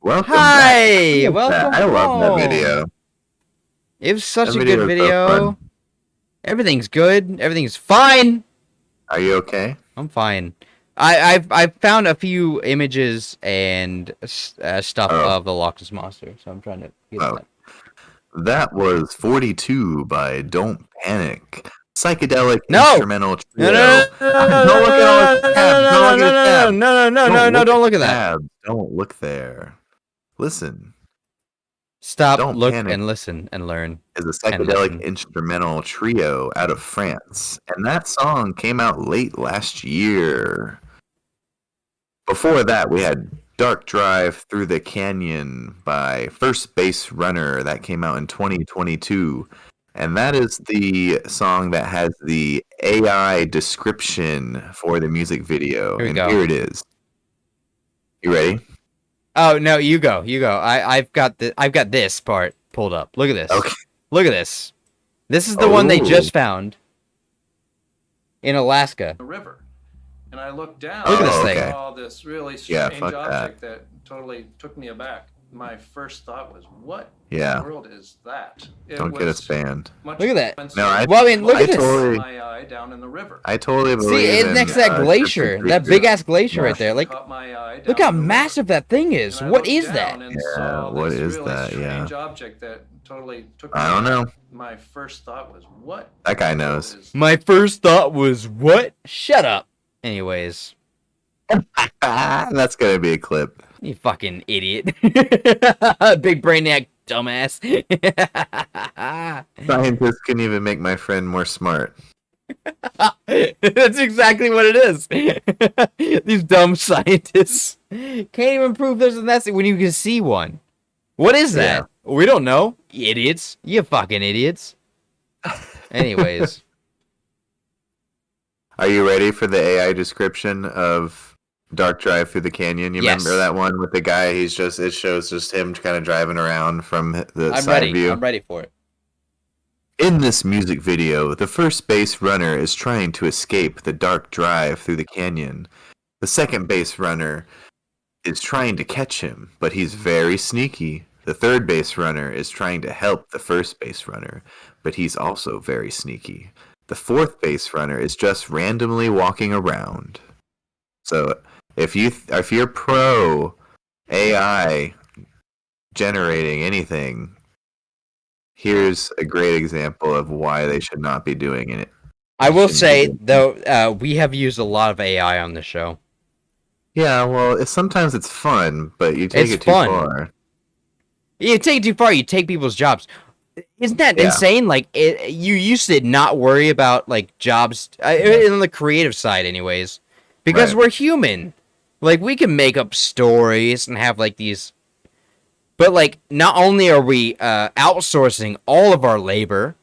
Welcome Hi, back. welcome I love home. that video. It was such That a good video was so video. fun. Everything's good. Everything's fine. Are you okay? I'm fine. I've found a few images and stuff of the Loch Ness Monster, so I'm trying to get that. That was 42 by Don't Panic. Psychedelic instrumental trio. Don't look at all his tabs. Don't look at his tabs. No, don't look at that. Don't look there. Listen. Stop, Don't look, Panic and listen, and learn. Is a psychedelic instrumental trio out of France. And that song came out late last year. Before that, we had Dark Drive Through the Canyon by First Base Runner. That came out in 2022. And that is the song that has the AI description for the music video. Here it is. You ready? Oh no, you go. I've got this part pulled up. Look at this. Okay. Look at this. This is the one they just found in Alaska. The river. And I looked down Look at this and thing. saw this really strange object that totally took me aback. My first thought was, what in the world is that? Don't get us banned. Look at that. No, look at this. My eye down in the river. I totally believe See, it's next to that glacier. That big-ass glacier right there. Like, look how massive that thing is. What is that? Yeah, what is that? Yeah. Object that totally took me I don't know. My first thought was, what? That guy knows. My first thought was, what? Shut up. Anyways. That's gonna be a clip. You fucking idiot. Big brainiac dumbass. Scientists couldn't even make my friend more smart. That's exactly what it is. These dumb scientists can't even prove this and that's when you can see one. What is that? Yeah. We don't know. Idiots. You fucking idiots. Anyways. Are you ready for the AI description of Dark Drive Through the Canyon? You remember that one with the guy? It shows just him kind of driving around from the side view. I'm ready for it. In this music video, the first base runner is trying to escape the dark drive through the canyon. The second base runner is trying to catch him, but he's very sneaky. The third base runner is trying to help the first base runner, but he's also very sneaky. The fourth base runner is just randomly walking around. So if you're pro AI generating anything, here's a great example of why they should not be doing it. I will say though, we have used a lot of AI on the show. Yeah, well, sometimes it's fun, but you take it too far. You take it too far. You take people's jobs. Isn't that insane? Like, you used to not worry about, like, jobs, on the creative side anyways, because we're human. Like, we can make up stories and have, like, these... But, like, not only are we outsourcing all of our labor,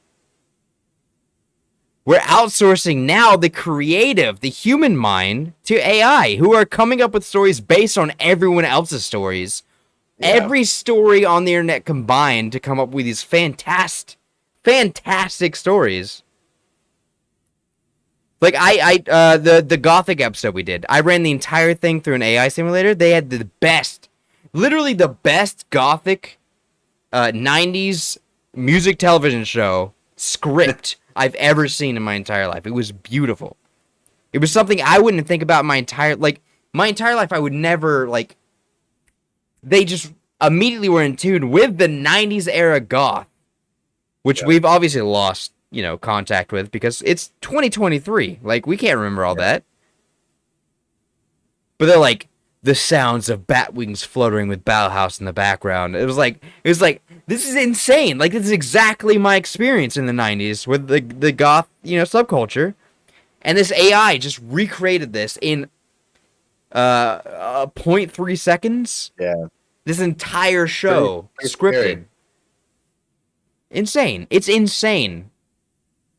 we're outsourcing now the creative, the human mind, to AI, who are coming up with stories based on everyone else's stories. Yeah. Every story on the internet combined to come up with these fantastic stories. Like the Gothic episode we did, I ran the entire thing through an AI simulator. They had the best, literally the best Gothic 90s music television show script I've ever seen in my entire life. It was beautiful. It was something I wouldn't think about my entire life. I would never, like... They just immediately were in tune with the 90s era goth, which we've obviously lost, contact with because it's 2023. Like, we can't remember all that. But they're like, the sounds of bat wings fluttering with Bauhaus in the background. It was like, this is insane. Like, this is exactly my experience in the 90s with the goth, subculture. And this AI just recreated this in 0.3 seconds. Yeah. This entire show scripted. Scary. Insane. It's insane.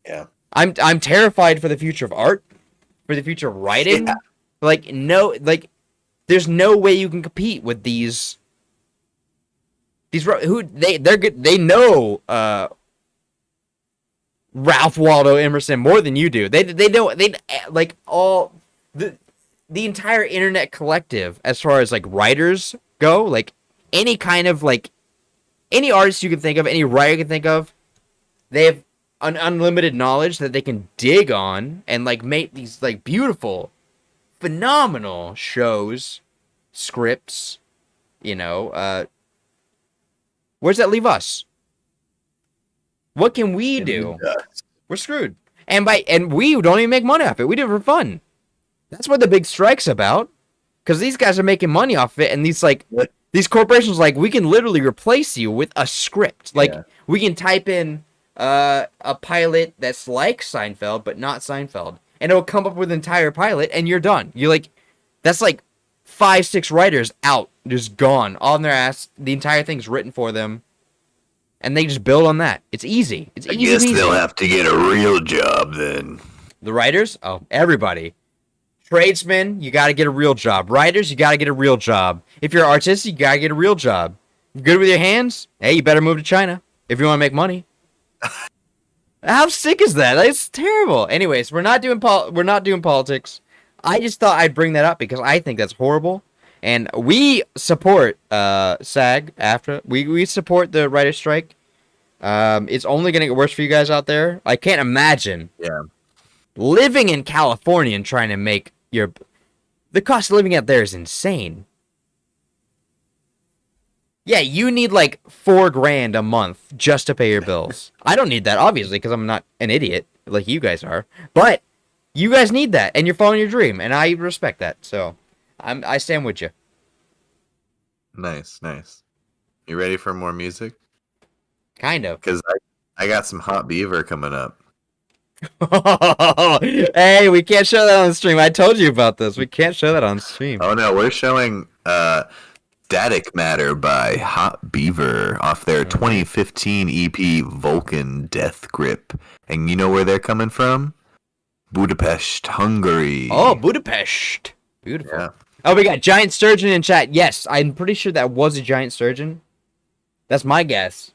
Yeah. I'm terrified for the future of art, for the future of writing. Yeah. There's no way you can compete with these they know Ralph Waldo Emerson more than you do. They know all the entire internet collective, as far as like writers go, like any kind of like any artist you can think of, any writer you can think of, they have an unlimited knowledge that they can dig on and like make these like beautiful, phenomenal shows, scripts, you know. Where's that leave us? What can we do? We're screwed. And we don't even make money off it. We do it for fun. That's what the big strike's about. Because these guys are making money off it, and these corporations like, we can literally replace you with a script. Like we can type in a pilot that's like Seinfeld but not Seinfeld, and it'll come up with an entire pilot, and you're done. You're like, that's like 5-6 writers out, just gone, all in their ass. The entire thing's written for them, and they just build on that. It's easy. It's easy. I guess they'll have to get a real job then. The writers? Oh, everybody. Tradesmen, you got to get a real job. Writers, you got to get a real job. If you're artistic, you got to get a real job. You're good with your hands? Hey, you better move to China if you want to make money. How sick is that? It's terrible. Anyways, we're not doing politics. I just thought I'd bring that up because I think that's horrible. And we support SAG-AFTRA. We support the writer's strike. It's only going to get worse for you guys out there. I can't imagine living in California and trying to make the cost of living out there is insane. Yeah, you need like $4,000 a month just to pay your bills. I don't need that, obviously, because I'm not an idiot like you guys are. But you guys need that, and you're following your dream, and I respect that. So I stand with you. Nice. You ready for more music? Kind of. Because I got some Hot Beaver coming up. Hey, we can't show that on the stream. I told you about this. We can't show that on stream. Oh no, we're showing Static Matter by Hot Beaver off their 2015 EP Vulcan Death Grip. And you know where they're coming from? Budapest, Hungary. Oh, Budapest. Beautiful. Yeah. Oh, we got Giant Sturgeon in chat. Yes, I'm pretty sure that was a giant sturgeon. That's my guess.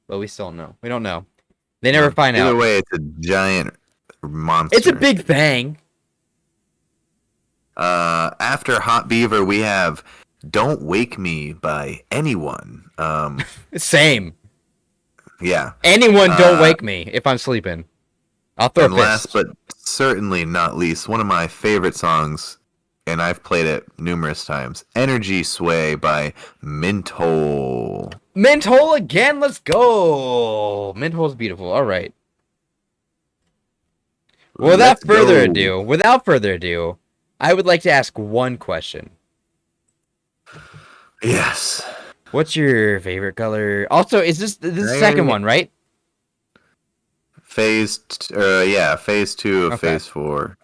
But we still don't know. We don't know. They never find out. Either way, it's a giant monster. It's a big thing. After Hot Beaver, we have Don't Wake Me by Anyone. Same. Yeah. Anyone Don't Wake Me if I'm sleeping. I'll throw a fist. Last but certainly not least, one of my favorite songs, and I've played it numerous times, Energy Sway by Minthole. Minthole again, let's go. Minthole's beautiful. All right. Without further ado, I would like to ask one question. Yes. What's your favorite color? Also, is this the second one, right? Phase 2 of Phase 4.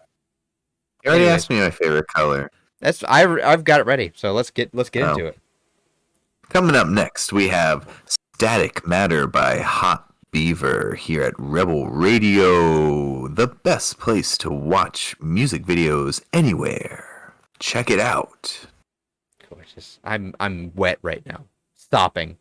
You already asked me my favorite color. I've got it ready, so let's get into it. Coming up next, we have Static Matter by Hot Beaver here at Rebel Radio, the best place to watch music videos anywhere. Check it out. Gorgeous. I'm wet right now. Stopping.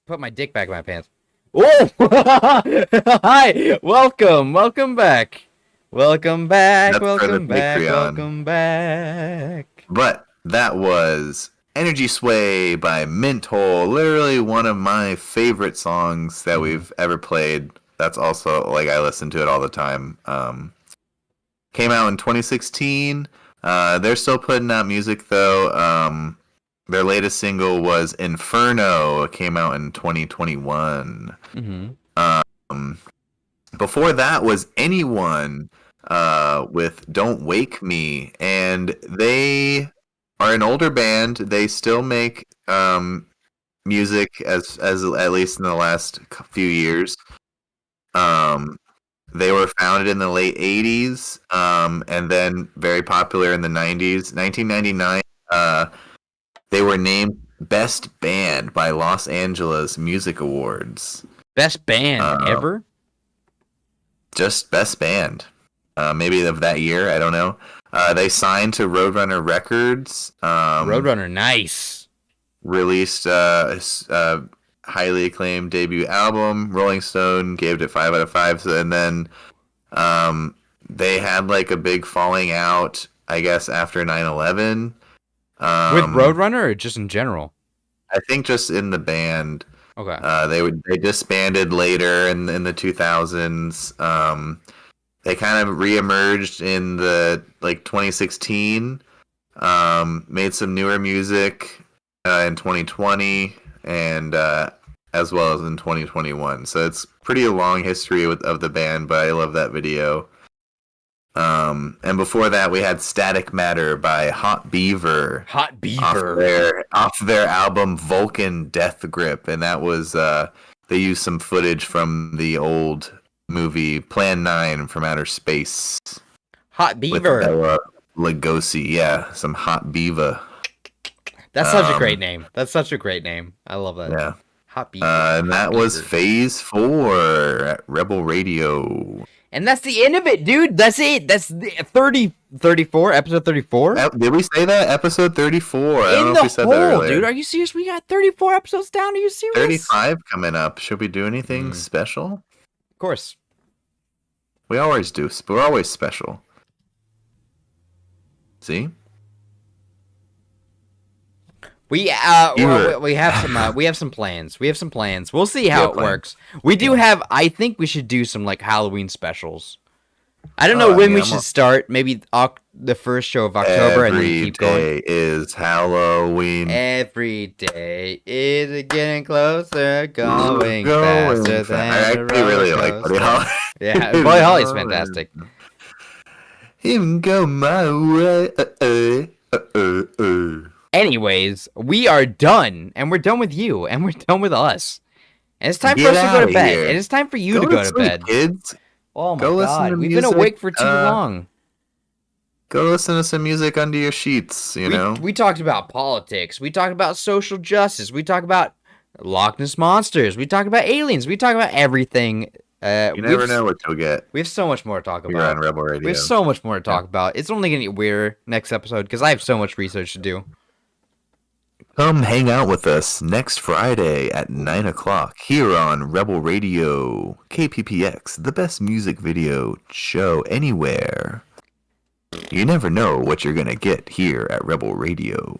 put my dick back in my pants. Oh! Hi! Welcome back. Welcome back. Welcome back. But that was Energy Sway by Mint Hole. Literally one of my favorite songs that we've ever played. That's also, like, I listen to it all the time. Came out in 2016. They're still putting out music, though. Their latest single was Inferno. It came out in 2021. Before that was Anyone with Don't Wake Me. And they are an older band. They still make music as at least in the last few years. They were founded in the late 80s and then very popular in the 90s. 1999, they were named Best Band by Los Angeles Music Awards. Best band ever? Just Best Band. Maybe of that year, I don't know. They signed to Roadrunner Records. Roadrunner, nice. Released a highly acclaimed debut album. Rolling Stone gave it 5 out of 5. And then they had like a big falling out, I guess, after 9/11. With Roadrunner or just in general? I think just in the band. Okay. They disbanded later in the 2000s. They kind of reemerged in the 2016. Made some newer music in 2020 and as well as in 2021. So it's pretty long history of the band, but I love that video. And before that, we had Static Matter by Hot Beaver. Hot Beaver. Off their album Vulcan Death Grip. And that was, they used some footage from the old movie Plan 9 from Outer Space. Hot Beaver. With Bela Lugosi. Yeah, some Hot Beaver. That's such a great name. That's such a great name. I love that. Yeah. Hot Beaver. And that was Phase 4 at Rebel Radio. And that's the end of it, dude. That's it. That's the 34, episode 34. Did we say that? Episode 34. I don't know if we said that hole, earlier. Dude, are you serious? We got 34 episodes down. Are you serious? 35 coming up. Should we do anything special? Of course. We always do. We're always special. See? We have some plans. We have some plans. We'll see how it works. We do have. I think we should do some Halloween specials. I don't know when we should start. Maybe the first show of October and then keep going. Every day is Halloween. Every day is getting closer, going faster than I actually really like Buddy Holly. Yeah, Buddy Holly's fantastic. Even go my way. Anyways, we are done, and we're done with you, and we're done with us. And it's time for us to go to bed. And it's time for you to go to bed. Kids. Oh my God, we've been awake for too long. Go listen to some music under your sheets, you know? We talked about politics. We talked about social justice. We talked about Loch Ness Monsters. We talked about aliens. We talked about everything. You never know what you'll get. We have so much more to talk about. You're on Rebel Radio. We have so much more to talk about. It's only going to get weirder next episode because I have so much research to do. Come hang out with us next Friday at 9 o'clock here on Rebel Radio. KPPX, the best music video show anywhere. You never know what you're going to get here at Rebel Radio.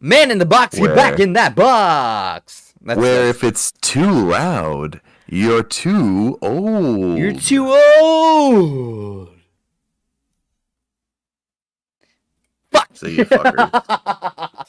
Man in the box, get back in that box! If it's too loud, you're too old. You're too old! Fuck! See you, fuckers.